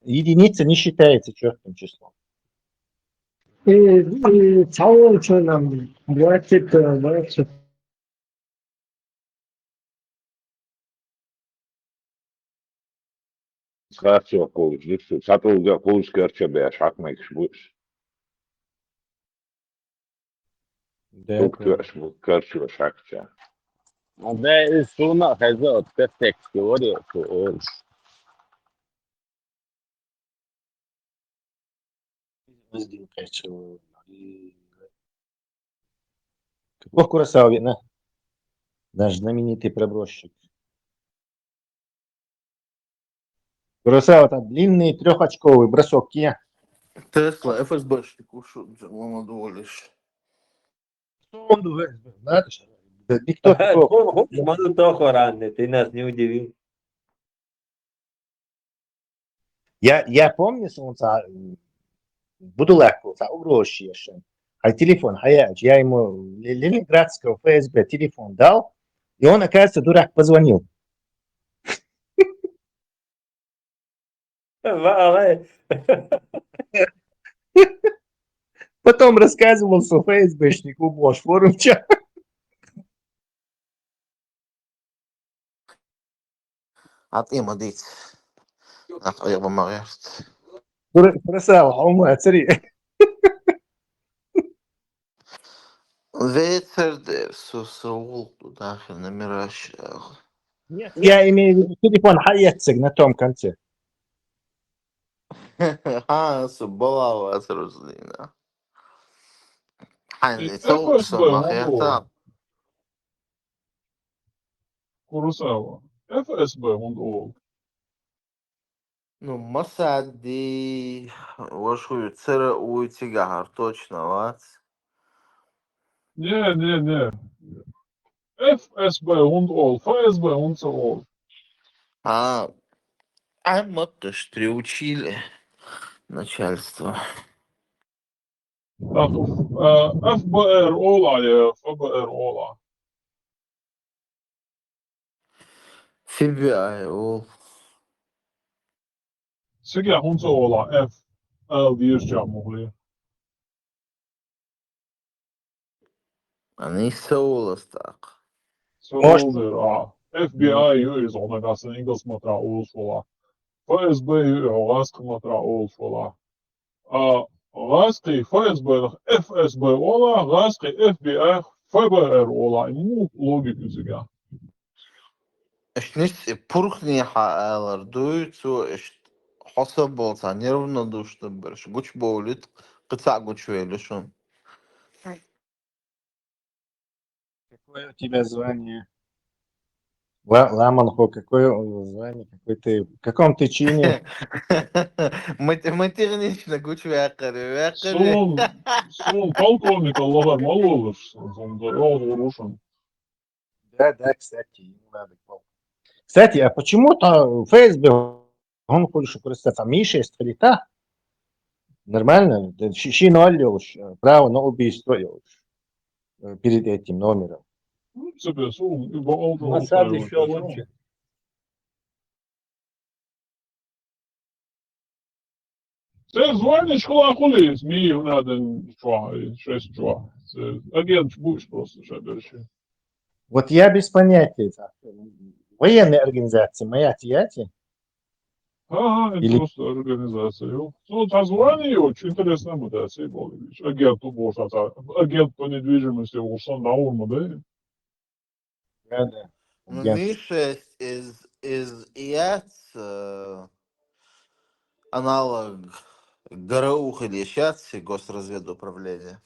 Единица не считается четным числом. И целым членом 20. Skārcio kūlis, satulga kūlis kērčabē, šakmeiks būs. Tuktueš būs kērčo šakčā. Det är såna här perfekt år. Каков Курасао, видно? Наш знаменитый пробросчик. Курасао, это длинный 3-очковый бросок кия. Тесла, ФСБшник ушел, молодолишь. Никто ты нас не удивил. Я помню, что он буду легко, угрозы еще. А телефон, я ему ленинградского ФСБ телефон дал, и он, оказывается, дурак позвонил. Потом рассказывал, что ФСБшник убош форумча. А ты, молодец. أيضا ما غيرت كراساو عمر سريع فيتر سوسول داخل نمرش Я имею в виду телефон حياتك на том конце. ها سبلا وأسرزلينا حين FSB توصل ما Moldova. خيرتا Kurosawa. FSB Moldova. Ну, Масади, вашу цера уйти точно, вот. Не. FSB und all. FSB und so all. А мы-то ж приучили начальство. Так, FBR Ола je FBR Ола. FBI, ол. Сега Hunza Ола F. Вирча могли. Они соулас так. Солдер, FBI ju is ondergas en Engels matra Olsvola. FSB ju Rask matra Olsvola. Raski FSB nog FSB Ola, Raski FBI FBR Ola. Ему логику сега. Ишнис пурхни хаалар дуйцу иш حسب болса неравнодушно берш. Гуч болит, кыца гуч велишун. Какое у тебя звание? Ламанхо, какое звание? В каком ты чине? Матернично гуч вякари. Сон полковник Аллахар Малолыш. Сон Рушан. Да, кстати, не надо. Кстати, а почему-то ФСБ, он хочет користатися Ми-6 літа? Нормально? Щи-0 право на убийство перед этим номером. Себе сон, ибо Масад еще лучше. Це звання школа хули, СМИ надо чуа, 6 чуа. Агент будешь просто шаберши. Вот я без понятия. Военные организации, моя тияти. Ага, это просто организация. Ну, название очень интересная мутация, Болевич. Агент Бошата, агент по недвижимости Улсан Наурма, да? Да. Ну, Ми-6 из ИАЦ аналог ГРУ или сейчас Госразведуправления.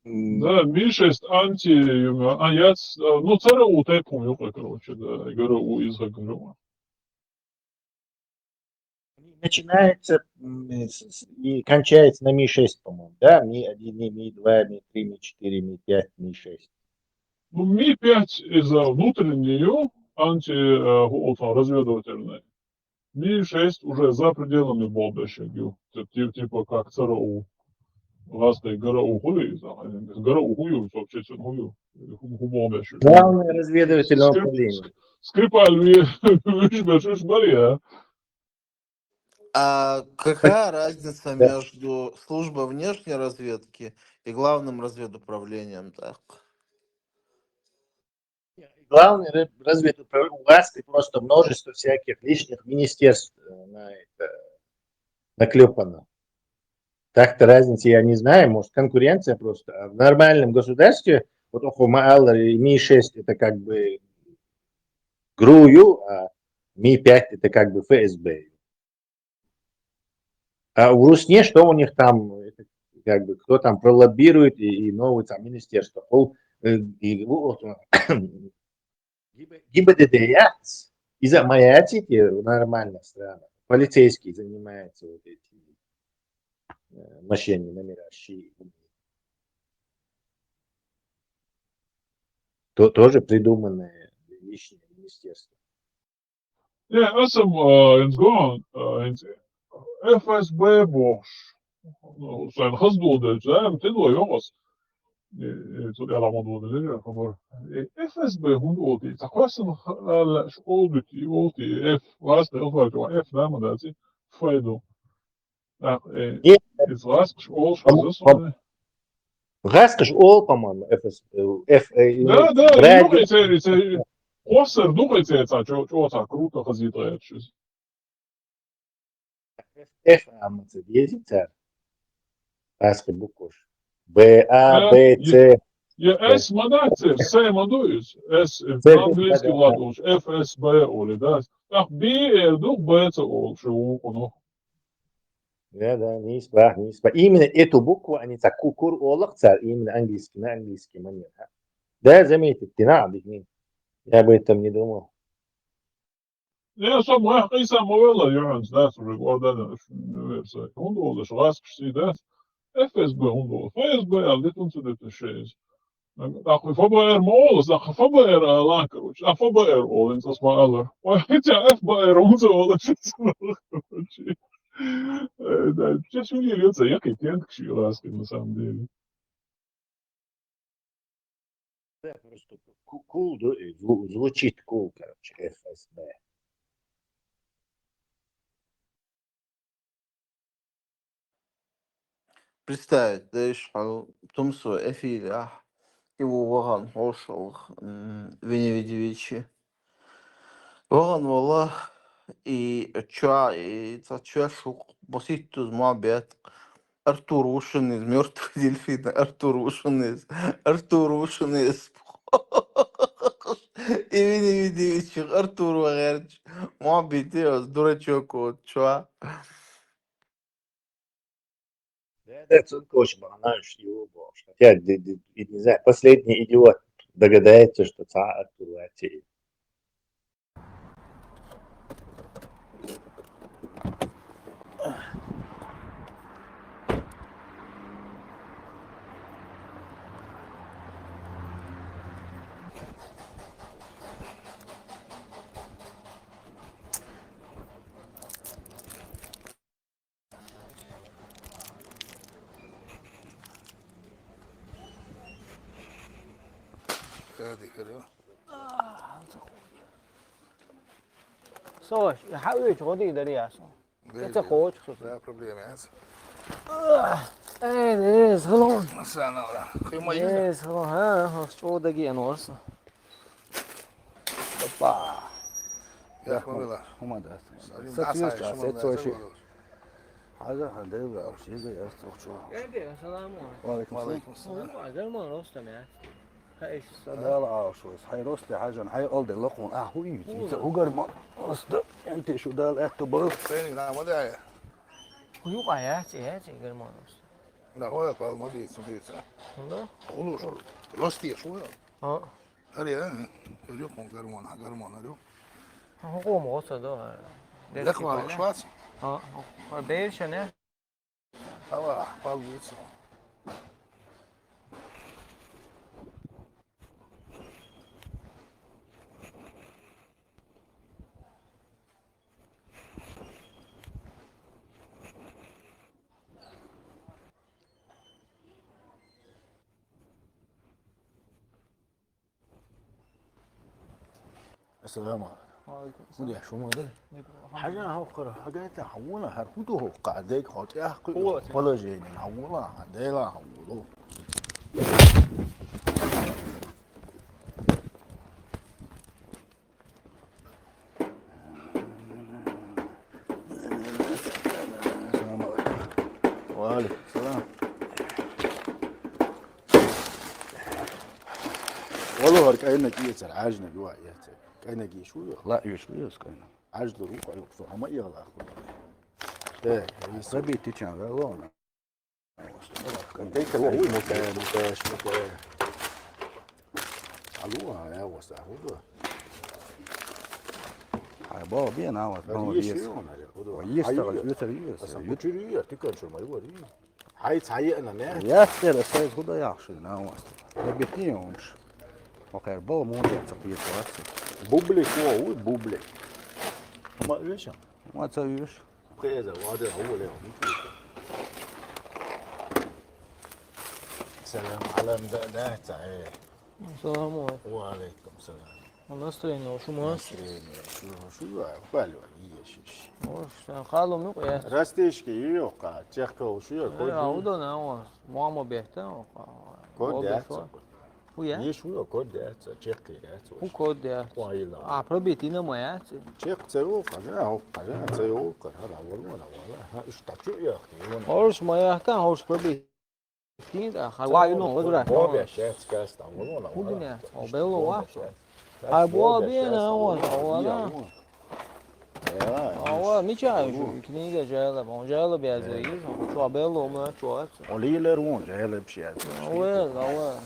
Да, Ми-6 АЯЦ, ну, ЦРУ, я помню, короче, да, ГРУ из ГРУ. Начинается и кончается на Ми-6, по-моему, да? Ми-1, Ми-2, Ми-3, Ми-4, Ми-5, Ми-6. Ну, Ми-5 из-за внутреннего антиразведывательной. Ми-6 уже за пределами Болбещагил, типа как ЦРУ. Власне, ГРУ хули, ГРУ хую, собственно, хую. Главное разведывательное управление. Скрипаль, видишь, Мария. А какая разница между службой внешней разведки и главным разведуправлением? Так? Главное разведуправление, у вас просто множество всяких лишних министерств на это наклепано. Так-то разницы я не знаю, может конкуренция просто. А в нормальном государстве, вот Оху-Маалар и Ми-6 это как бы ГРУ, а Ми-5 это как бы ФСБ. А у Русне, что у них там, это, как бы, кто там пролоббирует и новое там министерство. ГИБДД, из-за Маяти, нормальная страна, полицейские занимаются вот этими мошенными номера. Тоже придуманное личное министерство. Ja, esam FSB boš. Sen hızlıdır, sen tedlo yomaz. Tur yalan oldu değil mi? FSB hund oldu. Takvasın hala oldu F varsa F ne mi dersin? Faydo. Izlask oldu. Гаскаш Ол, по-моему, Да, думаете, Осер, думаете, это что-то круто хазит. F عامة ديزيتال بس بوكوش B A B C Ja, S madacer, S madujus, S C angliski laduš, F, S, B, oli, da. Ah, B, дух, B, C, ol, şu, onu. да, не исправь. Именно эту букву они так кукур олакцар, именно английский, на английский манер. Да, заметьте, ты надо, я об этом не думал. Ja, så må jeg ikke sammen med Jørgens, det som det går denne, hun holder så rask si det. FSB, hun holder, FSB er litt unnskyld dette skjer. Da får bare mål, så da får bare laker, da får bare mål, så små alle. Og ikke F bare unnskyld holder seg. Да, сейчас у нее льется, я кипенк раски на самом деле. Да, просто cool, звучит cool, короче, FSB. Представить, да, что Тумсо, Эфиля, его ваган пошел, Веневидевичи. Ваган вала, и ча шук, босит ما بيت Артур Ушин из мертвых дельфина, Артур Ушин из и Веневидевичи, Артур Вагарч, ما بيتيوس, дурачок, вот, ча. Да, только очень знаешь его больше. Хотя, не знаю, последний идиот догадается, что это Артур Вагарч. Слушай, حاول تغطي دريا أنت خوش لا проблема هذا إيه سلام سنة ولا خيمة إيه سلام ها شو دقيقة نورس بابا يا أخي والله هما ده ساتيوش هذا هندير أو شيء زي أستوشوا السلام وعليكم السلام هذا ما رستم يعني هايش لا لا شو هاي روستي حاجة هاي أولد لقون هو يجي هو قرب أصدق أنت شو ده الأكتوبر فين لا ما داعي هو قاعد قرب ما رستم لا هو قال ما دي سميت والله قولوا شو روستي شو هري اليوم قرمون اليوم هو موصل ده لقوا شواس ده شنو هو أحفظ بيتسو السلام عليكم ودي شو ما ده حاجة هو خير حاجة تحولها هركوده هو قاعدك هات يا أخي ولا جيني حولها عندنا حوله السلام عليكم وعليكم السلام والله هرك أينك يسر عاجنا بواعياتك كأنك يشوي لا يشوي كأنك عجل روح يقصو ما يغلى ده يسبي تيجي على لونه كنتيك هو مكان علوها يا وسع هو هاي بابا بين عوض بابا ويشتغل يوتر بس يوتر تكن شو ما يوري هاي تعيقنا نه يا سير اساس هو ده يعشي ناوس بيتنيومش وخير بابا مو تقيت واسع بوبليك هو بوبليك ما ايش ما تسويش كذا وهذا هو اللي السلام على مدقدات صحيح السلام عليكم وعليكم السلام настроение شو ما شو بالو يشيش خالو مقيا راستيش كي يوقع تشكو شو يا عودنا ماما بيحتاج كود Uia? Ești uia cod de ață, ce că e ață. U cod de ață. Coaila. A, probitina mai ață. Ce că ți-o ca ți-o că hala vorba. Ha, işte ce e. Ors mai ahta, ors probitina. Hai, uai, nu, văd vreau. Bobe așa, că asta vorba. Cu bine, o belo oașă. Hai, boa bine, oa. Oa, nici ai, knjiga žele, on žele bi za izno, čo belo mu čo. Olile run, žele bi še. Oa.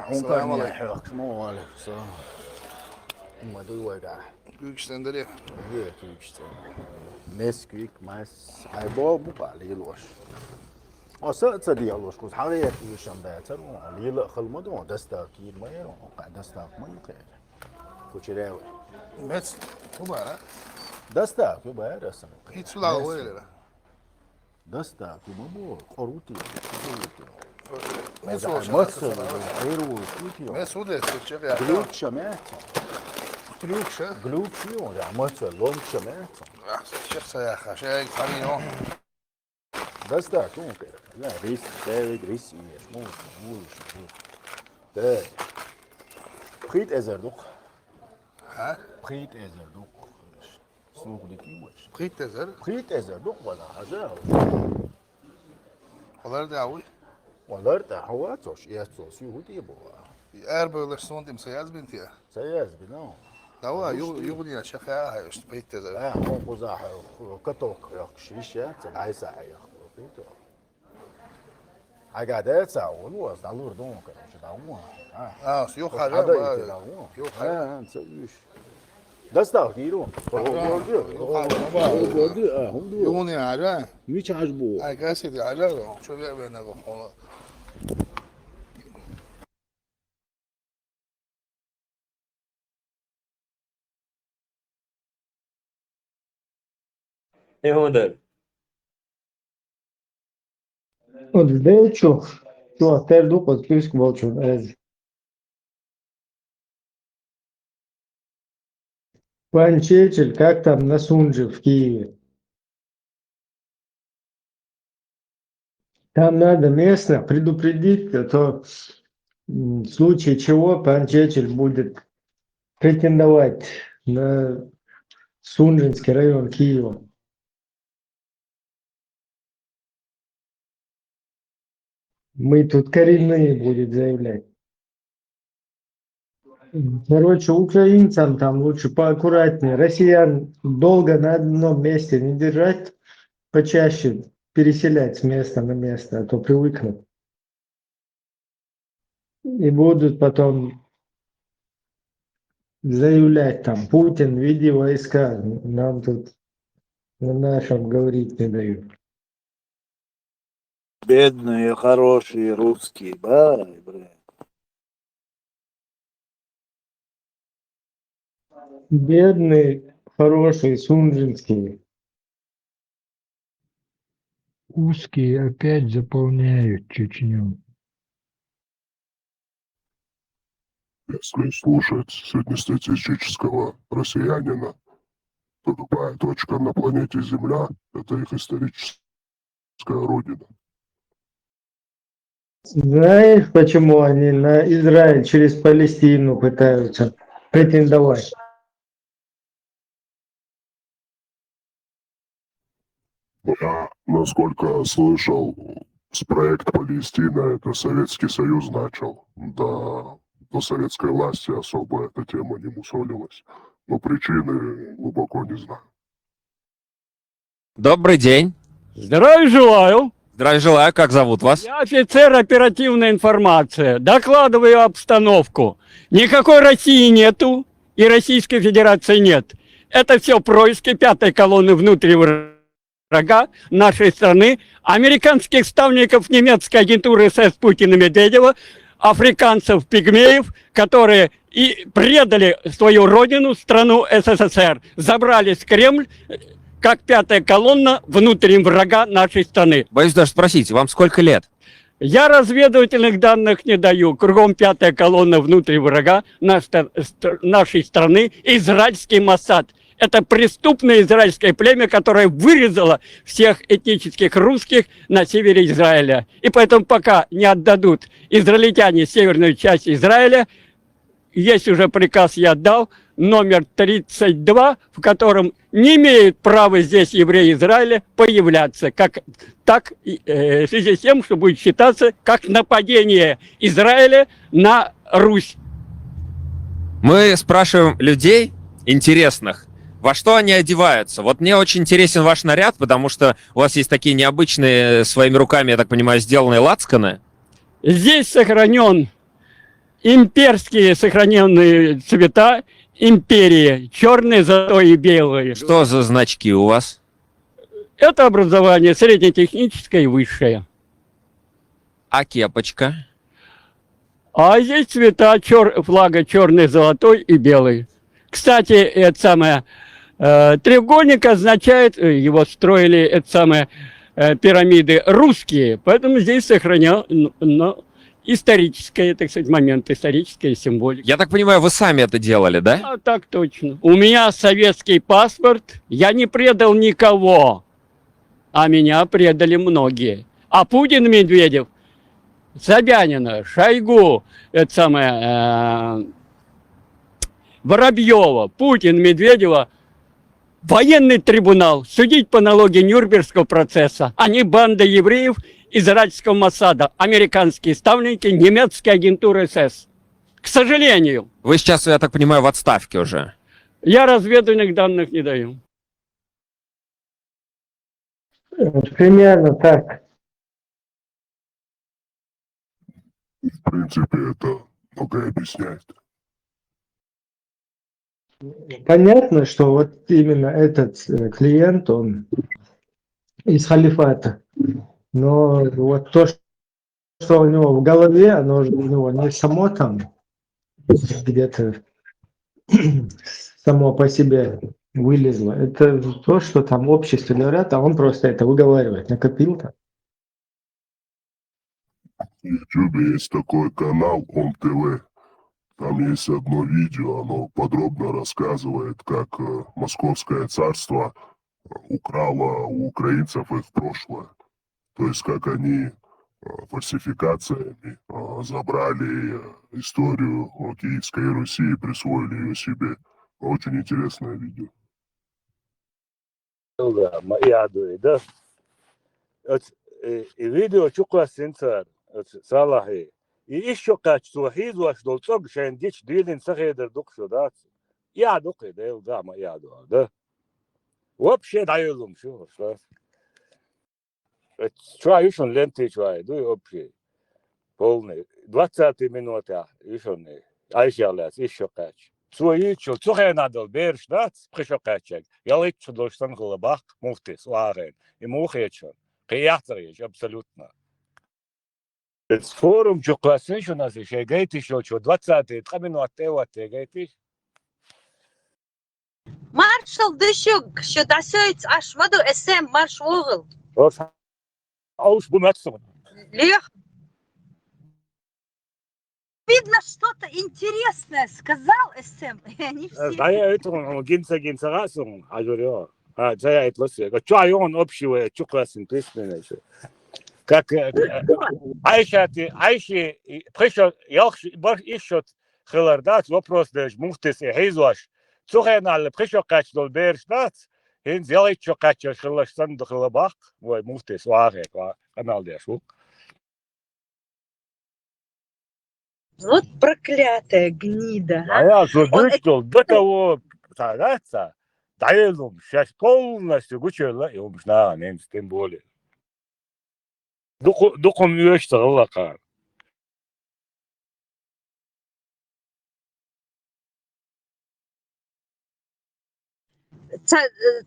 Hon kan ju högt mål så. Uma do ga. Güçlendir. Evet, güçlendir. Meskik mas ay bo bu qalilosh. Asa tsadiyalosh kuz hagayat yushamda taru lila khalmadu dasta ki mayro dasta mayke. Kuchirawi. Mes kubara. Dasta ki bayarasın. Hiç la öyle. Dasta ki bu qoruti. Mes Mısır, Peru, Türkiye. Mes o da Türkçe ya. Glukşa mı? Glukşa. Glukşa ya, Mısır, Lomşa mı? Şıksa ya, şey tanıyor. Dasta ki ya, ris, mu. De. Prit ezerduk. Ha? Prit ezerduk. Snuqdiki bu. Prit Onlar da avi. Onlar da hava toş, yatsos, yuhudi bu. Eğer böyle sondim sayaz binti ya. Sayaz bino. Dava yugni ya şaka ya işte prit ezer. Ha, o quzah, katok yakşişe, taysa ya. Agada tsaul was dalur don kardeş davu. Ha, yok haber var. Yok haber. Ha, sayış. Dasta giro. Yugni ya. Miç bu. Ay gazete ya. Şöyle ben de onu. Ehonder. Вот да что терду под плюс волчу. Пан Чечель, как там на Сунже в Киеве? Там надо местно предупредить, а то в случае чего пан Чечель будет претендовать на Сунжинский район Киева. Мы тут коренные будет заявлять. Короче, украинцам там лучше поаккуратнее. Россиян долго на одном месте не держать, почаще переселять с места на место, а то привыкнут. И будут потом заявлять там: Путин, веди войска. Нам тут на нашем говорить не дают. Бедные, хорошие русские, блядь. Бедные, хорошие, сунжинские. Узкие опять заполняют Чечню. Если слушать среднестатистического россиянина, то любая точка на планете Земля – это их историческая родина. Знаешь, почему они на Израиль через Палестину пытаются претендовать? Я, насколько слышал, с проекта Палестина это Советский Союз начал. Да, до советской власти особо эта тема не мусолилась. Но причины глубоко не знаю. Добрый день. Здравия желаю. Здравия желаю. Как зовут вас? Я офицер оперативной информации. Докладываю обстановку. Никакой России нету и Российской Федерации нет. Это все происки пятой колонны внутри врага нашей страны, американских ставников немецкой агентуры СС Путина Медведева, африканцев, пигмеев, которые и предали свою родину, страну СССР, забрались в Кремль, как пятая колонна внутренней врага нашей страны. Боюсь даже спросить, вам сколько лет? Я разведывательных данных не даю. Кругом пятая колонна внутри врага нашей страны, израильский Моссад. Это преступное израильское племя, которое вырезало всех этнических русских на севере Израиля. И поэтому пока не отдадут израильтяне северную часть Израиля, есть уже приказ, я отдал, номер 32, в котором не имеют права здесь евреи Израиля появляться, в связи с тем, что будет считаться как нападение Израиля на Русь. Мы спрашиваем людей интересных, во что они одеваются. Вот мне очень интересен ваш наряд, потому что у вас есть такие необычные, своими руками, я так понимаю, сделанные лацканы. Здесь сохранен имперские сохраненные цвета империи, черные, золотой и белые. Что за значки у вас? Это образование среднетехническое и высшее. А кепочка? А здесь цвета флага черный, золотой и белый. Кстати, это самое треугольник означает, его строили, это самое, пирамиды русские, поэтому здесь сохранял историческое, так сказать, момент, историческая символика. Я так понимаю, вы сами это делали, да? А, так точно. У меня советский паспорт, я не предал никого, а меня предали многие. А Путин, Медведев, Собянина, Шойгу, это самое, Воробьева, Путин, Медведева, военный трибунал, судить по аналогии Нюрнбергского процесса. Они банда евреев израильского Моссада, американские ставленники немецкой агентуры СС. К сожалению. Вы сейчас, я так понимаю, в отставке уже. Я разведывательных данных не даю. Примерно так. В принципе, это многое объясняет. Понятно, что вот именно этот клиент, он из халифата. Но вот то, что у него в голове, оно же у него не само там где-то само по себе вылезло. Это то, что там в обществе говорят, а он просто это выговаривает, накопил-то. В YouTube есть такой канал ОМ-ТВ. Там есть одно видео, оно подробно рассказывает, как Московское царство украло у украинцев их прошлое. То есть, как они фальсификациями забрали историю Киевской Руси и присвоили ее себе. Очень интересное видео. Да, моя да. И видео чукла сенсор, салахи. И еще качество хизу аж долцог, шен дич дилин сахедер дук сюда. Я дук и дел, да, моя да. Вообще даёлум, что? Что еще ленты чуай, да вообще полный. 20 минута еще не. Айшалас еще кач. Свой чё, цохе надо берешь, да, пришел качек. Я лечу должен голубах, муфты, сварен. И мухечон. Приятный, абсолютно. Форум чё классный, что нас еще гайт еще чё 20 минуты вот гайт. Маршал дышок, что досёйц аж воду СМ марш вогл. Ауш буматсон. Лех. Видно, что-то интересное сказал СМ, и они все... Да, я это гинца расом, а говорю, да, я это лосе. Что он общего, что классный песня еще. Как Айша, пришел, я еще хилардат, вопрос даже муфтис и хейзуаш. Цухенал, пришел качнул бершнат, и сделай, что качал хилашсан до хилабах, ой, муфтис, варе, канал дешу. Вот проклятая гнида. А я задумал, до того, стараться, даем, сейчас полностью гучела, и умшна, не тем более. Духом вещи, лака.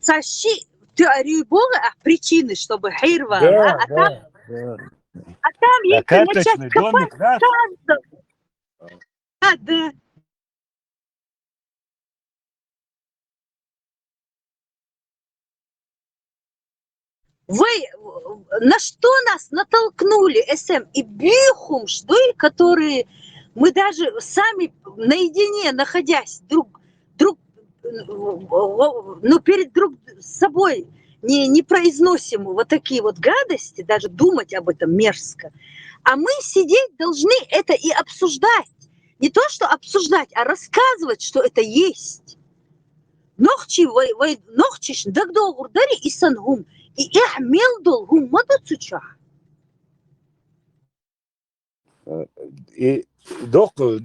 Цащи теорию Бога, а причины, чтобы хейрва, Да. А там если начать копать каждого. Да. Вы на что нас натолкнули, СМ, и бихум, что и которые мы даже сами наедине, находясь друг ну, перед друг собой не произносим вот такие вот гадости, даже думать об этом мерзко. А мы сидеть должны это и обсуждать. Не то, что обсуждать, а рассказывать, что это есть. Нохчи, нохчиш, дагдол урдари и сангум. И их мелдол гум мадуцуча.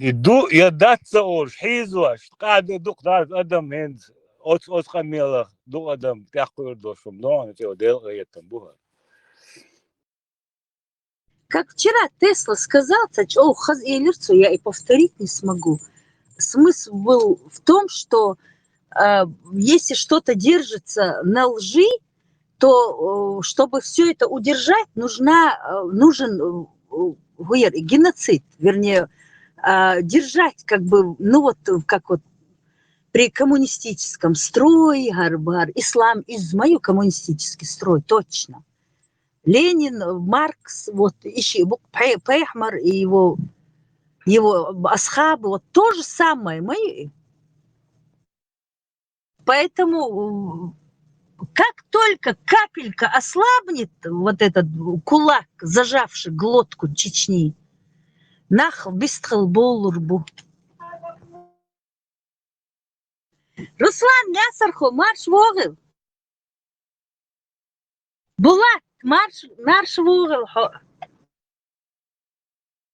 يدو يدات اور حيزواش قاعد يدوق دار ادم هند اوت خميلة دو ادم تاخذ دوشم نو انت وديل غيتم بوها. Как вчера Тесла сказал, я и повторить не смогу. Смысл был в том, что если что-то держится на лжи, то чтобы все это удержать, нужен геноцид, вернее, держать как бы, ну вот как вот при коммунистическом строе, ислам измаю коммунистический строй, точно. Ленин, Маркс, вот ищи Пехмар и его асхабы, вот то же самое. Поэтому как только капелька ослабнет, вот этот кулак, зажавший глотку Чечни, нах бистхал болурбу. Руслан Мясархо, марш вогыл. Булат, марш вогыл.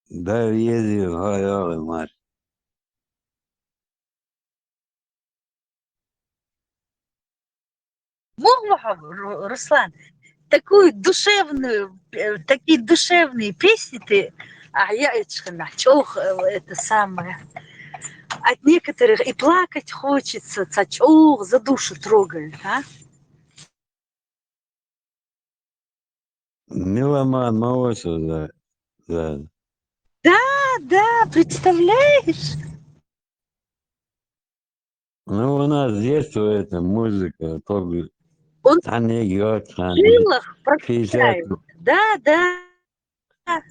Да, ездил, говорил, марш. Руслан, такие душевные песни ты, это самое. От некоторых и плакать хочется, за душу трогают, а? Меломан, молодцы, да. Да, представляешь? Ну, у нас с детства это музыка, только Он анекдот, в жилах пропитает. Да. В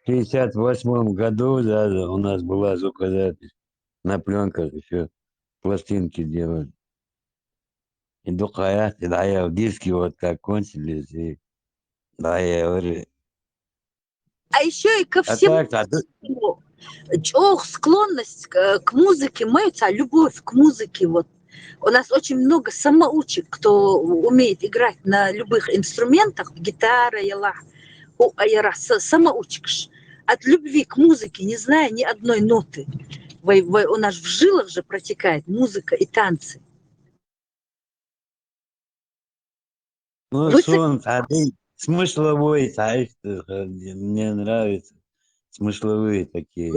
68 году, да, у нас была звукозапись на пленках, еще пластинки делали. И духая, да, я в диске вот как кончились, и да, я говорю. А еще и ко всему склонность к музыке, любовь к музыке. Вот. У нас очень много самоучек, кто умеет играть на любых инструментах, гитара, самоучек. От любви к музыке, не зная ни одной ноты. У нас в жилах же протекает музыка и танцы. Ну, сон, смысловой, мне нравится. Смысловые такие.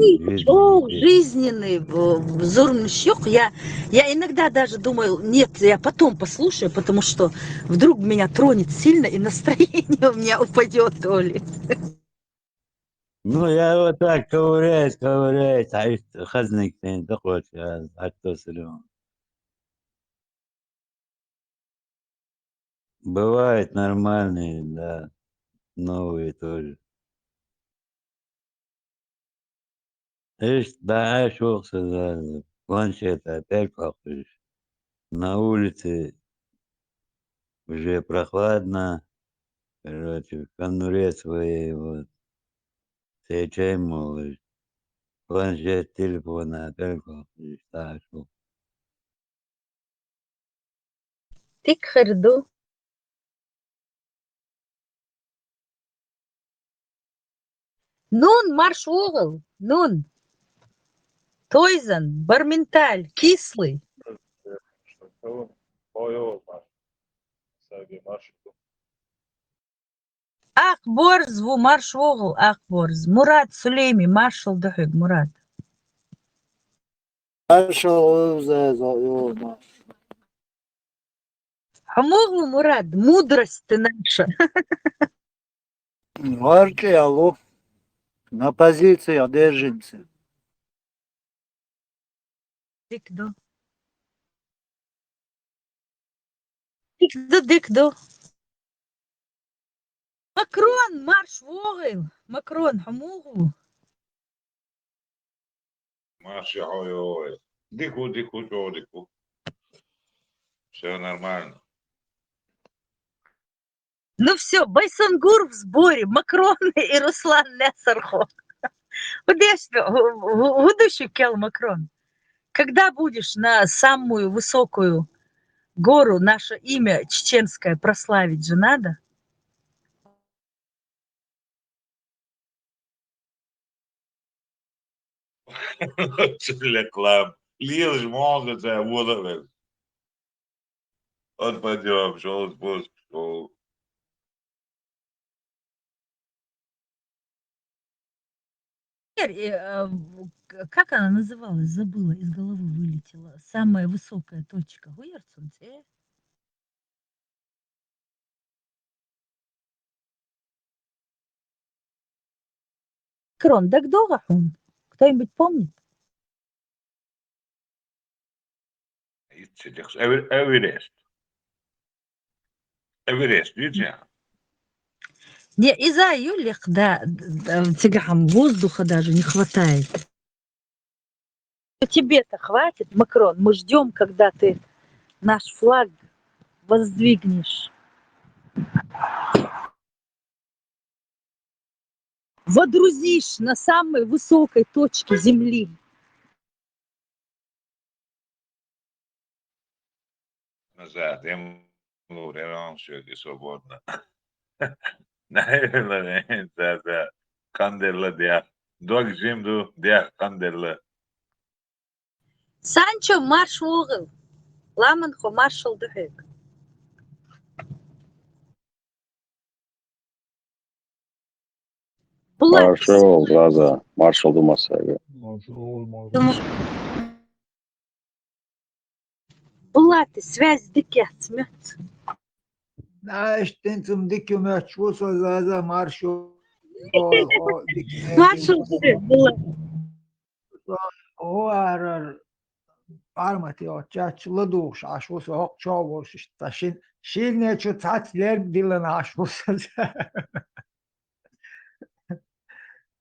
Жизненный взорный щек. Я иногда даже думаю, нет, я потом послушаю, потому что вдруг меня тронет сильно, и настроение у меня упадет, то ли. Ну, я вот так ковыряюсь, хазник такой, а кто сырём. Бывают нормальные, да, новые тоже. Да, ошелся, да, планшет опять похож. На улице уже прохладно, короче, в конуре своей, вот. Все чай молишь. Планшет, телефон опять похож, так что. Тик херду. Нун, марш угол, нун. Тойзан, барменталь, кислый. Ах, борз, марш угол, ах, борз. Мурат Сулейми, маршал дохыг, Мурат. Маршал, Хамогу, Мурат, мудрость ты наша. Марки, алло. На позициях держимся. Дикдо. Дикдо. Макрон, марш вогыл. Макрон, хамогу. Марш, ой. Дику, дику. Все нормально. Ну все, Байсангур в сборе, Макрон и Руслан Лесархо. Будущий Кел Макрон. Когда будешь на самую высокую гору наше имя чеченское прославить же надо? Реклам. Лил может за водовел. Вот пойдем, шел спуск, шел. Как она называлась? Забыла, из головы вылетела. Самая высокая точка. Гуерцунце. Крон, да кто он? Кто-нибудь помнит? Эверест. Эверест, видите? Не, из-за июлях, да, тягам воздуха даже не хватает. Тебе-то хватит, Макрон. Мы ждем, когда ты наш флаг воздвигнешь. Водрузишь на самой высокой точке земли. Назад, я все свободно. Наверное, да. Кандерла диах. Дог зимду диах кандерла. Санчо марш оғыл. Ламанхо маршал дұхек. Маршал, глаза, маршал Думасаева. Булаты, связь дикет. Знаешь, ты zum дикю мячу за маршу. Маршал дұхек, Булат. Оарар армати очач ладуш ашус хок чавош ташин шилне чу татler dilan ашус.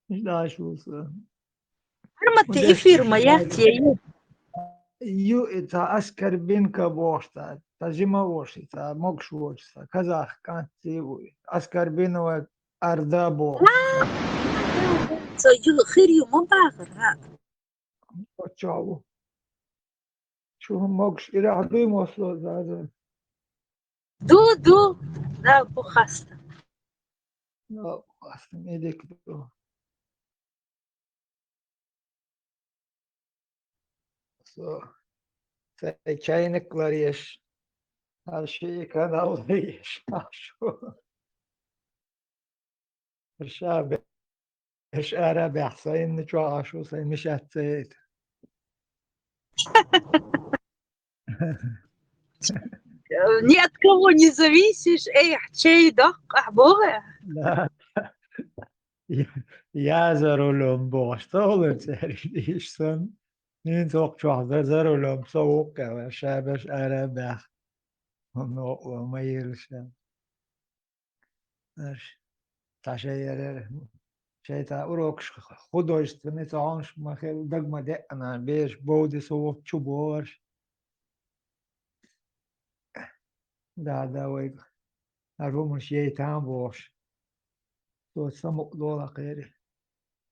Да ашус. Арматы эфир моя те. Ю это аскар бинка бошта. Тазима воши, та мокш вошта. Казах кантиву. Аскар бинова арда бо. So you خير يوم باغر. Очаву. Чу мокш ираду мосло за. Ду, да, бухаста. No, медик. So, çayınıklar yeş. Her şeyi kanalda yeş. Şu. Şabe. Eş arabe sayın şu aşu sayın müşahseyt. Ни от кого не зависишь. Эй, чей док, ахбога. Да. Yazarolum boşta olur serişsen. Nin çok çok yazarolum soğuk ve şabeş arabe. Onu ma yirişen. Taşeyer şeyta urokş художественный таонш махел дагмаде ana beş bodi soğuk çubuğur. Da vay. Arumuş şeytan boş. تو سمق دولا قيري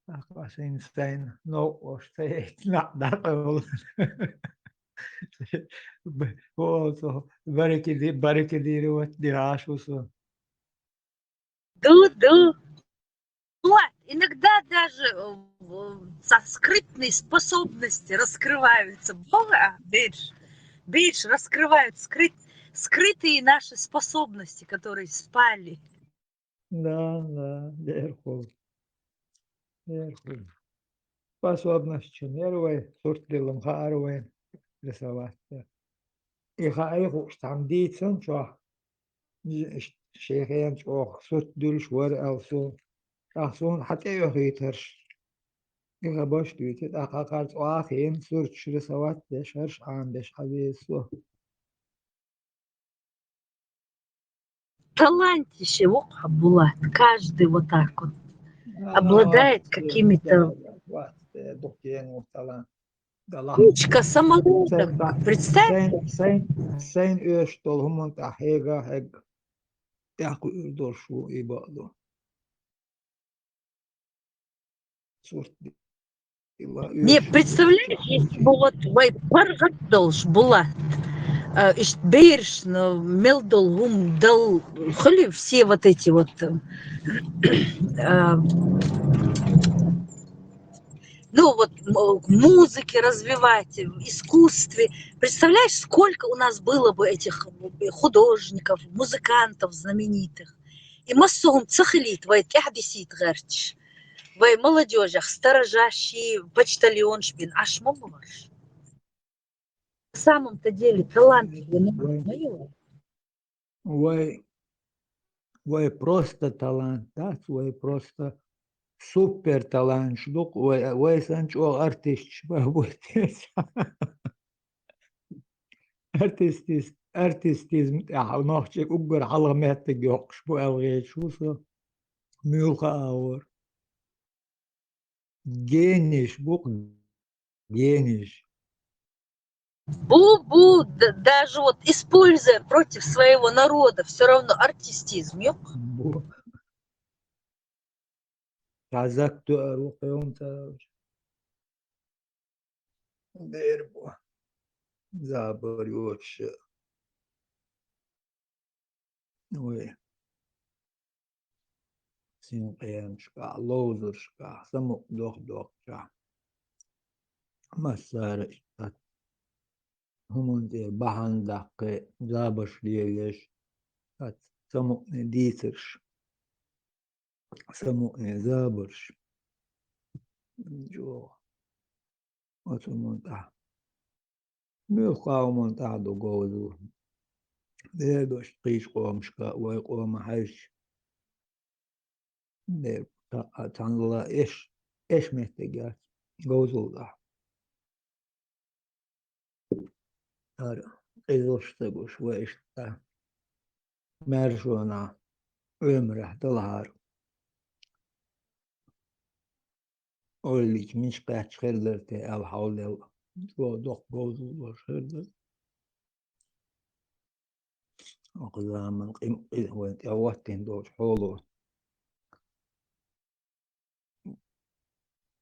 أقاسين ستين نو وشتيت نقدر هو барики ди روت دي عاشوسو. Ду. Влад, иногда даже со скрытной способности раскрываются. Бога, видишь, раскрывают скрытые наши способности, которые спали. Да, верху. Способность нервы, суртлилом харовой рисовать. И хаиху штамдицен, что شيخين شوخ صوت دول شوار أو صوت أحسون حتى يخيترش يغباش دويتت أقاقات وآخين صورت شري سوات بشرش عام بش حبيسو. Талантище, Булат, каждый вот так вот обладает какими-то... دوكتين وطلان Кучка самородок. Представьте? Sen östol humonta hega heg tahku ydoshu ibado. Не, представляешь, если бы вот паргат должен была, Бейршна, Мелдол, Гум, Дал, холи все вот эти вот ну вот музыке развивать, в искусстве. Представляешь, сколько у нас было бы этих художников, музыкантов знаменитых. И массом цахлит, вайт кяхдисит гарч. Вай молодежах, сторожащий, почтальон шпин, аж мамаш. На самом-то деле талантливый. Вай просто талант, да, вай просто супер талант, штук, вай санчо артист, артистизм, нахчик угар аламет гёкш, буэлгейт, шусо, мюлха ауэр. Гениш, бук, гениш. Бу-бу, даже вот используя против своего народа, все равно артистизм. Казак туарукеон тавж. Дербо. Заборёшься. Ой. Синпемшка, лоузершка, самук дох-дохча. Масарышка. Хумунде бахандакке забашлиелеш. Самук не дисерш. Самук не забарш. Джо. Отумунта. Мюхаумунта до гоузу. Дедош қишқомшка, ой қомахайш. Дер танла эш мехтегя гоузулда. Ар эзоштагуш вэшта. Мэржуна ömre dalhar. Ollik minch qach xellerte al hawlel. Jo doch gouzul xellel. Aqzaman qim went yawatin dor holo.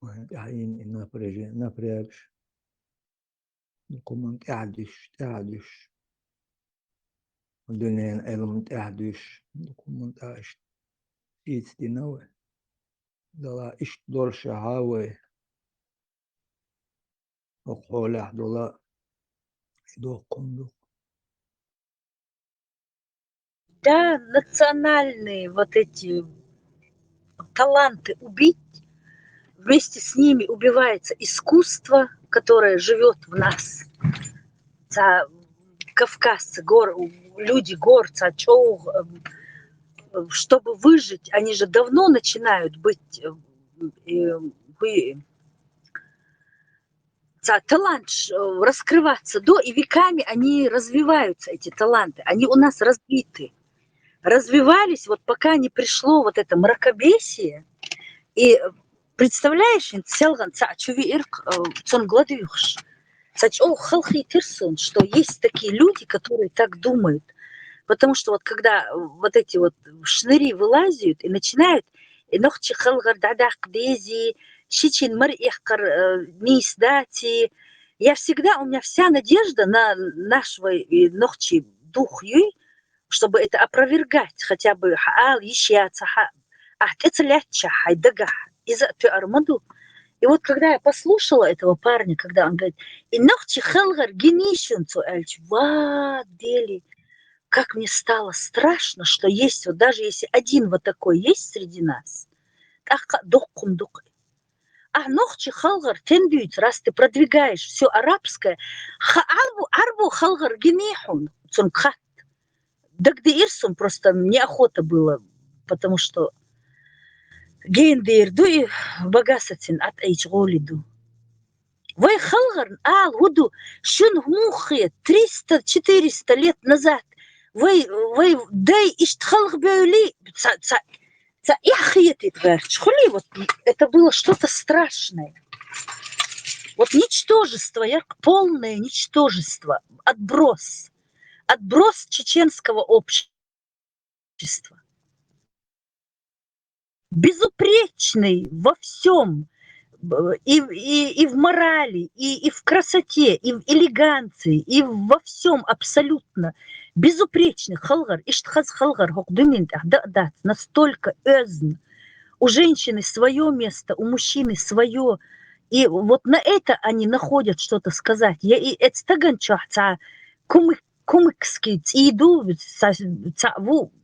Hayin naprej. Komand تعدش دنيا علم تعدش komand ash iets die nou dala ish dor shahawe وقوله دلا до kundu. Да, национальные вот эти таланты убить, вместе с ними убивается искусство, которое живет в нас. Кавказцы, люди горцы, чтобы выжить, они же давно начинают быть талант раскрываться и веками они развиваются, эти таланты. Они у нас разбиты. Развивались, вот пока не пришло вот это мракобесие. И представляешь, что есть такие люди, которые так думают. Потому что вот когда вот эти вот шныри вылазят и начинают, у меня вся надежда на нашего нохчи дух, чтобы это опровергать, хотя бы и вот когда я послушала этого парня, когда он говорит, как мне стало страшно, что есть, вот даже если один вот такой есть среди нас, раз ты продвигаешь все арабское, просто неохота было, потому что гендерду и багасатин от эйчголиду. Вай халгар, гуду, шун мухе 300-400 лет назад. Вай, дай ишт халг бюли, вот это было что-то страшное. Вот ничтожество, полное ничтожество, отброс чеченского общества. Безупречный во всем, и в морали, и в красоте, и в элеганции, и во всем абсолютно безупречный халгар, иштхаз халгар, настолько эзн. У женщины свое место, у мужчины свое. И вот на это они находят что-то сказать. Я и эцтаганчах ца кумыкский иду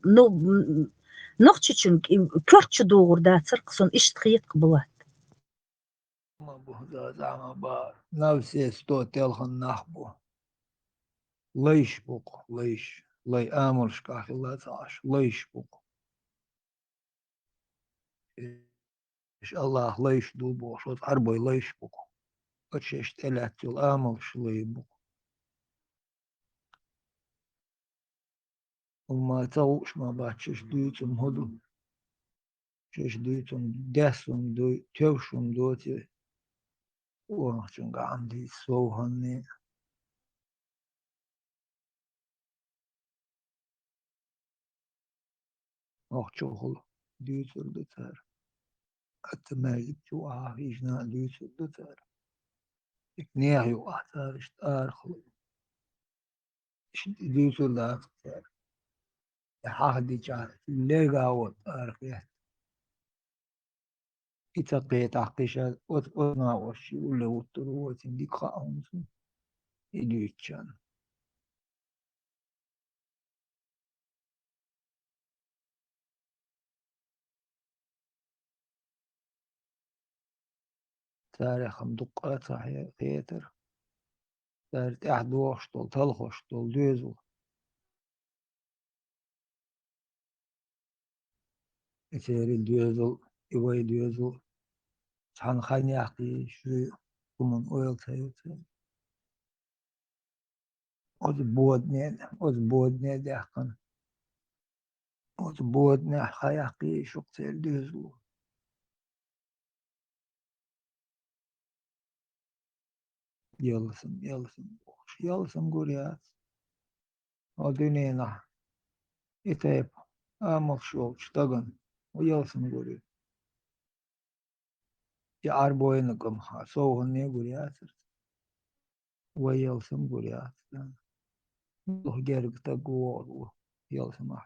ну нохчучун кёрчу доғырда цирксон иштхиет была. На все 100 телхан нахбу. Лейш бук, лейш. Лей амуршках и латаш. Лейш бук. إيش الله ليش دوبو شوت عربي ليش بوك أتشيش تلات الآمل شلي بوك وما توش ما باتشش دوتم هدو شش دوتم دسم دو توشم دوتي وشنق عندي سوهني أخشوخل دوتر دوتر التماجد جو عافيشنا دوتر دوتر إكنياهي وأحتار اشتارخل دوتر دوتر حاهدي جار لقاوت أرخيت إتقيت عقيشة وطنا وشي ولا وطروات دي قاهم إدويتشان تاريخ مدقات صحيح خيتر تاريخ أحدوش طول تلخش طول دوزو إتاري دوزو إيوي دوزو سحن خاني أحقي شوي كمون أويل تايوتي أوز بودني دهقن أوز بودني حياقي شوكتيل دوزو يلسم قريات ودينينا إتايب مخشوق شتغن ويلسم قريات يعربوينكم سوهني قريات ويلسم قريات لو جارك تقوار يلسم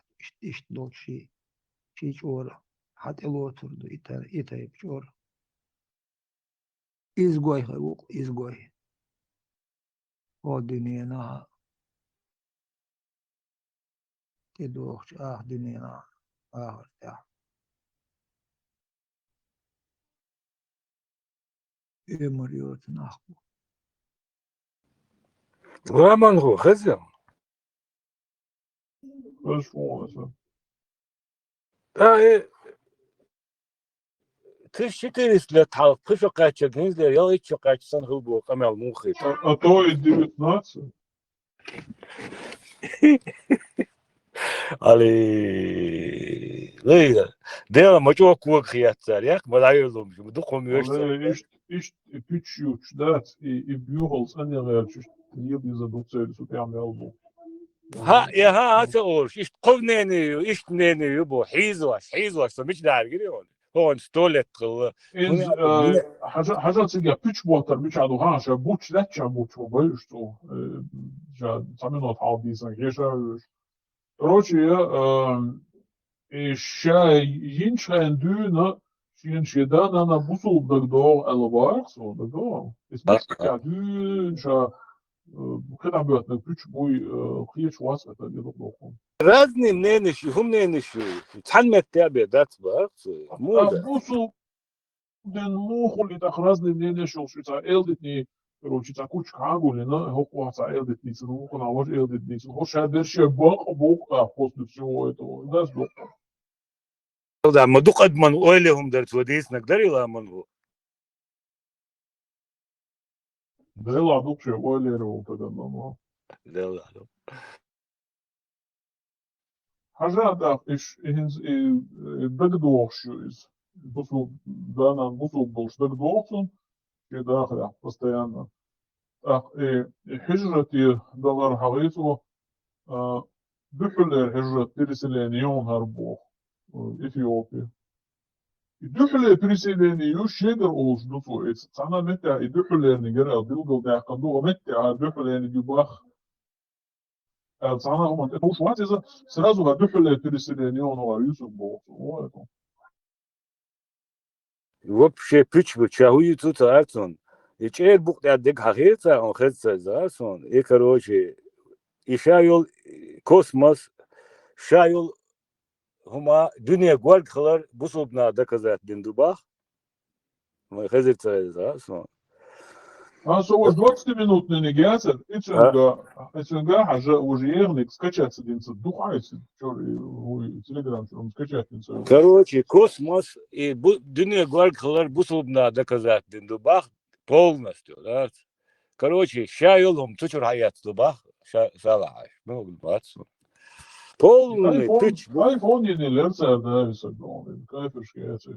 إشت دول شي شور حتى لو تردو إتايب شور إزغوي خلوق إزغوي ودينينا تدوخش دينينا تاع مريوت ناخبو Роман خزم да 1400 лет хал прификача гнезда яличо качсан хылбу камел мухи А то и 19. али лейда дела мочо куак хиятсар як малайолум ду комюрс Ist pitchuch dat i buhals en der hier diese Dutzel so per melbo. ها يا ها تقول ايش قفنيني ايش نيني يبو حيزواش فمش دار قريون هون ستولت قل Iz haja ciga pitch water mich adu ha sha buch letcha buch boy что ja саминот хал дизен геша. Короче, ще іншен дюна ще дана на бусул дагдор алвар so дагдor. Es bist ja dün scha когда будет на pitch boy хич was это не доходит. разные мнения умные мнения цанмет тебе дать ба мода Бусул den мохули так разные мнения шел что элдитни короче так куч хагулина хохуаса элдитни ну кона вож элдитни хоша дерше бог после всего этого да сдох. да ما دوق ادمن اولهم درت وديس نقدر يلا منو Да ладно, что валеру тогда ну. да ладно Хажада иш дагдоршуис. Бусул дана бусул долш дагдорсон. في داخل постоянно. Так, hijrati доллар حقيقته دخل الهجرة переселением هربوه إثيوبيا. دخل переселение شجر أوش دفو إتس. أنا متى دخل نجرا بيلقوا ده قدوة متى دخل نجباخ. أنا هم تقولش وات إذا سرازو دخل переселением هو يوسف بوه. Вообще пичбу чахуи тут арцон. И чер бук да дег хахица он хэтса засон. И короче и шайол космос шайол хума dünya гвард хлар бусубна доказать диндубах. Мы хэтса засон. So 20-минутный негиатор, это حاجة وجيرник скачаться динца духайся, телеграм он скачать динца. Короче, космос и dünya гвард хлар бусубна доказать диндубах полностью, да. Короче, шайолом чучур хаят дубах, шалаш, ну глубацу. Полный пич. Айфон не лерца, да, високон, кайфишки, это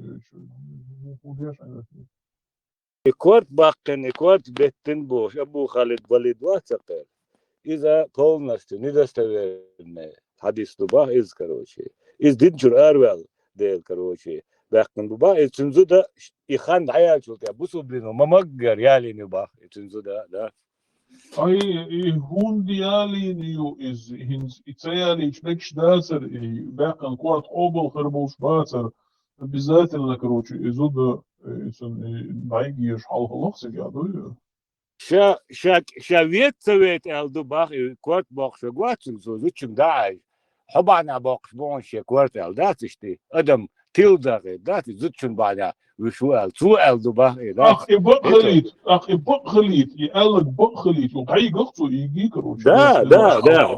إكوارت باقين إكوارت بيتن بوش أبو خالد وليد واتسقر إذا قولناست ندستوين حديث دبا إز كروشي إز دينجر أروال ديل كروشي باقين دبا إز تنزو دا إخان عيال شلتيا بوسو بلينو ممقر يالي نبا تنزو دا أي هون ديالي نيو إز هنز إتسيالي إشبكش داسر باقين كوارت قوبل خربوش باسر بالذات اللي كروشي إزود نايجيش حال قاعدوا شا ويت الدباخ كوارت باخ شغواتن زو زوتشن داي حبانا باخ بون شي كوارت داتشتي ادم تيلداغ دات زوتشن بانا وشو تو الدباخ أخ إبق خليت يقلق بق خليت وقعي قصو يجي كروش دا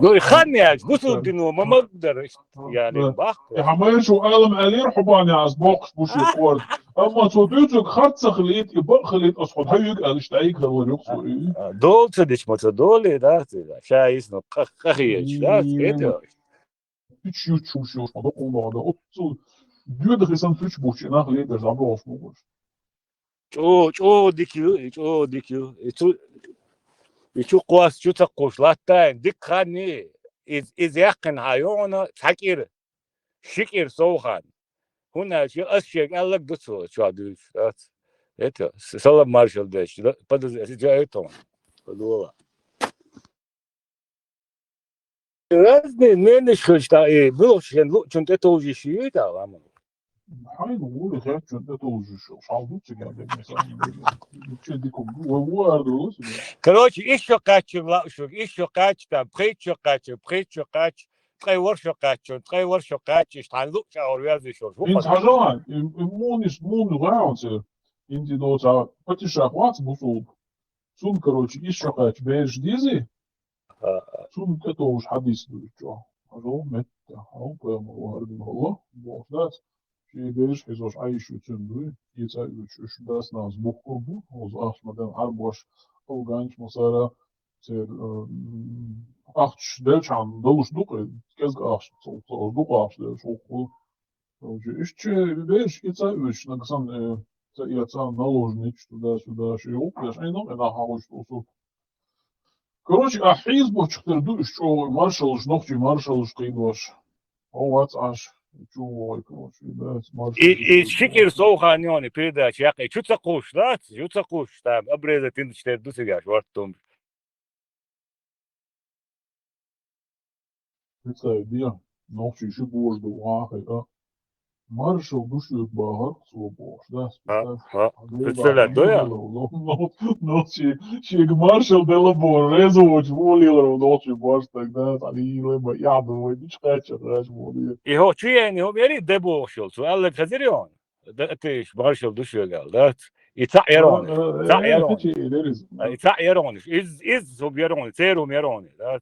نو يخني اش بوسو دينو ما مقدر يعني باخ يا حماير شو قالم عليه حباني عز باقش بوش يقول أما صديقك خط خليت يبق خليت أصحاب هيك قال اشتعيك هو يقصو إيه دول تدش متدولي دا شايس نو خخيش دا Hiç yutuşuyor. Ada konuda otuz diyor da kesin suç bu şey. Nah lider zabı olsun. ço dikiyor. İçu kuas şu takuşlattan dikkani iz yakın hayona takir şikir soğan. Huna şu aşık Allah dutu şu adı. Это Салам Маршал Дэш. Подозреваю это. Подола. Разные менеджеры, что и было, что это уже считал, а мы. Hayır o da hep çönde oluşuyor. Saldırıcı geldi mesela. Çedik o vardı o. Короче, еще качу, еще качу, там, причу качу, тревор качу, штан лук, шаурвяз еще. Инт хажан, мун раунсе. Инти доца, потишахвац бусул. Сун, короче, еще качу, бежь дизи. Сун это уж хадис дует. Ажо метта, ау прямо варди Allah. Бог şey beriş ezoş ayış üçündü. Yetay üç ders naz bok kurdu. Oz ahmadan arboş olganç masara ser ahç delçan doluşduk. Kez ahç solduk ahç çok Короче, еще бeriş yetay üç naksan yatsan наложник сюда şey yok. Yaşayın ama daha hoş olsun. Короче, ahiz bu çıktırdı üç o marşalış nokçu marşalış kıydılar. O vats aş. И шикер соуханёны передачи, яқи, чуца куш, да? Чуца куш, там, обрезать индичтер дусигаш, вот том. Представь, где ночью еще божду вахай, а? Маршал душит багар свобож, да? Представляешь, да я? Ночью, чек маршал делабор, резовоч, волилер, ночью баш тогда, али леба, я думаю, бичкача, раш, волилер. И ho чуен, ho мери дебошил, цу алле хазирион. Да ты ж маршал душил, да? И цаирон, и цаирон, из зубьерон, церум ерон, да?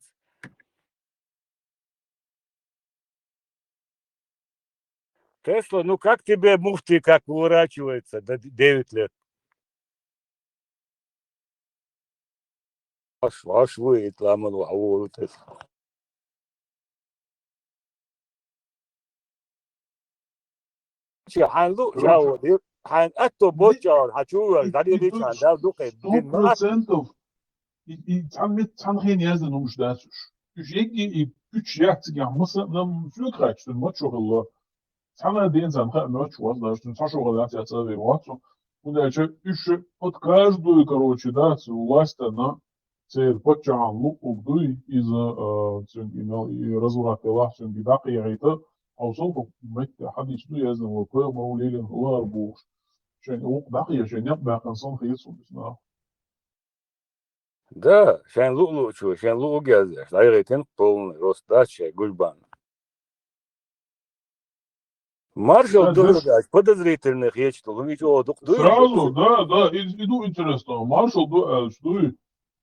Тесла, ну как тебе муфти, как выворачивается до 9 лет? Аш вы, ламан вау, Тесла. Ханлу, жао, حان أتو بوتشار هتشوف زادي دي كان ده دوك دين ما 100% تعمل yazın olmuş dersiz. Ücretli güç yahtı yapması nam sürekli maç oğlu. Sana diyen zaman maç var da işte saç oğlu yahtı yahtı ve var. Bunda işte üç от каждую короче да власть на цей почанлuk olduğu из имел и развратила sen bir dakika yarıda awsal met hadis du yazın ve koy mevlilin var bu. Şey o dakika yaşayan yapmayan insan kıyısın biz ne? Да, шан лулу чу, шан лулу гязер. Лайгайтен полный рост дача, гульбан. Маршал Дургач, подозрительных я читал, он ведь о, Сразу, да, иду интересно. Маршал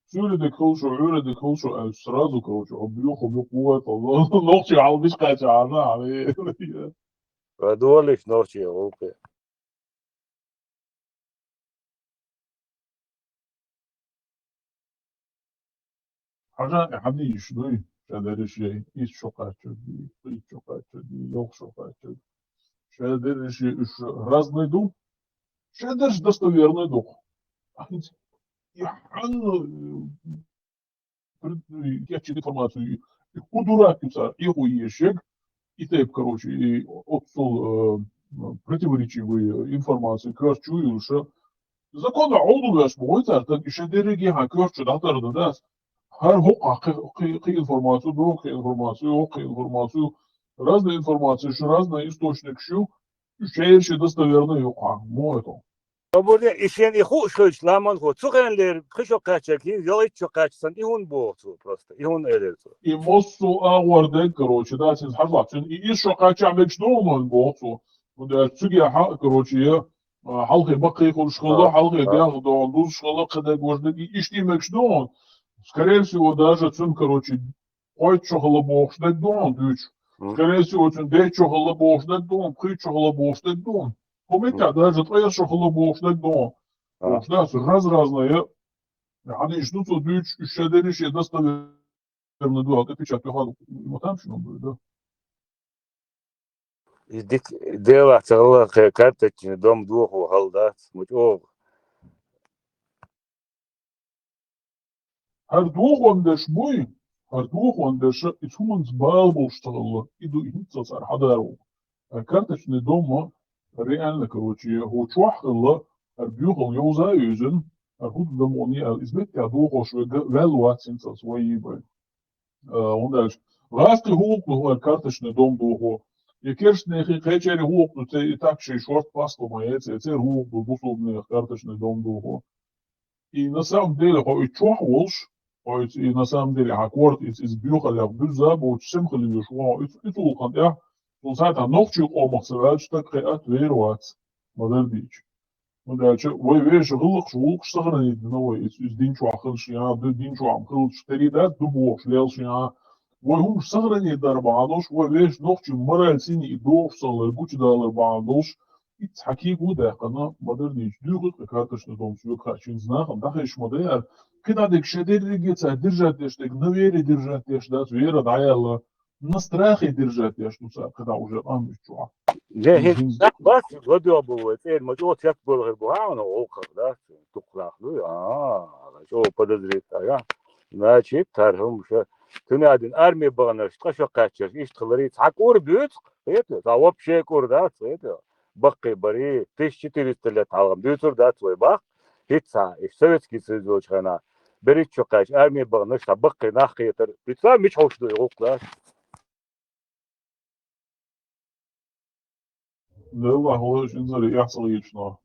söyledi kılşu, öyle kılşu, sırası kılşu. Büyük kuvvet oldu. Nokçu almış kaçağını abi. Подолиш ночи, окей. Hacan hadi işli. Şöyle şey, iş çok açıyor, iş çok açıyor, yok çok açıyor. Şöyle şey, разный дух. Şöyle достоверный дух. Я читаю информацию, удуракився, его ешек, и taip, короче, и отцол противоречивые информации, кör чую, что закон oldu ve boyut artık işe dergi ha kör çudatları da her hok информацию, разные информации, что разные источник, что шеерши достоверно yok ha, mu это. Burada işin ihu şöyle laman ho. Çuğenler kışo kaçakin, yolu çok kaçsan ihun boğtu prosta. İhun ederse. И моссу ауардек, короче, да, син харлапчын. И шо качамек шторман боцу. Да цуги короче, халқи бақи хулшхылы, халқи дял дон, дуз шхылы қыдай гождек. И иштимек шторман. Скорее всего, даже цун, короче, ой чохылы боғштек дон, дүйч. Скорее всего, цун дей чохылы боғштек дон, қи чохылы боғштек дон. Пометя, даже твоя чохылы боғштек дон. Боғштек, разные. Они ждут, дүйч, üşşederi şey доставят. Дуалка печатка хаду. Вот там что будет, да? Издик дела цала карточный дом двух халдат. Муть о. Her doğandış boy, her doğandış içumuz bağlı штагала. Иду инца сар хадару. Карточный дом реально, короче, хочуахла, бюгл юза юзен, худ домони, избет я дохош вэлуатсинца свои бай. Ondan Raske hoogte kарточный дом дохо. Je kerstnege kečeri hoogte te такши шорт паско маец, це hoogte бусобне карточный дом дохо. И на самом деле хой чох волш, и на самом деле хакорт из бюхаля бюза, бо чемхали вишва, и тулхан я, то зата ногчук омахсевал, что креат веруат, модер бич. Ondan вой веш гылык шулк саграни, новой из динчуахын шия, динчуам хыл штери да дубош лел шия. Вой хум саграни дар баадош, вой веш ногчу мораль сини и дофсал гуч далар баадош. И таки гуда кана модер бич. Дюгык карточный дом свек хачин знахам, дахеш модер. Когда дек шедеригеца держать дештек, на вере держать дештек, вера даяла. На страхе держать дештуца, когда уже амбичуа. Так бас годо бывает. Мы вот як был гербуан, оках, да, туклах, ну, что подозрительно, значит, тархом, что ты не один армия была, что качаешь, и что говорит, а кур бьют, это, а вообще кур, да, это, баки бари, 1400 лет, а бьют, да, твой бак, это, и Советский Союз, она, берет, что качаешь, армия была, что баки нахуй, это, это, мечтал, что его, да. لا والله هو شو نزل يحصل يشنا.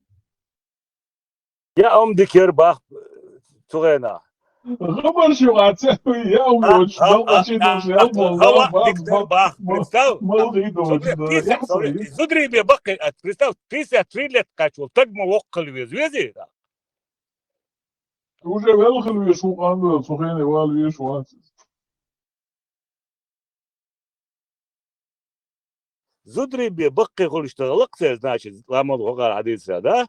يا ديكير باخ تغينا. خبر شو عتسوي يا وش ضل شيء دوش يلا ديكير باخ представь. ما دوش يحصل. زدري ببقي представь 53 лет качал так ما وقل вези. Уже велхل شو قام سخيني والوي شو زدري ببقي كل اشتغلك значит لما وقع حديث да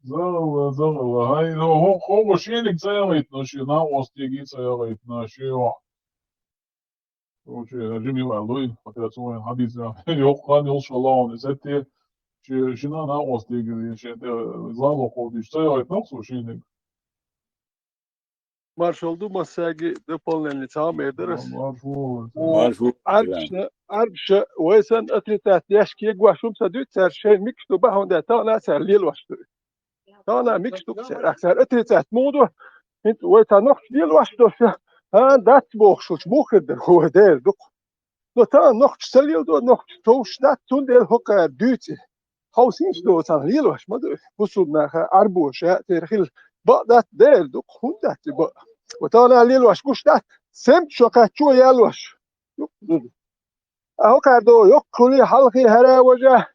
زغل هاي هو شيء زيرت نشي ناوس تيجي زيرت نشي وش جميل والله فكرة سوين حديث يوقع يوصل الله نزتي شنا ناقص ديجي شيء زالو خودي شيء نقص شيء Marshall'du masagi depolarını tamam ederiz. مرفوع عرش ويسن أتريتات يشكي قواشم سدوت سر شيء مكتوبة هوندا تانا سر ليل واشتو تانا مكتوب سر أكثر أتريتات موضوع انت ويتا نقش ليل واشتو هان دات بوخشوش مخدر هو دير دق لو تانا نقش سليل دو نقش توش نات تون دير هكا دوتي خوسينش دو تانا ليل واش ما دو بصوب ناخا عربوش ترخيل بقدات دير دق هوندات بق وتانا ليل واش كوش دات سمت شوكات شو يالوش اهو کردو یک کلی حلقی هر وجه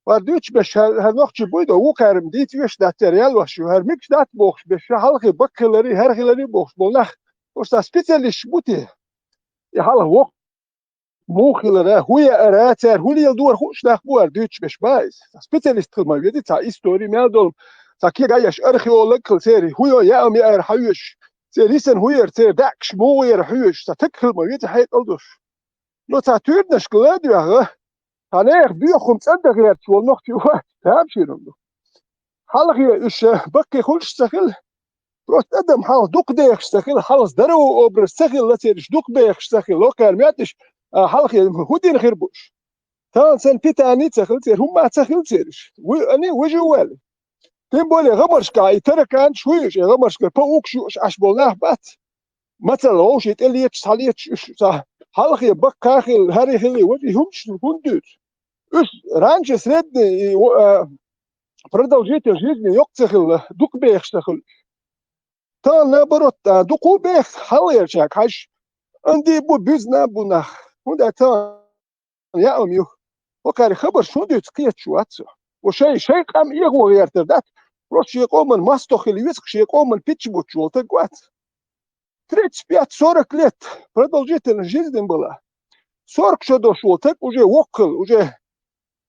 و دوچ بش هر نقطه بوده او کردم دیت وش دتریال وش هر میکس دت بخش بش حلقی بکلری هر خیلی بخش بولنخ وش سپیتلیش بوده یه حلق وق مو خیلی هوی اراتر هوی دور خوش نخبور دوچ بش باز سپیتلیست کل ما بیدی تا استوری میادم تا کی گایش ارخیولوژی کل سری هوی یا امی ارحیوش سریسن هوی ارتر دکش مو ارحیوش تا تکل ما بیدی حیات الدوش لو تاتور نشكلاد يا هناك بيخم تصدق غير شو النقطة واحد فهم شنو حلقة إيش بقي خلش سخل روت قدم حال دوق ديخ سخل خلص درو أوبر سخل لا تيرش دوق بيخ سخل لو كان مياتش حلقة هودين خربوش تان سن بيتاني سخل تير هم ما سخل تيرش وأنا وجوال تيم بولي غمرش كاي ترى كان شويش غمرش كبوك شو عش بولناه بات مثلا هو شيء اللي يتصاليش صح حلقة بقى خل هاري خلي وجه همش هندوت إيش رانش سرد فردا وجيت الجيزني يقتخل دوك بيخ شتخل تانا بروت دوكو بيخ حلير شاك حش عندي بو بيزنا بونخ هندا تان يا أميو وكاري خبر شو دوت قيت شو أتسو وشيء قام يغو غير تردات روش يقوم من ماستوخ اللي يسخ يقوم من بيتش بوتشول تقوات 35-40 лет продолжительность жизни была. 40 что дошло, так уже около, уже,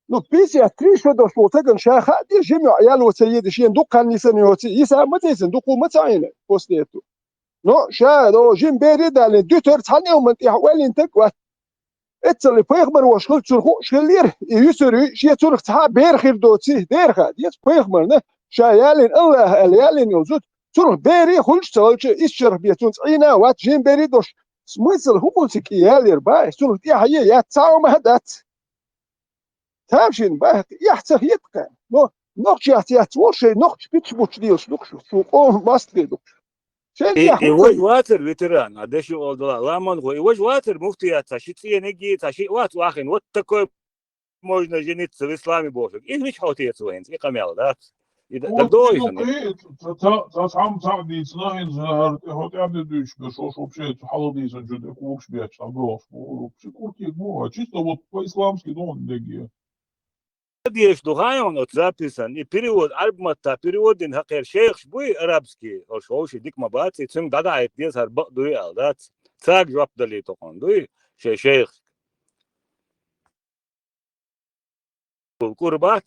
ну, 53 что дошло, так он шаха, где жемя, я лоца едешь, я дукан не санется, и сам матейсен, дуку мацайна после этого. Но ша, но жем бери дали, дютер цани уман, и хвалин так вот. Это ли поехмар вошел цурху, шхелир, и юсерю, шия цурх ца берхир доци, дерха, дец поехмар, не, ша ялин, аллах, ялин, юзут, цурх бери, хульш цалче, исчер бьетун цайна, вот жем бери дош. смысл хубулсик يالير باي سنو يا هي يا تساو مهدات تامشين باي يحتخ يتقن نو نقش يحتيات ورشي نقش بيتش بوش ديلش نقش شو قوم ماستلي نقش شيء إيواج واتر فيتران هذا شو أولدلا لامان هو إيواج واتر مفتي تاشيتي نجي تاشي وات واخن واتكو можно жениться в исламе божьем. И не хотите своим, и камел, да? И так дойдет. تعم تعدي صناعي زهر هو تعدي دوش بشوش вообще حلقي زنجد كوكش بيتش تعبوش вообще курки мова чисто вот по-исламски дон деги Есть духайон от записан и перевод арбмата переводин хакер шейх шбуй арабский о шоуши дик мабати цим дадает дес арба дуял да цаг жвап дали тохон дуй шейх курбат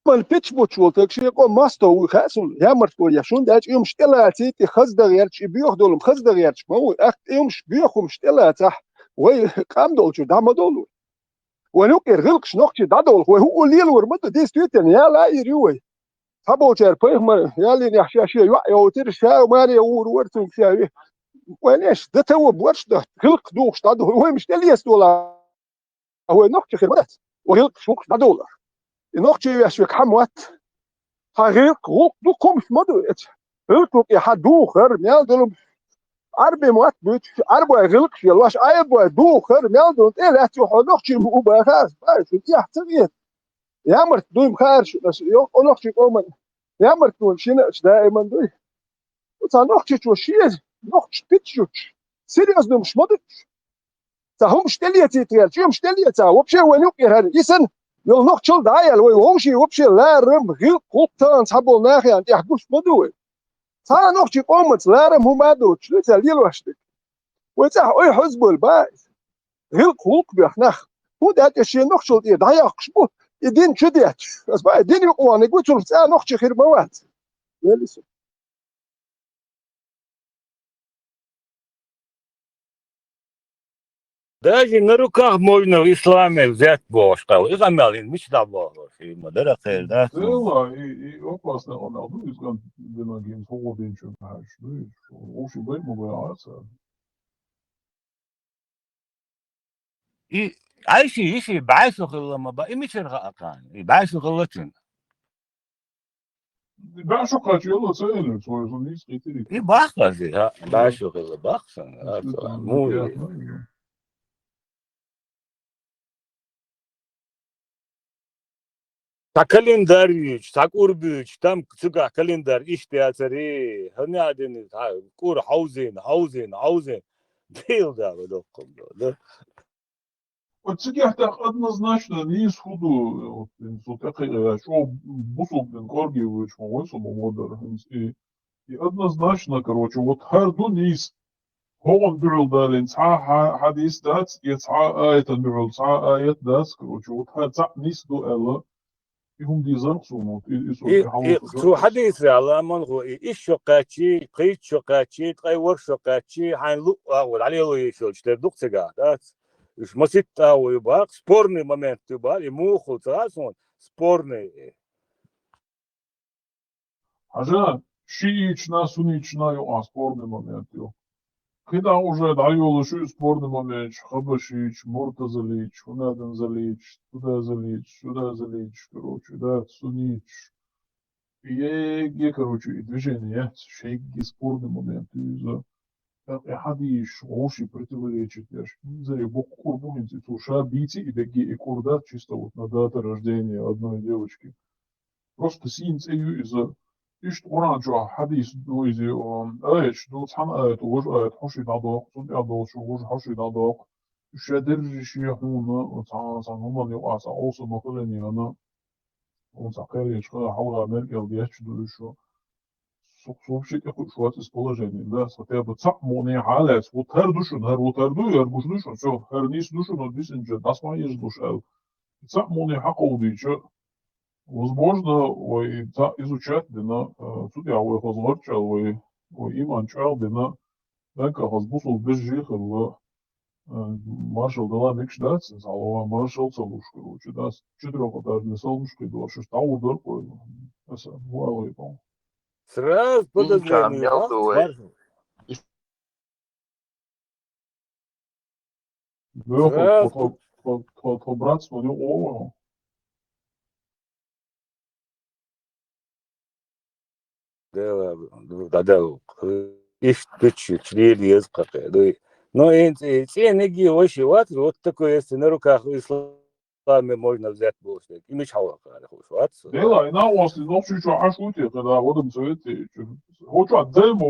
من بيتش بوتشول تكشي يقوم ماستو وخاسون يا مرتو يا شون داج يوم شتلاتي تي خزدغ يرش بيوخ دولم خزدغ يرش ما هو اخ يومش بيوخم شتلاتح وي قام دولشو دام دولو ونوكر غلقش نوكشي دادول هو ليل ورمد دي ستيتن يا لا يريوي تابو جر بيخ ما يا لي يحشي شي يو ترشا ماري ورتو شي وينش ده تو بورش ده غلق دوخ دادول هو مش تليس دولا هو نوكشي خربت وغلق شوك دادول نوكشي يشوك حموات هغيق غوق دو كومش مدو غلقوك يحدوخر ميال دولم عربي موات بيتش عربو يغلقش يلاش عيبو دوخر ميال دولم ايه لا تيوحو نوكشي مقوبا خاص باش يحتميت يا مرت دوم خارش بس يو نوكشي قومن يا مرت دون شيناش دائما دوي وتا نوكشي توشيز نوكش بيتشوش سيريوس دو مش مدوش تا هم شتليتي تيال شو مشتليتا وبشي ونوكر هذا يسن يل nog chill daai we wongshi wopshi larm gil qoptan sabol nahi an yahdush modu sa nog chi qomts larm humado chlita lil washtik وتاع اي حزب الباس gil qop bikhnakh ودا شي nog chill daai qshbu idin chudiyat as ba idin yuqwani gutul sa nog chi khir mawat يلس Даже на руках можно в исламе взять бошка. И замялин, мечта бога. И мадера хер, да? Дела и опасно Роналду изган денагин фолдин чумаш. Ну, уши бей мобилация. И عايشي بعيشو خلا ما بقى إيش الغاقان بعيشو خلتين Ben şu kaç yıla sayılır soyuzun hiç getirik. إيه باخذ ها بعيشو خلا باخذ مو تا كالنداريش تا قربيش تام تسقع كالندار إيش تياتري هني عادين كور حوزين ديل да легко да. Вот цигях так однозначно не исходу вот что бусул бен Горгиевич мой модер и однозначно короче вот харду низ هون بيرل دالين صح حديث دات يتصح آية بيرل صح آية دات короче вот هاد نيس دو ألا يهم دي زنقسون إيه شو حديث على من هو إيش شقاتي قيد شقاتي تغير شقاتي حنلو أول عليه لو يشوف تردق سجادات إيش ما ستة ويبقى سبورني момент تبقى يمو خلصون سبورني عشان шиична сунична ё спорный момент ё когда уже даёлы шу спорный момент Хабашич Муртазалич Хунаден залич туда залич сюда залич короче да сунич и короче и движение шейки спорный момент из-за حديش غوشي противоречит я ж не знаю бокур помните туша бити и беги и курда чисто вот на дата рождения одной девочки просто синц из-за إيش تقولان جو حديث دويزي إيش دو تحن آيات وش آيات حشي دادوق صد أدوش وش حشي دادوق شادر شيخونا وتعاصا هما يواسا أوصل مثلا أنا وتعقل يشغل حول أمريكا وديش دوشو صوب شيء يقول شو هات اسبولاجيني да хотя бы цап моне халес вот хер душун хер вот хер ду яр гуш душун все хер нис душун от дисенджа das mal еш душал цап моне хаколдича возможно, ой, изучать дина, судя ой, хозлорчал, ой, иман чал дина, дека хозбусул без жихал, маршал дала микш дац, залова маршал целуш, короче, да, четырех даже не солнышко, да, что стал удар, ой, это, вуалой, по. сразу подозрение Да, твой брат смотрел, о, да, إيش تشريل يزقق ده но те неги вообще вот такое есть на руках исламе можно взять больше и меч хава вот дела, и на вас не ночью что ашути, когда водом цвете, хочу отдельно,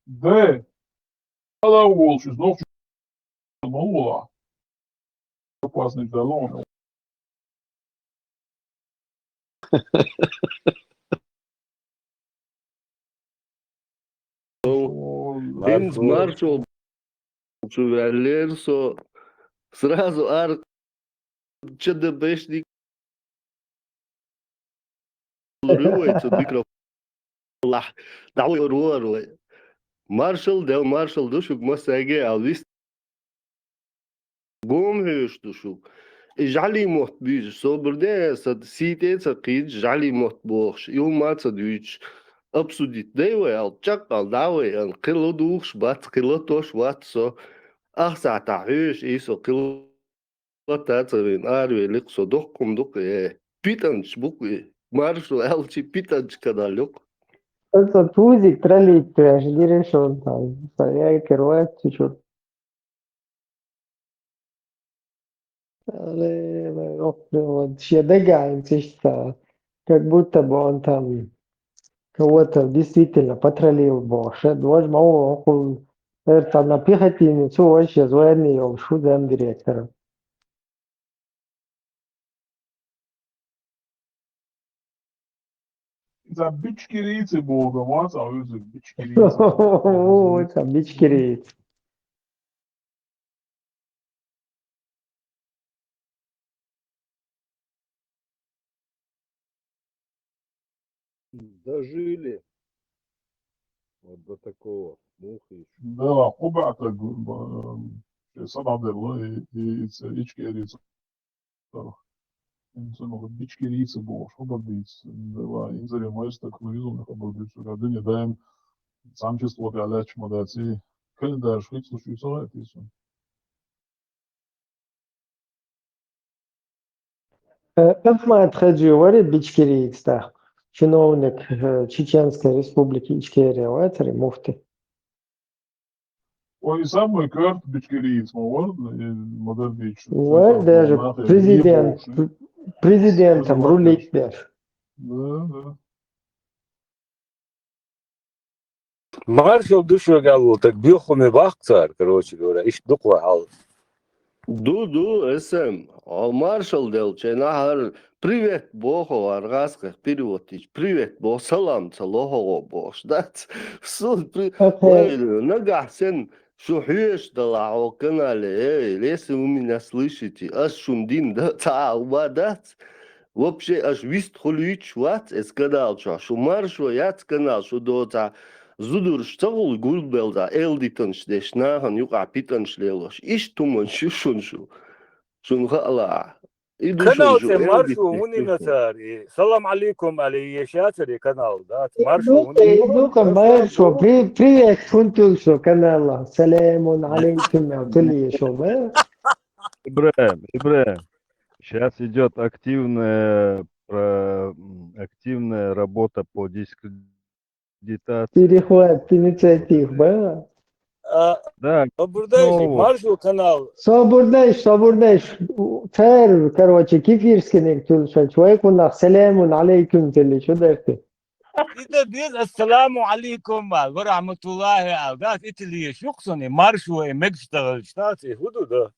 да, да, волчи, ночью малула, опасный талон. Принц маршал Чувалерсо сразу ар ЧДБшник рывается микрофон дعوة روار маршал душук مساجي алвис بوم هيش دشوك اجعلي موت بيج صبر صد سيتي تقيد جعلي موت بوخش يوم ما تدويش أبسوديت دايوة الجاقل داوي انقلو دوخش بات قلو توش واتسو أخسع تعيش إيسو قلو تاترين آروي لقصو دوخكم دوخي بيتنش بوكي مارشو ألشي بيتنش كدالوك Asta tuzi trali trash direction там. Я керует чуть-чуть. Вот щедегаем чисто. Как будто бы он там кого-то действительно потроллил больше. Двож мало около там на пехотинницу вообще звонил его шудем директором. За бичкирицы бога, маса, а вы за бичкирицы. Ой, там бичкирицы. Дожили вот до такого мухи. Да, قبعة صنع الله إيش إنسان بيش كريس بوش خبر ديس إنزل يمايستك ويزون خبر ديس وقاعدين دايم самчество галяч модаци календар швейц случится это. Ахмад Хаджиори Бичкирикста, чиновник Чеченской республики Ичкерия, это муфти. Ой, самый кверт Бичкириец, модернич. Даже президентом рулить даже. Да. Маршал душу говорил, так бьёхуме бахцар, короче говоря, ищ дуква ал. Ду, СМ. А маршал делче нахар привет Богу аргасках переводить. Привет Бог, салам цалохо Бог. Дат суд нагасен шухеш дала канале. Если вы меня слышите, аж шундин да таубадат. Вообще аж вист холич ват эскадал что маршал я канал что дота Zudur stagul gulbelda elditans des nahan yuqa pitans lelos. Is tuman shunshu. Sunhala. Канал це маршу вони назарі. Салам алейкум алейя шатери канал, да? Маршу Ну-ка, маршу. Привет, фунтулшо канала. Саламун алейкум, алтули шо, Ибраим, сейчас идет активная работа по дискредитации. Перехват инициатив, да? Да. Buradayız, маршу канал. Собурдайш. Тер, короче, кефирский некто, человек у нас, саламун алейкум, тели, что дальше? İde biz esselamu aleyküm ve rahmetullahi aldat itiliye şuksuni marşu emek iştağıl iştağısı hududu.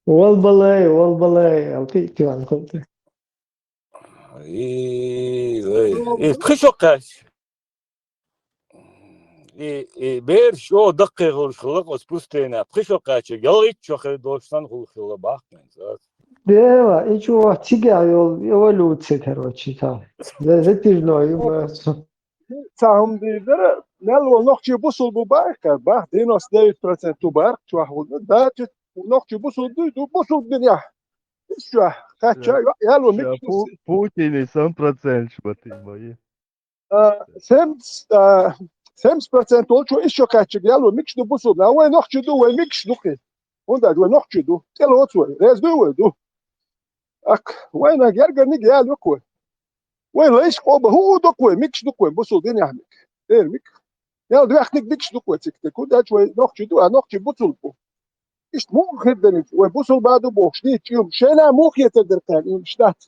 والله أعطيك عن كنت. خشوقاش. بير شو دقيق الخلق وسبوستينا خشوقاش يليت شو خدوشتان خلق باقين. Да, и чего, тигай, эволюция, короче, там. Затяжной, Сам дидер, нел нохчи бусул бу барка, ба 99% ту барк, чу ахуд, да, нохчи бусул ду бусул дня. Что, хотя я ло мик. Путин и 100% шбаты мои. 7% olçu iş yok açık ya lo mik ду бусул, на ой нохчи ду ой мик ду. Onda ду нохчи ду. Тел отсу, рез ду ду. Ак, وين جرجر نيجي يا لوكو وين ليش قوبه هو دوكو ميكش دوكو بوصل دين يحمك ايه ميك يا دو يحنك ميكش دوكو تكتك وده شوي نوخش دو نوخش بوصل بو ايش مو خدني وبوصل بعده بوخش دي يوم شينا مو يتقدر كان يوم شتات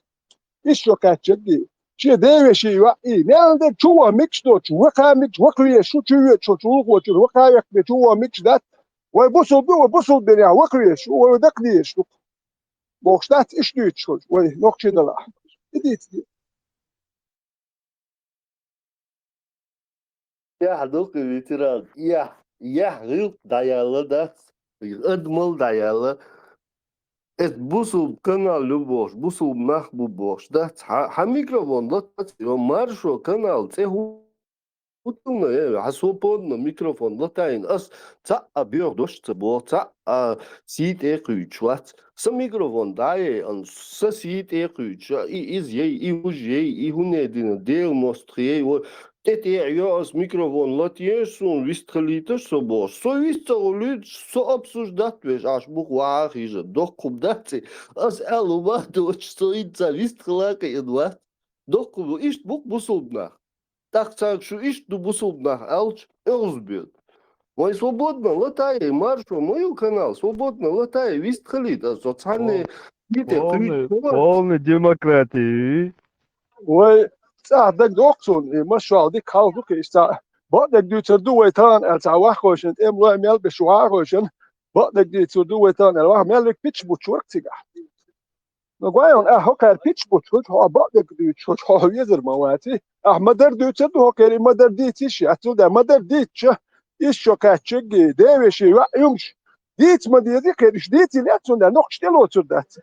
ايش شو كاتشدي شي ديوي شي اي نال شو ميكش دو شو وقا ميكش وقري شو شو وقا يك شو ميكش دات وبوصل بو وبوصل دنيا وقري شو ودقني شو Boxtat iş düğüt şol. Vay nokçada la. Gidit. Ya dok bitiran. Ya gıl dayalı da admal dayalı. Et busul kanalı boş. Busul nah bu boş. Da ha mikrofonda yo marşo kanal te Utuna ya hasopon mikrofon latain as ta abyor dosh tbo ta sit eqüçvat sa mikrofon dae an sa sit eqüç iz ye uje i hunedin del mostrie o tete yo as mikrofon latien son vistrelite so bo so vistrelite so обсуждать веш аж буква хиже докуб дати as elova doch so itza vistrelaka edvat докуб иш бук бусудна Так что ищ до бусудна, алч, элзбет. Мой свободно латай, маршу, мой канал, свободно латай, вист халит, а социальные... Полный демократии. Ой, так доксон, машал, ди калдук, иста, бадек дютер дуэтан, элца вахошен, эмло эмел бешуахошен, бадек дютер дуэтан, элвах мелвик пич бучурктига. نقول هوكر بيتش بوتش هو بعد ديتش هو يزر مواتي مدر ديتش هوكر مدر ديتش اتودا مدر ديتش ايش شو كاتشجي ديوشي يمش ديت ما ديتي كيش ديتي لا تسون نوخش تلو تردات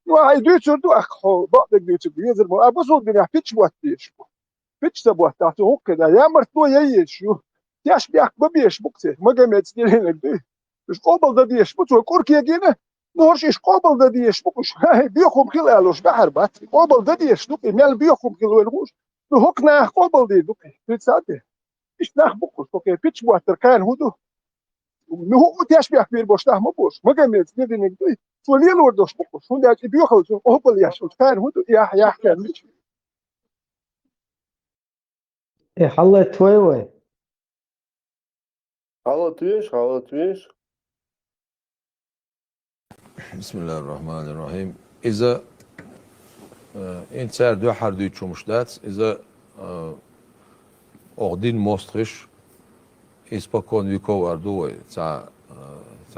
واي ديتش دو اخو بعد ديتش يزر مو ابوزو دي بيتش بوتش بيتش تبوت تاعته هوكر يا مرتو ييشو تياش بياك ببيش بوكسي ما جمعت سنين دي مش قبل ده ديش بتوع كوركيا جينا نورش إيش قبل ده ديش بوكش هاي بيخم كيلو ألوش بحربات قبل ده ديش دوكي مال بيخم كيلو الغوش نهكنا قبل دي دوكي تساعده إيش ناخ بوكش دوكي بيتش بواتر كان هدو نهو تياش بياك بير بوش تاه مبوش ما جمعت سنين دي تولين وردوش بوكش هون ده بيخل قبل ياش كان هدو يا كان مش إيه حلت وي حالتويش بسم الله الرحمن الرحيم إذا إنت سعر دو حردويت شو مشتات إذا أغدين موستخش إسباكون ويكو واردو تاع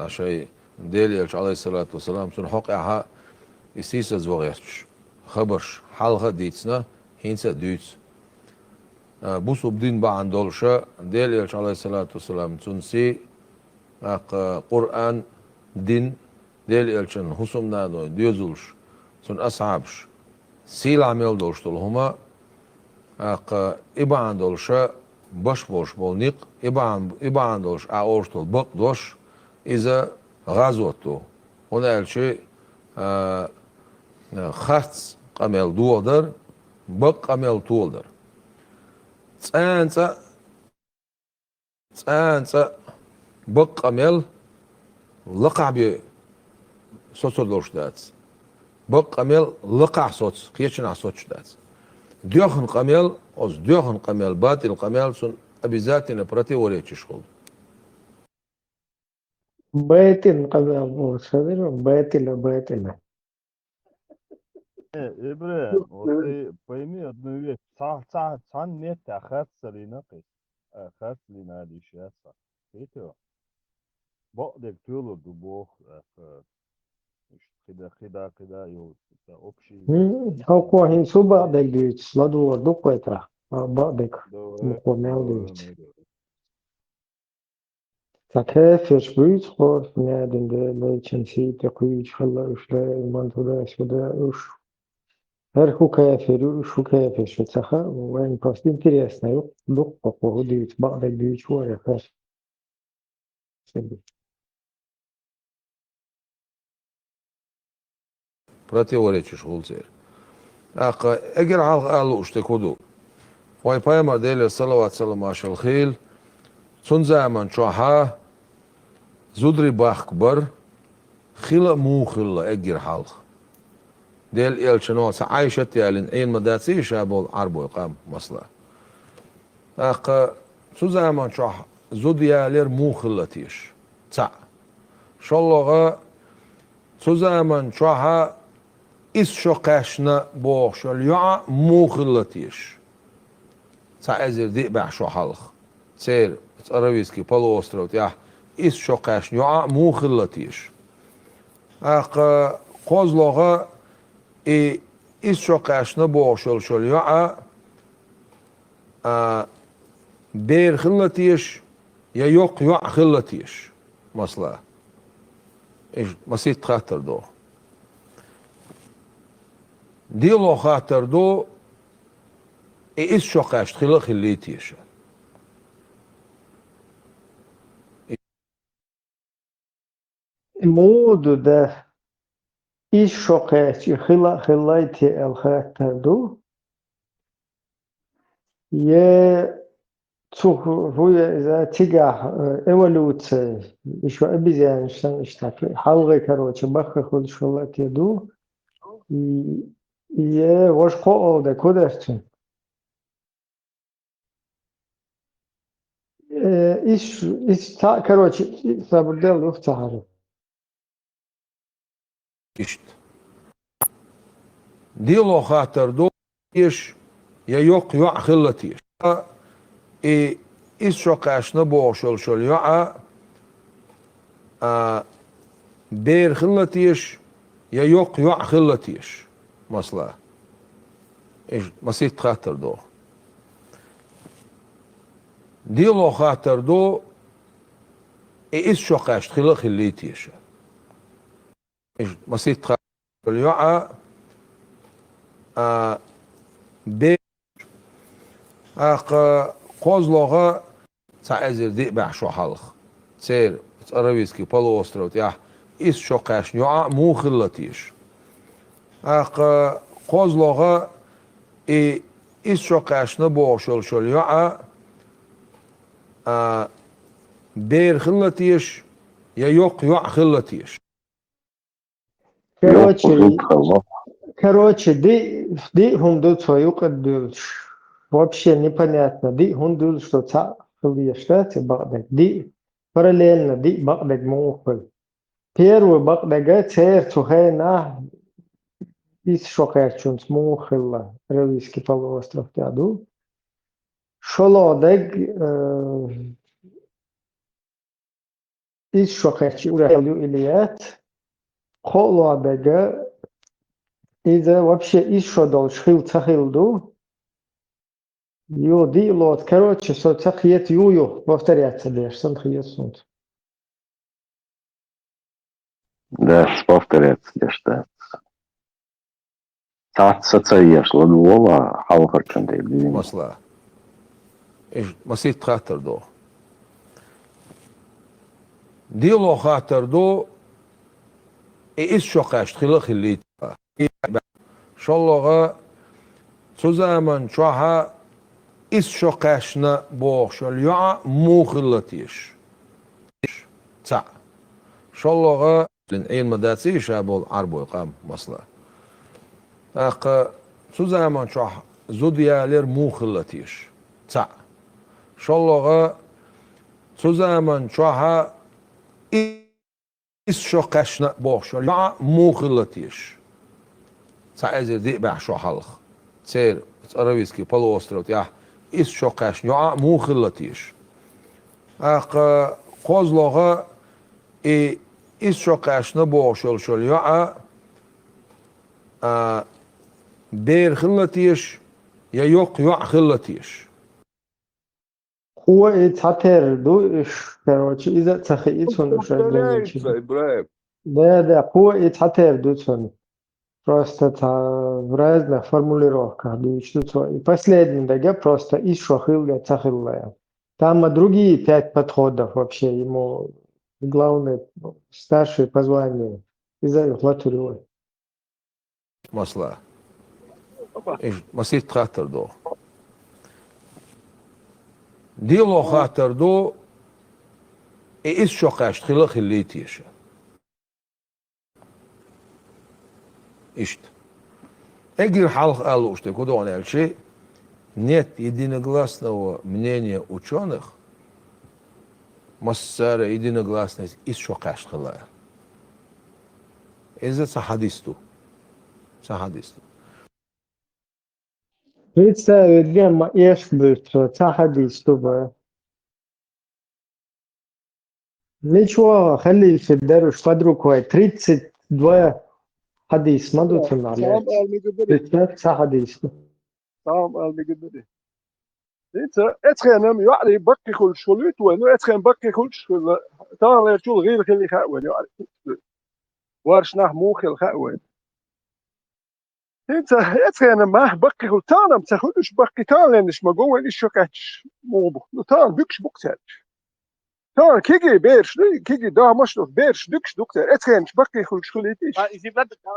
شيء ديلي عليه الصلاة والسلام سن حقها إستيسا زوغيرش خبرش حلقة ديتسنا هينسا ديتس بوس بدين بعن دولشة ديلي عليه الصلاة والسلام تنسي قرآن دين ديل إلشن حسم نادو ديوزولش سن أصحابش سيل عمل دولش هما إبان دولشة باش بولنيق إبان دولش أورش دول بق دوش إذا غازوتو هنا الشيء خاص قمل دولدر بق قمل تولدر تسانسا بق قمل لقع بي صوت دولش داتس بق قمل لقع صوت كيشنا صوت داتس ديوخن قمل أوز ديوخن قمل باطل قمل سن обязательно противоречишь школ. بيتل قبل صدر بيتل Эбре, вот ты пойми одну вещь. Цан нет, а хатса ли накис. А хатса ли надо ищаться. Видите? Бог тюлу дубох. Кида, йо. Общий. هو كوهين سو بعضك ديتش لدو دوك ويترا بعضك مقومين ديتش تكافش بيت خور نادن ده ليتشن سي تقويش خلا وش لا من تدا شدا وش هر هو كافر وش هو كافر شو تخا وين باستين интересно يو دوك بقوه ديتش بعضك ديتش ورا كاش Противоречишь улцер. Эгер алу что куду. Вай пайма деля салават саламаш алхил. Цун заман чоха зудри бахкбар خلا مو خلا эгер халх. ديل إلشنو عايشة يالين أين مداتسي شابول عربو يقام مصلا. سو زمان شوح زود يالير مو خلتيش. تسع. شالله سو زمان شوها إس شو قاشنا بوش اليوع مو خلتيش. سأزر دي بع شو حلخ. سير أراويسكي بالو أستروت يا إس شو قاش يوع مو خلتيش. قوزلوغا إس شو قاشنا بوش اليوع بير خلتيش يا يوق يوع خلتيش. مصلا. إيش مسيت خاطر دو. ديلو خاطر دو إيش شقاش تخيل خليتيش مود ده إيش شقاش خلايتي الخاطر دو يه هو إذا تجاه إيولوت إيش أبيزان إشتاك حلقة كروتش بخ خود شغلات يدو يه وش قول ده كودرتون إيش تا كروتش سبردل وفتحه إيش ديلو خاطر دو إيش يا يوق يوع خلتيش إيش شقاش نبوع شل يوع بير خلتيش يا يوق يوع خلتيش مصلا إيش مسيت خاطر دو ديلو خاطر دو إيش شقاش تخيل خليتيش إيش مسيت خاطر اليوع بير قوزلوغا Цаэзер ди бахшо халх. Цер Аравийский полуостров, я из шокаш нюа мухиллатиш. Ах козлога и из шокашна бошол шол юа бейр хиллатиш я йок юа хиллатиш. Короче, ди хундул свою каддулш. Вообще непонятно. Ди хундул, что ца хилиштати багдак. Ди параллельно ди багдак мухил. Первый багдага цер цухайна из шокерчунс мухилла. Аравийский полуостров тяду. Шолодег из шокерчи уралю илият. Холодега إذا вообще еще дольше хил цахилду, ю дилот, короче, со цахиет юю, повторяться лишь, сон хиет сунт. Да, повторяться лишь, да. Цацаеш, ладвола, халхарчанды, блин. Масла. Масит хатер до. Дило хатер до, и из шокаш, хила хилит. شالله سوزمان شوها إس شقاشنا باش اليوم مخلتيش تع شالله لين أي مدرسة شابول عربي قام مصلا أق سوزمان شوها زوديالر مخلتيش تع شالله سوزمان شوها إس شقاشنا باش اليوم مخلتيش Цаэзер ди бахшо халх. Цер Аравийский полуостров, я из шокаш нюа мухиллатиш. Ах козлога и из шокаш на бошол шол юа бейр хиллатиш я йок юа хиллатиш. هو يتعتر دوش короче إذا تخيط он уже да هو يتعتر دوش просто в разных формулировках дуется. И последний дага просто из шохилля цахилля. Там другие 5 подходов вообще ему главное старшие по званию из-за их латурой. Масла. Масит хатер до. Дило хатер до и из шокаш хила хилитиша. Ишт. Эгер халх алушты, куда он эльчи, нет единогласного мнения ученых, массара единогласность из шокаш хилая. Из-за сахадисту. Сахадисту. Представь, где маэш будет, сахадисту. Ничего, халиль фиддаруш под рукой, 32 حديث ما دوتن عليه بثلاث حديث طعم المجددي انت اتخيل يعني بقي كل شغلت وانه اتخيل بقي كل شغل ترى شغل غير خلي خاوي يعني وارش نح مو خل خاوي انت اتخيل ما بقي كل تانا ما تاخذش بقي تانا لانش ما جوه ليش شكاتش مو تانا بكش بوكساتش تانا كيجي بيرش كيجي ده مش بيرش دكش دكتور اتخيل بقي كل شغلتيش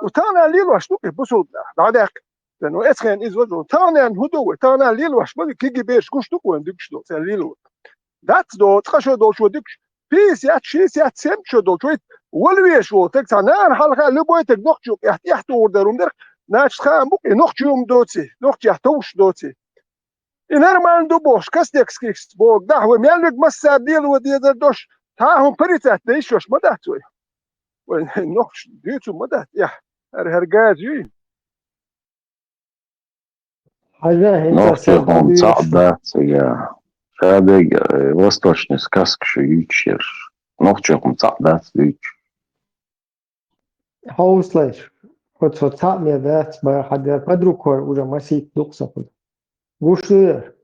وتانا ليل واش دوك بوسو بعدك لانه اتخيل از وجو تانا هدوه تانا ليل واش بقي كيجي بيرش كوش دوك وين دكش دوك ليل دات دو تخشو دو شو دكش بيس يات شيس يات سم شو دو شويت ولويش و تك تانا حلقه لبويتك نخشو يحتو وردرم در ناش خام بوك نخشوم دوتي نخش يحتوش دوتي إنرمان دو بوش كستيكس كيكس بوك دحوة ميالك مسا ديل ودي دوش تاهم بريتات ديشوش مدهتوي نخش ديتو مدهت يح هرجاجي Ногтихом цадация. Шадег восточный сказка шуючер. Ногтихом цадация. Хауслэш. Вот соцами да, хадя под рукой уже масит дуксапы. Гушир.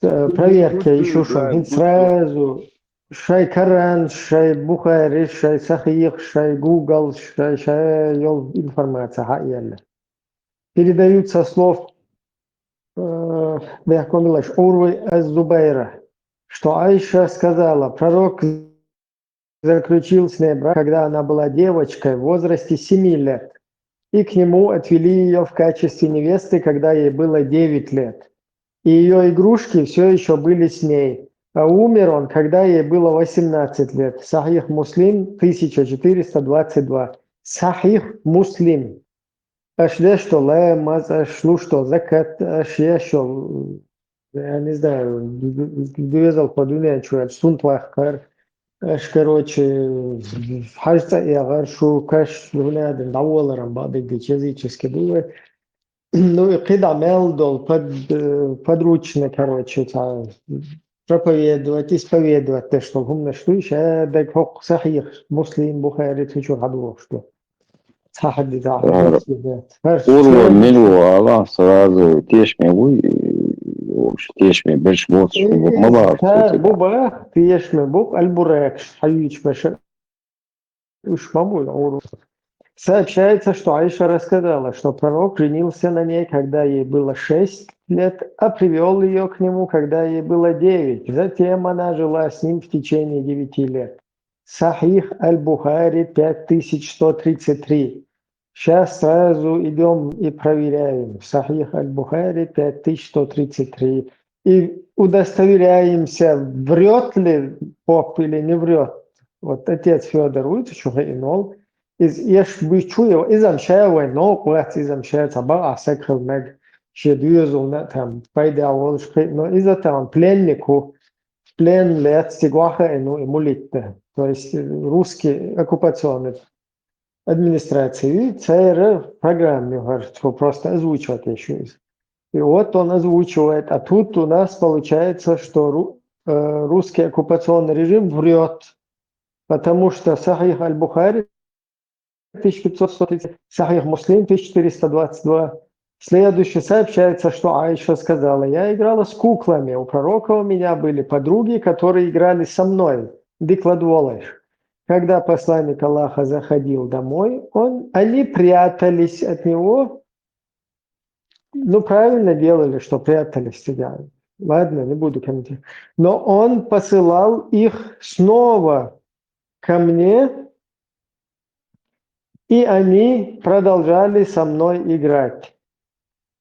Проверка еще что. Сразу шай Коран, шай Бухари, шай Сахих, шай Google, шай информация хаялла. Передают со слов Урвы аз-Зубайра. что Айша сказала, пророк заключил с ней брак, когда она была девочкой в возрасте 7 лет. И к нему отвели ее в качестве невесты, когда ей было 9 лет. И ее игрушки все еще были с ней. А умер он, когда ей было 18 лет. Сахих Муслим, 1422. Сахих Муслим. Аж что лэмаз, аж что закат, аж я не знаю, довязал по дуне, что сунт лахкар. Аж, короче, хажца и агаршу каш луняден даволарам бады языческие было. Ну и когда мелдол подручно, короче, проповедовать, исповедовать, то, что гумна шлюш, так хок сахих, муслим, бухари, ты что гаду, что? Сахади, да, Урва, милва, сразу тешми вы, тешми, больше вот, чтобы мало. Буба, тешми, бук, альбурек, хаюч, баша, уж маму, Сообщается, что Айша рассказала, что пророк женился на ней, когда ей было 6 лет, а привел ее к нему, когда ей было 9. Затем она жила с ним в течение 9 лет. Сахих аль-Бухари 5133. Сейчас сразу идем и проверяем. Сахих аль-Бухари 5133. И удостоверяемся, врет ли поп или не врет. Вот отец Федор Уитчухайнол из Ешбичуева, изам шея но кулак изам шея таба асекхел мег шедюзул на там пайда волшки, но из-за того пленнику в плен лет стигуаха и мулитте, то есть русский оккупационный администрации, ЦР в программе, говорит, что просто озвучивать еще. И вот он озвучивает, а тут у нас получается, что русский оккупационный режим врет, потому что Сахих аль-Бухари 1530, Сахих Муслим 1422. Следующее сообщается, что Айша сказала, я играла с куклами, у пророка у меня были подруги, которые играли со мной. Дикладволыш. Когда посланник Аллаха заходил домой, они прятались от него. Ну, правильно делали, что прятались себя. Ладно, не буду комментировать. Но он посылал их снова ко мне, и они продолжали со мной играть.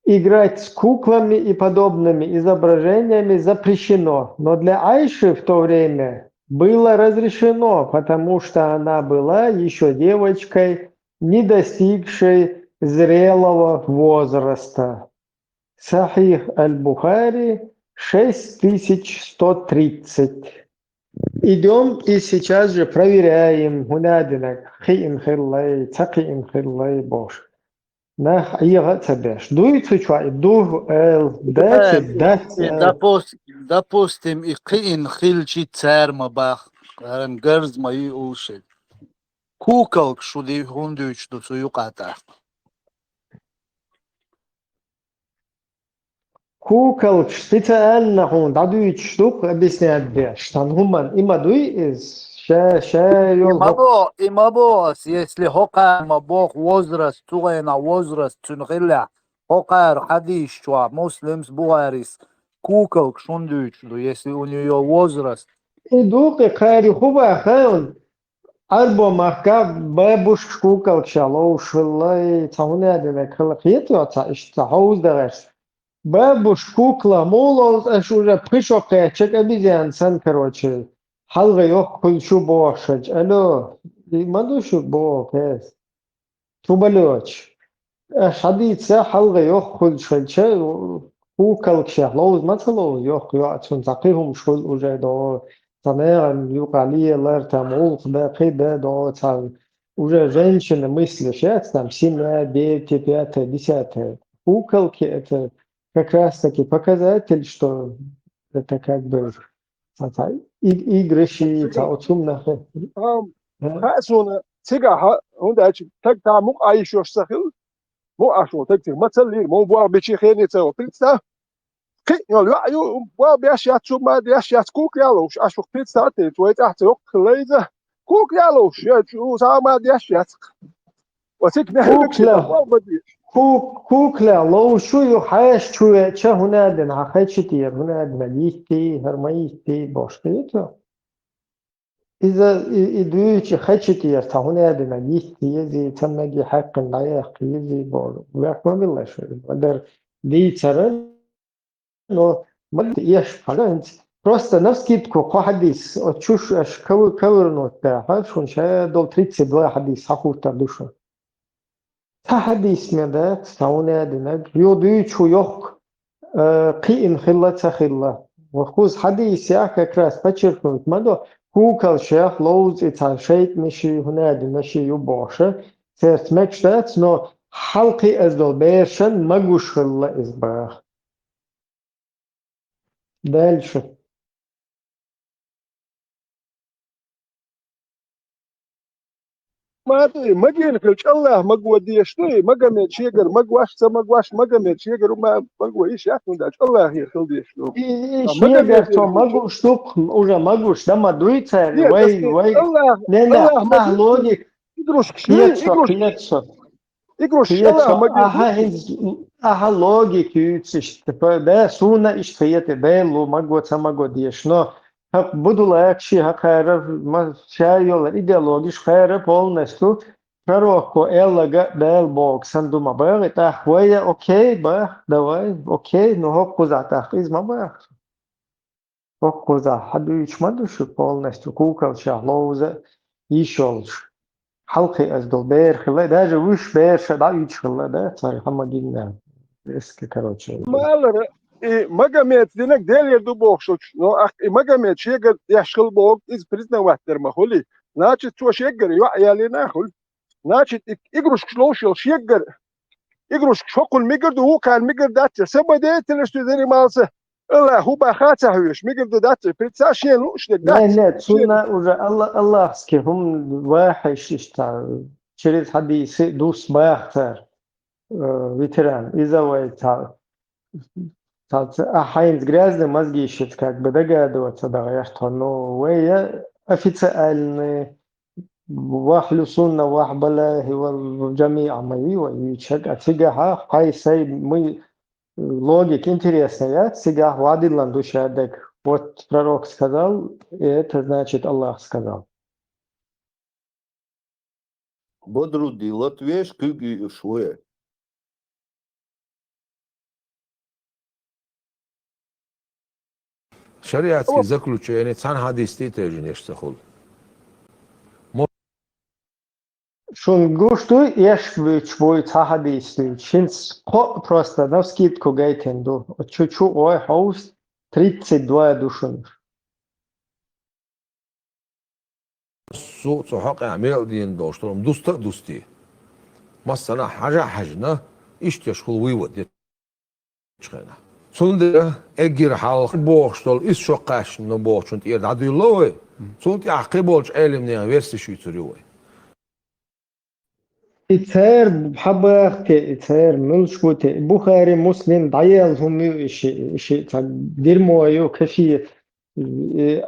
Играть с куклами и подобными изображениями запрещено. Но для Айши в то время было разрешено, потому что она была еще девочкой, не достигшей зрелого возраста. Сахих аль-Бухари 6130. Идем и сейчас же проверяем. Гунадинак, хиим хиллай, цакиим хиллай бош. Нах ига цабеш. Дуется чуа, дух эл, Допустим, и кин хилчи церма бах, герз мои уши. Кукол шуди хундуч до суюката. Кукол специально он дадует штук объясняет беш. Там гуман има дуй из Имабос, если хокар мабох возраст, тугайна возраст, цунхилля, хокар хадиш чуа, муслимс буарис, кукол шундуч, если у нее возраст. И дух и хари хуба хаун. Арбо махка бабуш кукол шалоу шиллай таунадина калахит йоца ишта хауздараш. Бабуш кукла молол аж уже пришок чек обезьян сан короче. Халга yok кульшу бошач. Алло, мадушу бокес. Тубалёч. Шадица халга yok кульшача кукол шалоу мацалоу yok йоцун такихум шул уже до Тамерам юкали лертам да кида до цал. Уже женщины мыслящие, там 7, 9, 5, 10. Куколки это как раз таки показатель, что это как бы игры шиица, отсумна. هاسونا تيجا هوندا تك تا مو عايشو سخيل مو عاشو تك مثلا مو بوا بيشي خيني تو بيتسا كي يو بوا بياش ياتشو ما بياش ياتكوك يالوش عاشو بيتسا تو تحت يوك ليزا كوك يالوش يا شو سا ما بياش ياتك وتك نهبك كوكلا كوكلا لو شو يحاش شو هنا دن عخشتي هنا دمليتي هرميتي باشتيتو إذا إدويش خشتي هنا دمليتي يزي تمجي حق لايق يزي بول وياك ما بالله شو بدر دي ترى إنه ما إيش فلانت просто навскидку по حديث отчуш аш кавер нотта хашун ша дол 32 حديث حقوقتا душа تحديث مدات ساونا دنك يودي شو يوك قين خلا تخلا وخوز حديث ياك كراس بچر كنت مدو هو كل شيخ لوز اتال شيء مشي هنا مشي يباشا سيرت مكشتات نو حلقي از دول بيرشن مگوش خلا ازباخ دالشو ما أدري ما جينا في الله ما قوى دي شتي ما قام شيجر ما قواش ما قواش ما قام شيجر وما قوى إيش يحكون داش الله هي خل دي شلو إيش ما قام يقدر تو يدير مگوش توك وجا مگوش لما دويتر دي بس وي الله لا الله ما اه لوجيك يقروش كشي قيتشو يقروش قيتشو يقروش قيتشو الله ما جينا اها هنز اها لوجيك يتشت ده سونا ايش قيت بيلو مگو تمگو ديشنو hak budula ekşi hak hayra ma şey yollar ideologis hayra polnestu Пророку Эллага Бэл Бог Сандума Бэл это хуя окей ба давай окей но хоккуза так из мабах хоккуза хаду ичмадушу полностью кукол шахлоуза ишолш حلقي أزدل بير خلا даже وش بير شدا يشخلا ده صار حمدين اسكي كروتشي ما الله ما قام يدينك ديل يدو بوخشوش نو أخ ما قام يشيجر يشخل بوك إز بريزنا واتر ما خلي ناتش تو شيجر يو عيالي ناخل ناتش يقروش كلوش يشيجر يقروش شوكل ميجر هو كان ميجر داتر سبا دي تلشتو ديري مالسه الله هو بخاته هوش ميجر داتر بريتسا شين لوش دك لا دات لا تسونا وجا الله سكي هم واحد شتا شريط حديث دوس باختر ветеран из-за Хайнц грязный, мозги ищет, как бы догадываться, да, что, ну, я официальный واحلو سنة واحبله والجميع мои ويشك отсюда хай сей мы логик интересная сега вадилан душа дек вот пророк сказал и это значит Аллах сказал Бодруди Латвеш кыги шуе. Шариатский заключение цан хадис тоже нечто хул. Шун гушту еш бой цахадисту шинс просто на скидку гейтенду чучу ой хаус 32 душун سوق حق عميل دين دوشترم دوستي مثلا حاجة حجنا إيش تشخل ويود يتشخنا سند أجر حال بوشتل إيش شو قاش نبوش أنت إير عدي الله سند يعقبولش علم نيا ويرس شو يتريوه إتهار بحبك إتهار ملشوت بخاري مسلم ضيال هم إشي دير مويو كفي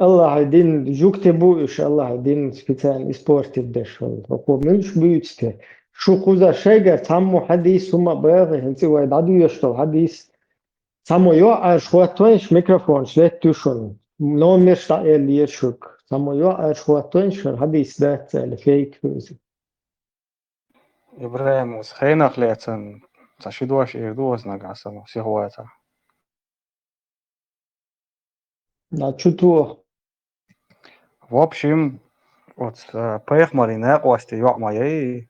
الله دين جوكتبو إش الله دين سبيتال إسبورت الدش وقو ملش بيوتسته شو قوزا شيغر تامو حديث هما باغي هنسي وايد عدو يشتغل حديث تامو يو أرشواتوينش ميكروفون شلت توشون نو مشتا إل يشوك تامو يو أرشواتوينش حديث دات الفيك نيوز Ibrahim خينا خليتن تشدواش إيردوز نقاسم سيهواتا Да, чуту. В общем, вот поех маринек ости ёк моей,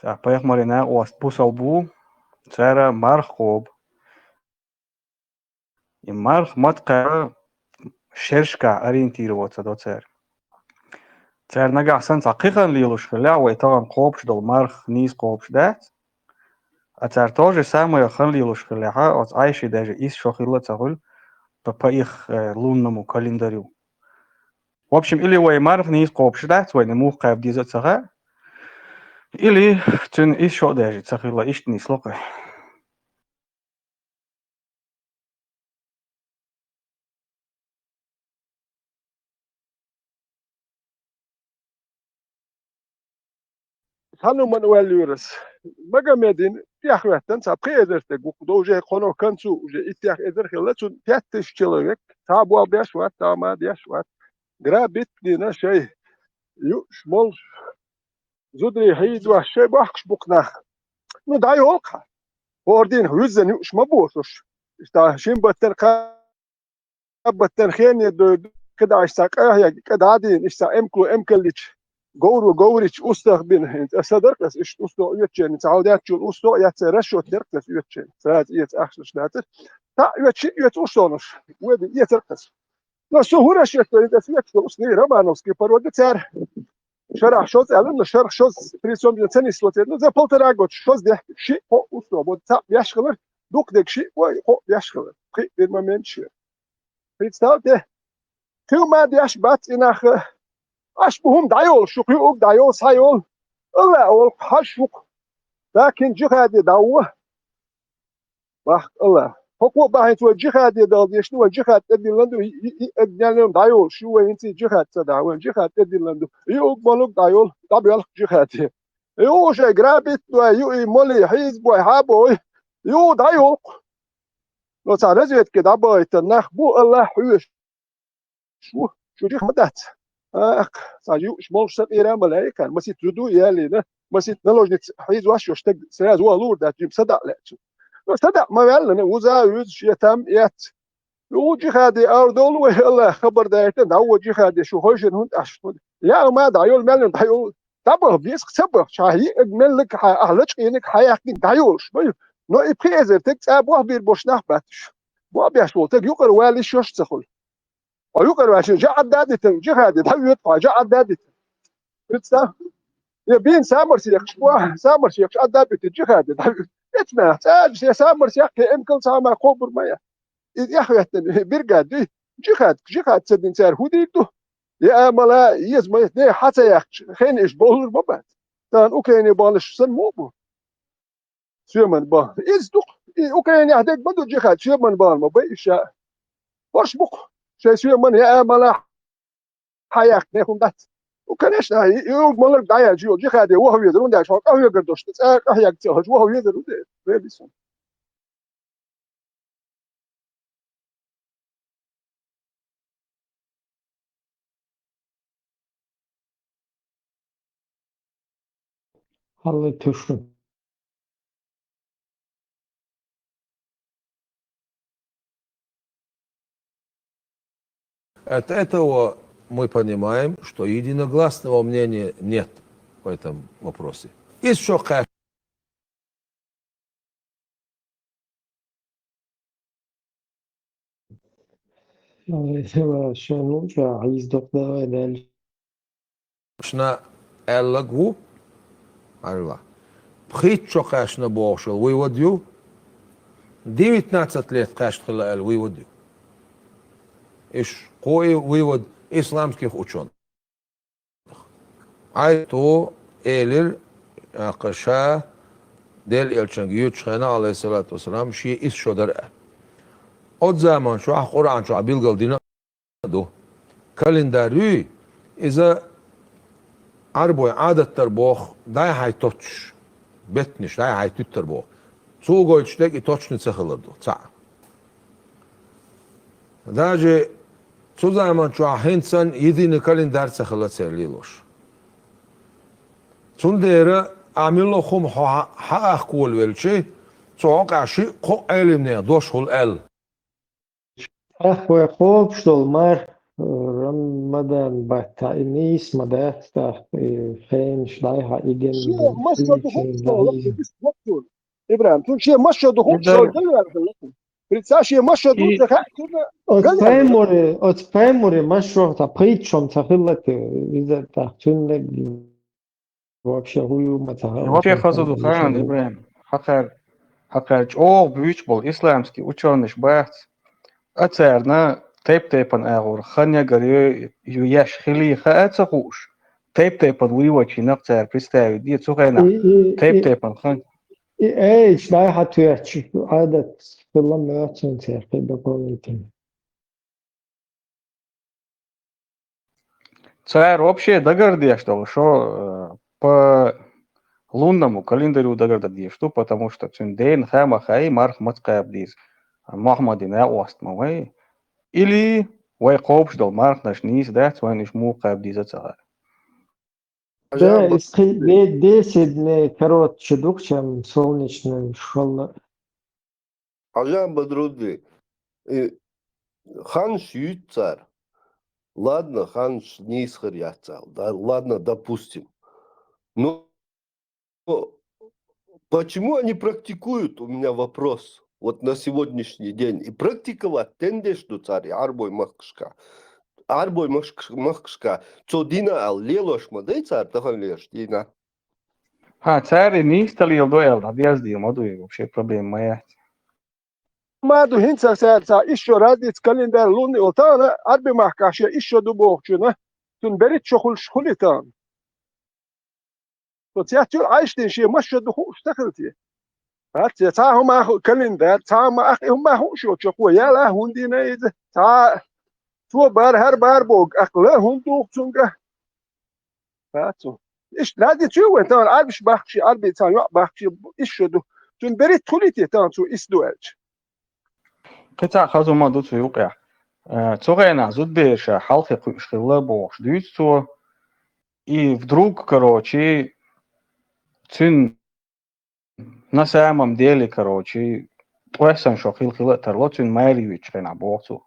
поех маринек ост бусалбу, цера марх хоб, и марх матка шершка ориентироваться до цер. Цер нагасан цакихан лилуш хля, вайтаган хобш дол марх низ хобш дат, а цер то же самое хан лилуш хля, от айши даже из шохила цагуль по их лунному календарю. В общем, или Уэймаров не ископшда, свой не мог кайф дизать сага, или тюн еще даже цахила ишь не слокай. Hanım ölüyoruz. Magamedin tiyahvetten sapkı ederse doje kono kansu uje ityah eder hılatun tiyatış çılgık tabu abiyaş var tamam diyaş var. Grabit dina şey yuş zudri haydu şey bakış bukna. No da yolka. Ordin hüzen yuş mabuş. İşte şimdi batten khiyani do كده اشتاق يا كده عادي اشتاق امكلش جوريتش استخ بين صدرك ايش استو يتشن تعودات شو استو يترشو تركس يتشن ساعات يت اخش شنات تا يتش يت استونش ودي يتركس لا شو هو رش يتركس يتش اسني رمانوسكي пародитер شرح شوز على شرح شوز بريسوم بيتني سلوتين زي بولتراغوت شوز ده شيء هو استو بود تا يشغل دوك دك شيء هو يشغل في المومنت شيء представьте Tüm diyaş bat inahı aş buhum dayol şukyuk dayol sayol Allah ol haşuk lakin cihadi davu bak Allah hukuk bahit ve cihadi dal diyişni ve cihad edilandu ednelem dayol şu ve inti cihad sada ve cihad edilandu yok baluk dayol tabial cihadi yo şey grabit ve yo moli hizb ve haboy yo dayol lo sarezet ke dabayt nah bu Allah hüş شو دي خمدات ساجي شمال شت إيران بلاي كان مسيت جدو يالي نه مسيت نلوج نت حيز واش يشتق سراز والور ده جيب صدق لا صدق ما يلا وزا يوز شيتام يات وجي خادي أردول ولا خبر ده ده وجي خادي شو هوجن هند أشتون يا ما دايول مالن دايول تبغ بيس تبغ شاهي أجمل لك أهلك إنك حياتك دايول شو نو إبخيزر تك أبوه بير بوش نخبتش بو بيش وتك يقر والي شوش تخل ويقر عشان جاء دادت جهاد ده يطلع جاء دادت بتسا يبين سامر سيخ شبوه سامر سيخ دادت جهاد ده اتنا ساج سامر سيخ يمكن سامر قبر ما يا اخي برقاد جهاد سدين سار هديتو يا ملا يزما ده حتى يا خين ايش بولر ما بعد كان اوكراني بالش سن مو سيمن با ازدق اوكراني هداك بدو جهاد سيمن بال ما بيش واش بق شيء من يا ملا حياك نكون دات وكانش يقول مالك دايا جيو جي خادي وهو يدرون ده شو قهوه قردوش تساق حياك تهج وهو يدرون ده ريليسون Hallı tuşun. От этого мы понимаем, что единогласного мнения нет в этом вопросе. Есть еще конечно, شنو عايز دكتور ده эллагу, алла. Пхит что конечно бошел, выводил. 19 лет конечно выводил. Иш кой вывод исламских ученых. Ай то элир акаша del elçin Çıkana aleyhissalatu vesselam şey is şodar. O zaman şu Kur'an şu bilgal dina do. Kalendarı iza arboy adetler boh day hay toç. Betniş day hay tütter boh. Su goyçtek i toçni sıhılırdı. Ça. Даже şu zaman şu hinsan yedini kalendar sıhılat serliloş. Sundere عامل خم حق قول ولشي توقع شيء قو علمنا دوش هو ال أخوي خوب شتول مار رمضان بتاعينيس مدات تا خين شلايها إيجن شيء مشهد خوب شتول بس وقتون إبراهيم تون شيء مشهد خوب شتول ده بريتسا شيء مشهد أتفهموري مشروع تا بريتشوم تخلت إذا تحتون вообще huyu mataha. Вообще хазуду хан Ибраим. Хакар о büyük bol İslamski uçanış baht. Atsarna teypan ağır khanya gari yaş khili khaat qush. Teypan wiwachi naqtar представить دي سوغينا teypan khan. إيش لا حتى يحكي عادة في الله ما يحكي تحكي بقولتين. Царь вообще догарди что по лунному календарю дагардадиешту, потому что цюндейн хэма хай марх мацкаябдиз. Махмадин ост мавай. Или вай копшдал марх наш низ дать вай ниш му каябдиза цага. Да, 10 дней короче дух, чем солнечный шел. Ажан Бадруды, хан шьют царь. Ладно, хан не исхаряцал, да, ладно, допустим. Но почему они практикуют, у меня вопрос, вот на сегодняшний день, и практиковать тендешду царь, арбой махшка. Арбой махшка, цодина ал лелошма, да и царь, тахан леш, дина. Царь не сталил дуэл, объезди, модуй, вообще проблем моя. Madu hinsa sersa işo radit kalender luni otana arbi mahkaşya işo du boğçuna tun berit çoğul şkulitan. Tiyatür ayştin şey maşyo du huş takıltı. Hat ya ta huma kalender ta ma akhi huma huş yok çoğu ya la hundi neydi ta tu bar her bar bog akla hundu çunga. Hat iş radit şu ve tan arbi bahçı arbi tan yok bahçı işo du tun berit tuliti tan tu isduelç. كتا خازو ما دوت يوقع цогайна зуд беша халхи шхила бош дюйцо и вдруг короче цин на самом деле короче твоесан шо хилхила тарло цин майривич хена бохцу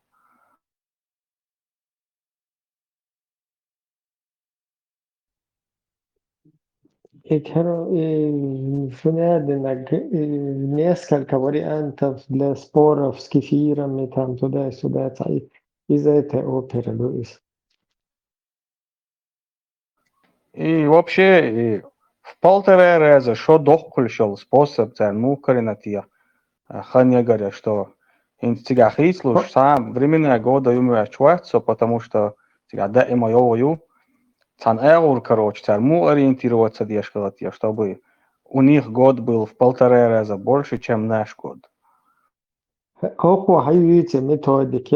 Несколько вариантов для споров с кефирами, там туда-сюда, из этой оперы, Луис. И вообще в полтора раза шо дохкульшел способ царь мукаринатия ханя говоря, что инстига хислуш сам временная года умея чувствовать, потому что тебя да и моё цан эур, короче, царь му ориентироваться дешкалатия, чтобы у них год был в полтора раза больше, чем наш год. Оху хайвите методик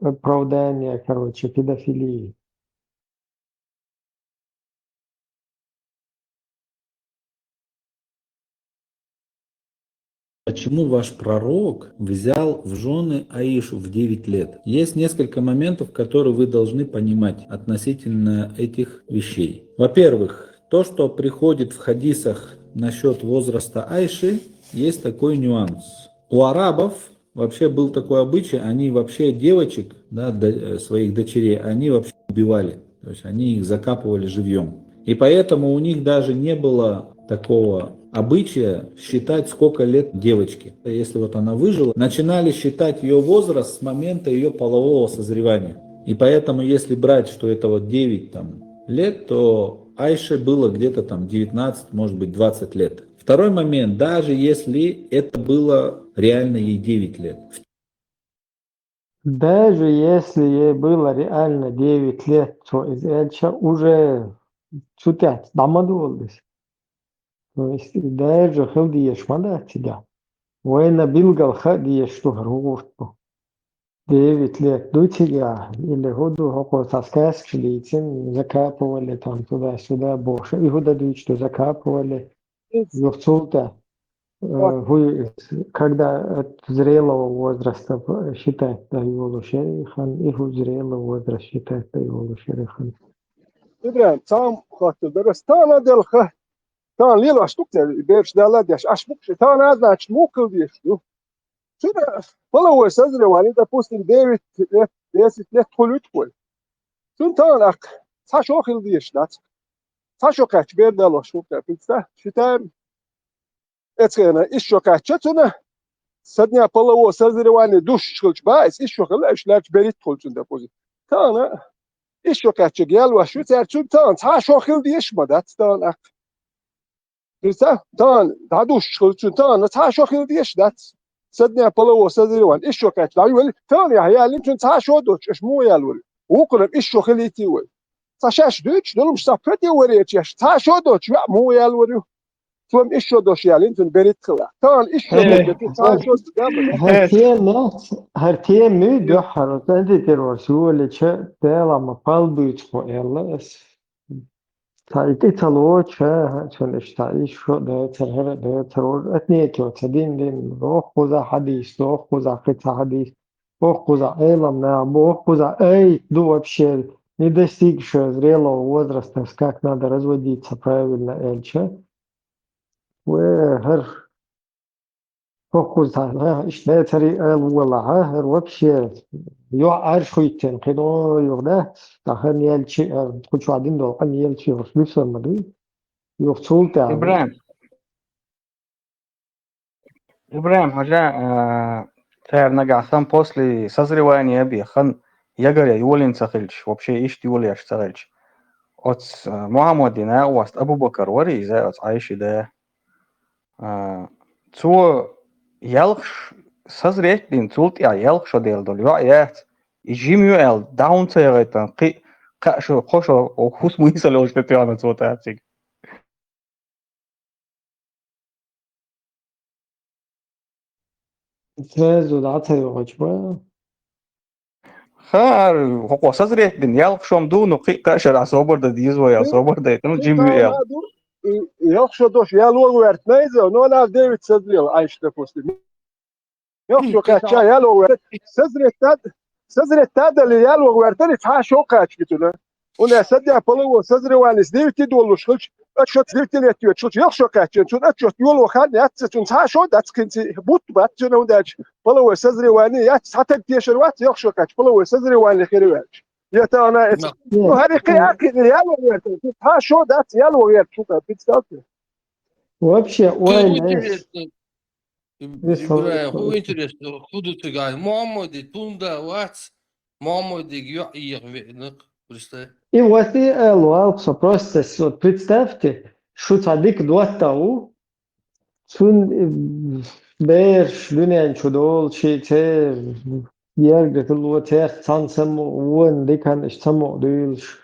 оправдания, короче, педофилии. Почему ваш пророк взял в жены Аишу в 9 лет? Есть несколько моментов, которые вы должны понимать относительно этих вещей. Во-первых, то, что приходит в хадисах насчет возраста Аиши, есть такой нюанс. У арабов вообще был такой обычай, они вообще девочек, да, своих дочерей, они вообще убивали. То есть они их закапывали живьем. И поэтому у них даже не было такого обычая считать, сколько лет девочке. Если вот она выжила, начинали считать ее возраст с момента ее полового созревания. И поэтому, если брать, что это вот 9 лет, то Айше было где-то 19, может быть 20 лет. Второй момент, даже если это было реально ей 9 лет. Даже если ей было реально 9 лет, то это уже чутять, намадулись. То есть даже хилдиеш мадатида. Война билгал хадиеш что ругурту. 9 лет до тебя или году около сказки закапывали там туда-сюда больше. И года дуть, что закапывали юрцута. Когда от зрелого возраста считать даю шерихан, и у зрелого возраста считать даю шерихан. İbrahim tam hatıdır. Stana delha. Tan lil aştuk der. Berş dala deş. Aşbuk şey. Tan azna aç mukul diye şu. Şurada valla o sözle vali da postin David desit let polut koy. Şun tan ak. Saç okul diye ştat. Saç okaç ber dala şuk der. Pizza. Şitam. Etskena iş okaç çatuna. Sadnya palawo sazrevani duş çıkılç bais iş okul eşlerç berit tolçun depozit. Tan iş okaç gel ve şu terçün tan saç okul diye şmadat tan ak. Pizza. Tan da duş çıkılçun tan saç okul diye ştat. صدني بلو صدريوان إيشو كات لا يقول ثاني هيا لينتون تاشو دوتش إيش مو يالول وقلب إيشو خليتي ول تاشاش دوتش دول مش تابتي وريتش تاشو دوتش مو يالول ثم إيشو دوش يالينتون بريت خلا ثان إيشو تاشو هرتين مي دوحر تندي تروسول تش تلا ما بالبيتش مو يالس تعيتي تلوش ها شلش تعيش شو ده ترهر ده ترور أثنية كيو تدين دين روح خذا حديث روح خذا قطع حديث روح خذا أيلا نعم روح خذا أي دو بشيل ندستيك شو زريلا ووزرس تسكاك نادر أزودي تسبرايل لألشة وهر روح خذا ها إيش ده تري أيل والله هر وبشيل يو عارف خويتين قدو يغده تاخر يلشي كل شو عدين دو قن يلشي رسلوس المدري يوصول تعب إبراهيم هجا تعر نجع ثم بوسلي سازري وين يبي خن يجري يولين سخلش وبشي إيش يولي يشتغلش أتس محمد دينا وست أبو بكر وري زي أتس عايش ده تو يلخش سازري دين تولت يا يلخش ديل دول يات يجيميو ال داون تيريتن قاشو خوشو وخوس ميسا لوش تتيانا توتاتيك تازو دعتها يوغجبا خار هو سازري دين يلخشم دونو قاشر عصوبر دا ديزو يا صوبر دا يتنو جيميو ال يخشى دوش يا لو ورت نيزو نو نا ديفيد سدليل عايش تفوستي يخشى كاتشا يا لو ورت سزري تاد اللي يا لو ورت تفا شو كاتش كتله ولا سدي ابلو سزري وانس ديفيد تدول شلش اتشوت ديفيد يتيو تشوت يخشى كاتش تشوت اتشوت يول وخان ياتس تنسا شو داتس كنتي بوت بات جنو داش بلو سزري واني ياتس حتى تيشر وات يخشى كاتش بلو سزري واني خير واتش يا انا وهذه قياك يا لو ورت تفا شو داتس يا لو ورت شو بيتستاك وابشي وين إبراهيم هو интересно خودو تقال محمد توندا واتس محمد يغير وينك представь И вот и луалксо просто вот представьте, что цадик дуаттау, цун берш люнен чудол читер ерг тулватер цансам وين ديكان اشتمو ديلش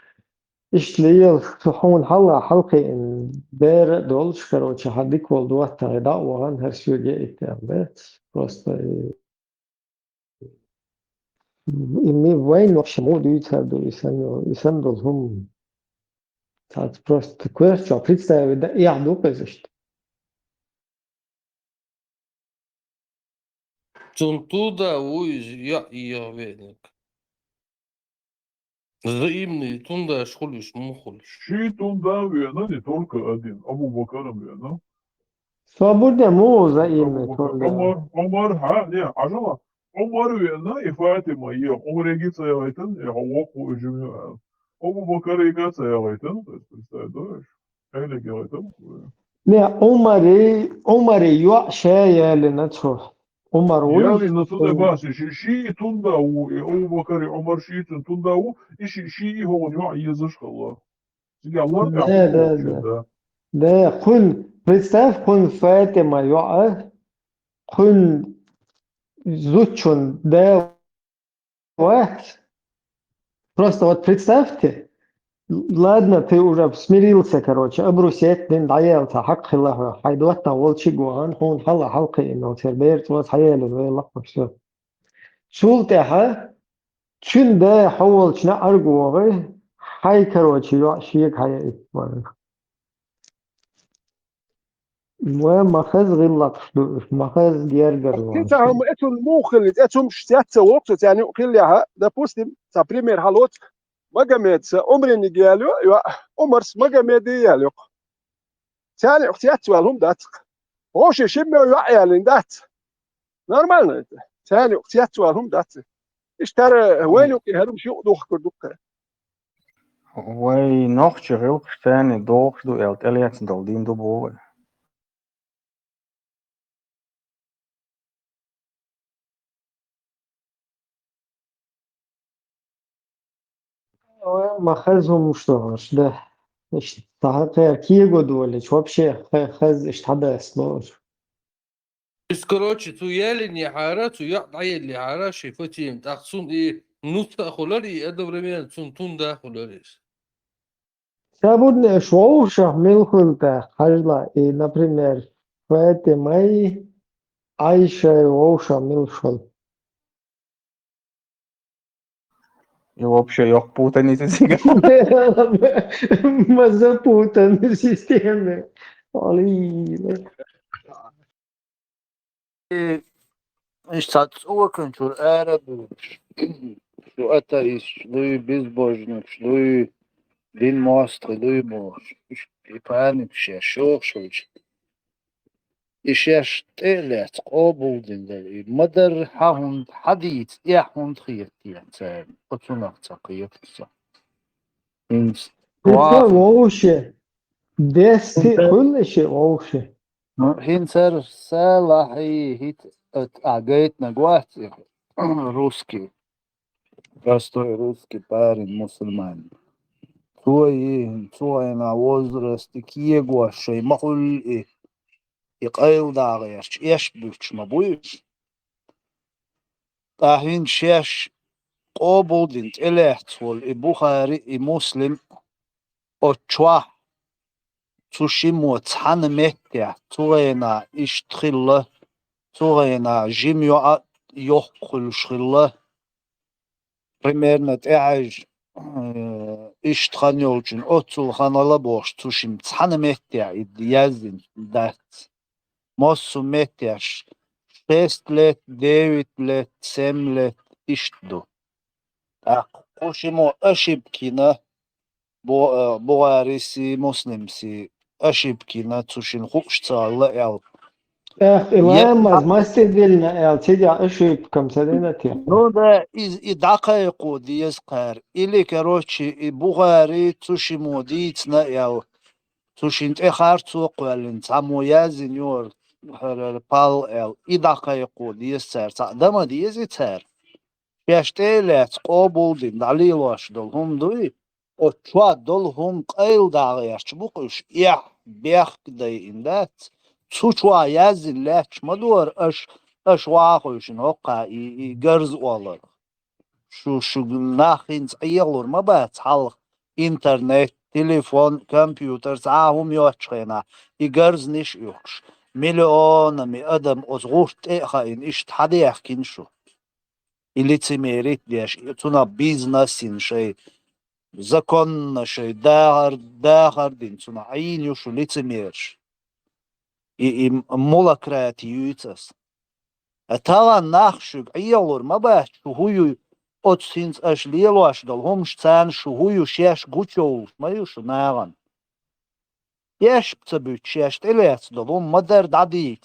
اشليل تحون حلا حلقي ان بير دولش كروتش حديك والدواتا دا وان هرسيو جيت بس просто إمي وين وحشمو ديتر دو يسندلهم تاعت просто كويرتشو представь да يعدو بزشت تونتودا ويغير وينك взаимный тунда шхулиш мухулиш Ши тунда вена не только один. Абу Бакаром вена. свободно мو взаимно Умар, не, ажала. Умар вена и Фатима ел. Умар егица ялайтын, и Хавваку жемю. Абу Бакар егица ялайтын, то есть представляешь? Эйлек ялайтын. не عمري يعشى لنتشو عمر Yani nasıl da bahsi şi tunda u Abu Bakar Umar şi tunda u şi هو yazış Allah. Çünkü Allah да кун представь кун Фатима юа кун зучун да вот просто вот представьте ладно ты уже смирился короче обрусет من ضيعت حق الله حيدوت أول شيء جوان هون حلا حلقي إنه تربيت وات حيال ولا شو شولتها شن ده حول شنا أرجوه هاي كروتشي يا شيك هاي إتمان ما خز غلط ما خز ديارجر انت هم اتو الموخل اتهم شتات وقت يعني كلها ده بوستم تا بريمير هالوت ما جمعت عمري نجيالو عمرس ما جمعت يالو ثاني اختيات والهم دات هوش شمي يعيال دات نورمال ثاني اختيات والهم دات اشترى وينو هرم شو دوخ كردوك وي نوخش غلق ثاني دوخ دو الت اليات دولدين دو بوه ما خزهم مش ده اشتهى كيجو دولش вообще خز اشتهى اسلوش короче ту ели не хара ту я даели хара шифатим тахсун и нута холари одновременно цун тунда холарис Свободно шоуша милхулта хажла и, например, Фатимай Айша Оуша Милшол. И вообще yok путаница. Мы запутаны в системе. Олино. إيش تتصور شو العرب شو أتايس شلوي بيزبوجنك شلوي دين ماستر شلوي موش إيش يفاني بشي شوخ شوش إيش تقلت قابل دين مدر حهند حديث يحند خيرتي أنت أتونك تقيف إنس Это вообще. Десять хулище вообще. هنسر سلاحي هيت أجيت نجوات روسكي простой русский парень мусульманин. Твой на возраст киегошей махул и قايل داغيش إيش بيش ما بويش تاهين شيش قابل دين تلهت والبخاري مسلم أتشوا تشيمو تحن متى توينا إشتخله توينا جيميو يخل شخله примерно تعج إشتخانيولجن أتول خانالا بوش تشيم تحن متى إديازين دات موسو متىش 6 لت 9 لت 7 لت إشتدو قوشيمو أشيبكينا بوغاريسي مسلمسي أشيبكينا تشين خوشتا الله يال إلامز ما استدلنا تيجي أشيبكم سدينتي Ну да, и дакаеку диескар, или, короче, бухари тушимо дицна ял, тушинт эхарцу куалин, самоязин юр, пал эл, и дакаеку диескар, дама диезицар, пештелец, қобулдин, далилош долхум дуи, отчуа долхум қайл дағыяш, бухуш, ях, бехкдай индат, цучуа язин леч, мадуар اش واخوشن هقا يجرز والر شو ناخين عيالور ما بات حلق انترنت تليفون كمبيوتر تعاهم يوتشينا يجرز نش يوكش مليون مي ادم ازغوشت اخاين ايش تحديخ كنشو اللي تميريت ديش تنا بيزنسين شي زكون شي داخر دين تنا عين يوشو لتميرش مولا كراتيوتس Талан нахшуг عيالور ما بات شهويو أتسينز أش ليلواش دل هم شتان شهويو شيش قوتيو ما يوشو ناغن يش بتبوت شيش تليت دل هم مدر داديت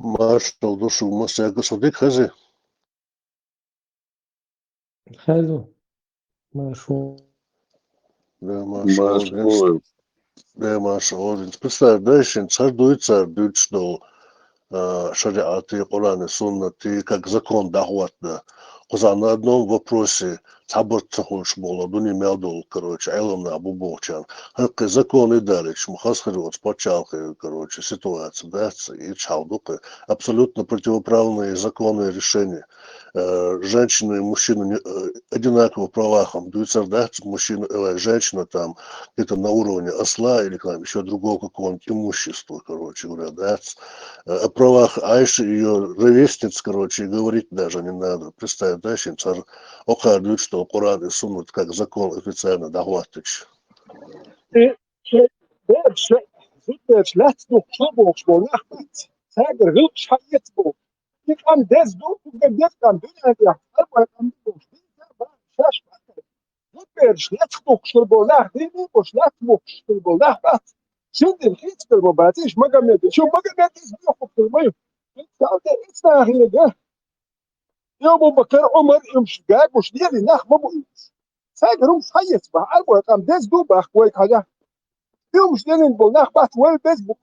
Marshall došao u Moskvu, صديق خزي خذوا مشهور Да, Marshall. Да, Marshall. Представляешь, царь дует, царь дует, что шариаты, Коран и Суннаты, как закон дахватна. Куза на одном вопросе цабрца хочешь было, ну не мелдул, короче, айлом на бубовчан. Хакка законы дали, мухасхариот спочалка, короче, ситуация, да, и чалдука. Абсолютно противоправные законы и решения. Женщины и мужчины одинаково в правах, дуется, да, мужчина, женщина там где-то на уровне осла или там еще другого какого-нибудь имущества, короче говоря, да. О правах Айши, ее ровесниц, короче, говорить даже не надо. Представь, да, царь указывает, что Коран и Суннат как закон официально дохватыч. Şimdi hiç kırma batış Magomed. Şu Magomed izliyor kırmayı. Kaldı hiç dahiye de. Ya Abu Bakar Umar imşgak مش ديالي ناخ ما بقولش. ساجرهم حيت بقى أربعة قام دز دوبا كويك حاجة. يوم مش ديالي نقول ناخ بات وين فيسبوك.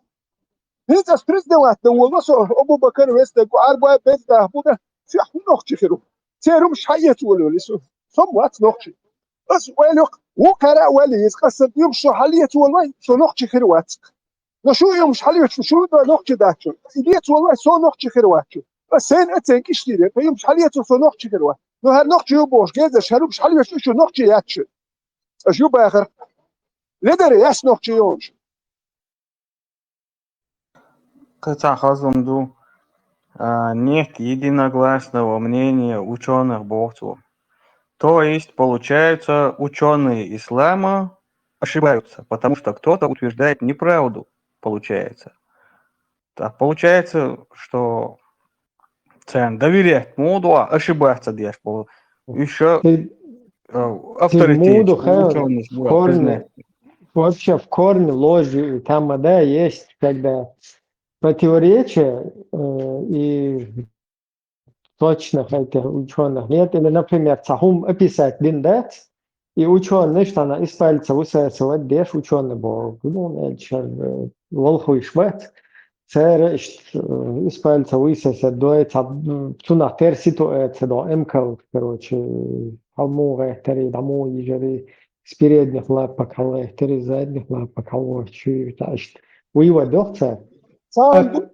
هذا ستريس ده وقت والله سو أبو بكر ويستك أربعة بيت ده بوده في حين نقطة خيره. سيرهم مش حيت ولا لسه. ثم وقت نقطة. بس ويلق وكرا ولي يتقسم يوم شو حالية والله شو نقطة خير وقت. شو يوم مش حالية شو ده نقطة ده شو. إليت والله سو نقطة خير وقت. بس هين أتنك إشتري فيوم مش حالية سو نقطة خير وقت. لو هالنقطة يبوش جاز شهرو مش حالية شو نقطة ياتش. أشوف بآخر. لدري ياس نقطة يونش. قطع خازم دو Нет единогласного мнения ученых-богцов. То есть, получается, ученые ислама ошибаются, потому что кто-то утверждает неправду, получается. Так получается, что доверять моду, ошибаться дешь. Еще авторитет, Тимуду ученость, в корне, вообще в корне ложи там, да, есть, когда противоречия и точных этих ученых нет. Или, например, цахум описать диндат, и ученый, что она исправится, высоцевать, деш ученый был. Ну, это волху и шват. Цер исправится, высоцевать, дует, цунах тер ситуация, до эмкал, короче, халму рехтери, домой ежери, с передних лапок халехтери, с задних лапок халвочи, тащит. Вывод дохца.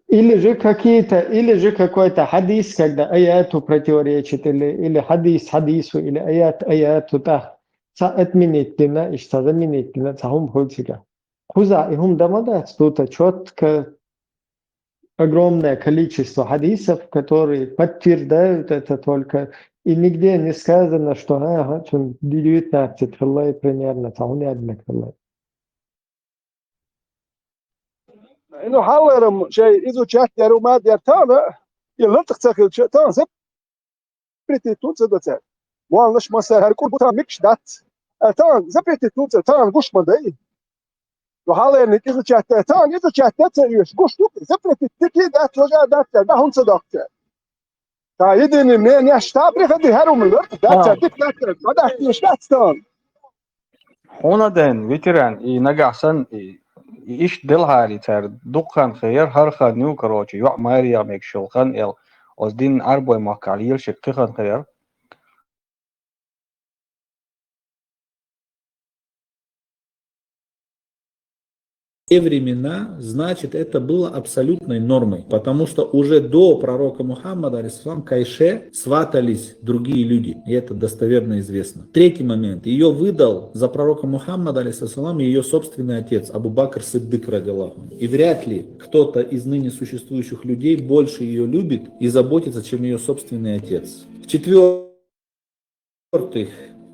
Или же какой-то хадис, когда аяту противоречит, или хадис хадису, или аяту так. Отменить дина, и что заменить дина, цахум хульцика. Хуза, и хум дамада, что-то четко, огромное количество хадисов, которые подтверждают это только. И нигде не сказано, что 19 хиллай примерно, цахум не одна хиллай. إنه حاول شيء إذا شات يرو ما ديرتانا يلنتق تاخذ تان زبرتي تونس دوتر والنش مسار هركول بوتا ميكش دات تان زبرتي تونس تان قش مدي وحاول إن إذا شات تان إذا شات تيش قش دوك زبرتي تكي دات وجا دات ده هون صدقت تا يدين منين يشتابري خدي هرو من الوقت دات ديك دات ما دات مش دات تان هونادن ветеран и нагасан и иш делхари цар дукхан خير هرخا نيو كروچي يو ماريا ميكشل خان ال ازدين اربوي ماكاليل شكتخان خير В те времена, значит, это было абсолютной нормой, потому что уже до пророка Мухаммада, алейхиссалам, к Айше сватались другие люди, и это достоверно известно. Третий момент. Ее выдал за пророка Мухаммада, алейхиссалам, ее собственный отец, Абу Бакр Сиддик, радиллаху анху. И вряд ли кто-то из ныне существующих людей больше ее любит и заботится, чем ее собственный отец. В-четвертых,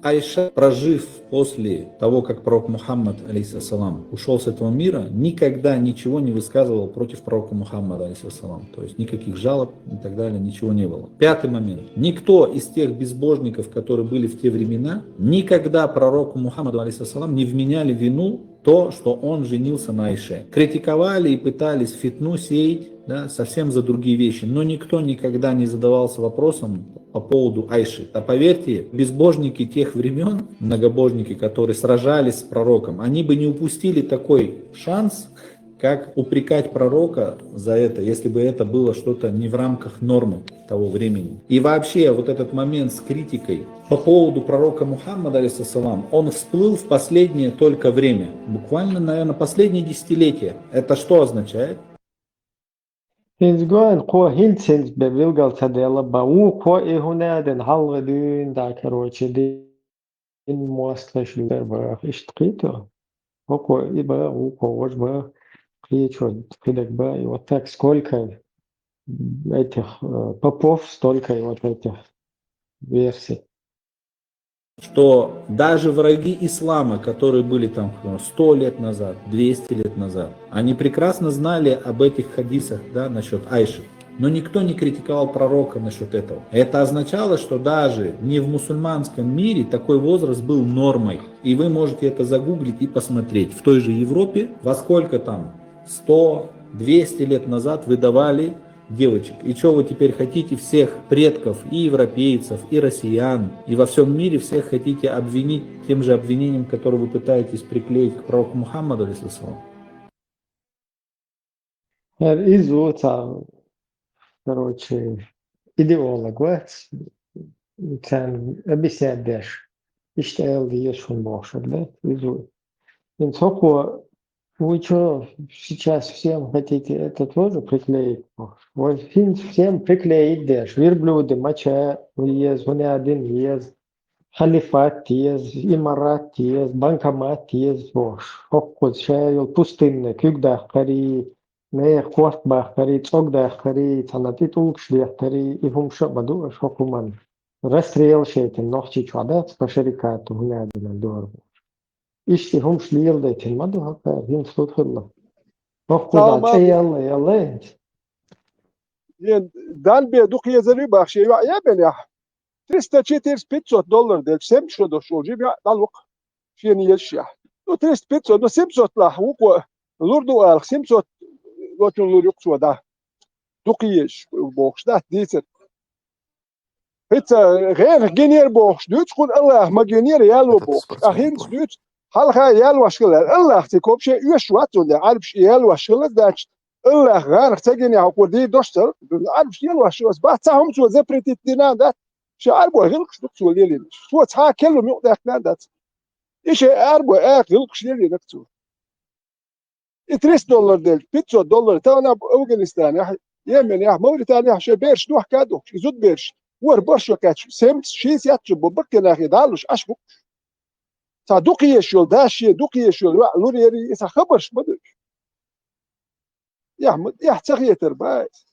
Айша, прожив после того, как пророк Мухаммад, алейхиссалам, ушел с этого мира, никогда ничего не высказывал против пророка Мухаммада, алейхиссалам. То есть никаких жалоб и так далее, ничего не было. Пятый момент. Никто из тех безбожников, которые были в те времена, никогда пророку Мухаммаду, алейхиссалам, не вменяли вину то, что он женился на Айше. Критиковали и пытались фитну сеять, да, совсем за другие вещи, но никто никогда не задавался вопросом по поводу Айши. А поверьте, безбожники тех времен, многобожники, которые сражались с пророком, они бы не упустили такой шанс, как упрекать пророка за это, если бы это было что-то не в рамках нормы того времени. И вообще вот этот момент с критикой по поводу пророка Мухаммада, алейхиссалам, он всплыл в последнее только время, буквально, наверное, последние десятилетия. Это что означает? Hizgoen ko hilsens bevilgal tadela ba u ko huna den halgadun da короче din мосташ ба иштқито ko иба у ko вож ба кличо кидак ба и вот так сколько этих попов, столько и вот этих версий. Что даже враги ислама, которые были там 100 лет назад, 200 лет назад, они прекрасно знали об этих хадисах, да, насчет Айши. Но никто не критиковал пророка насчет этого. Это означало, что даже не в мусульманском мире такой возраст был нормой. И вы можете это загуглить и посмотреть. В той же Европе, во сколько там 100-200 лет назад выдавали девочек. И что вы теперь хотите всех предков, и европейцев, и россиян, и во всем мире всех хотите обвинить тем же обвинением, которое вы пытаетесь приклеить к пророку Мухаммаду, алейхиссалам? Короче, идеолог, вот, объяснять дальше. И считал, что он может, да, изу. Вы что, сейчас всем хотите это тоже приклеить? Вот фильм всем приклеить дешь. Верблюды, моча, ез, один ез, халифат ез, имарат ез, банкомат ез, бош. Хоккот, шайл, пустынный, кюгдах, кари, ما قوات باختري تصوق داختري تنتي تولكش داختري يهم شو بدو شو كمان رسريل شيء النوحتي شعبات فشركات هنا من دور إيش هم شليل ديتين ما دو هكا هم صوت خلا نقول ذات إيه يلا Dan bir dukiye zeli bakşı ya ben ya. 300-400 dolar del sem što do šođi ja daluk šeni ješ ja. Do 300 do 700 la huko lurdu al 700 goçun lur yok suda. Dukiyeš boks da dicer. Pizza غير جنير بوخش دوت قول الله ما جنير يالو بوخش أخير دوت حلقة يالو شغل الله تكوب شيء يش وقت ولا عارف شيء يالو شغل داش الله غير تجيني هقول دي دوستر عارف شيء يالو شغل بعد سهم شو زبرت الدينا ده شو عارفه غلق شو تقول لي شو تها كله مقدر ده إيش عارفه غلق شيء اللي نكتو $3 دل $500 تانا أفغانستان يا يمن يا موريتانيا شو بيرش نوح كادو يزود بيرش ور برشو كاتش سمت شيء ياتش ببكنا خدالوش أشبك صادوقي يشول داشي دوقي يشول لوري إذا خبرش بدش يا تغيير بايس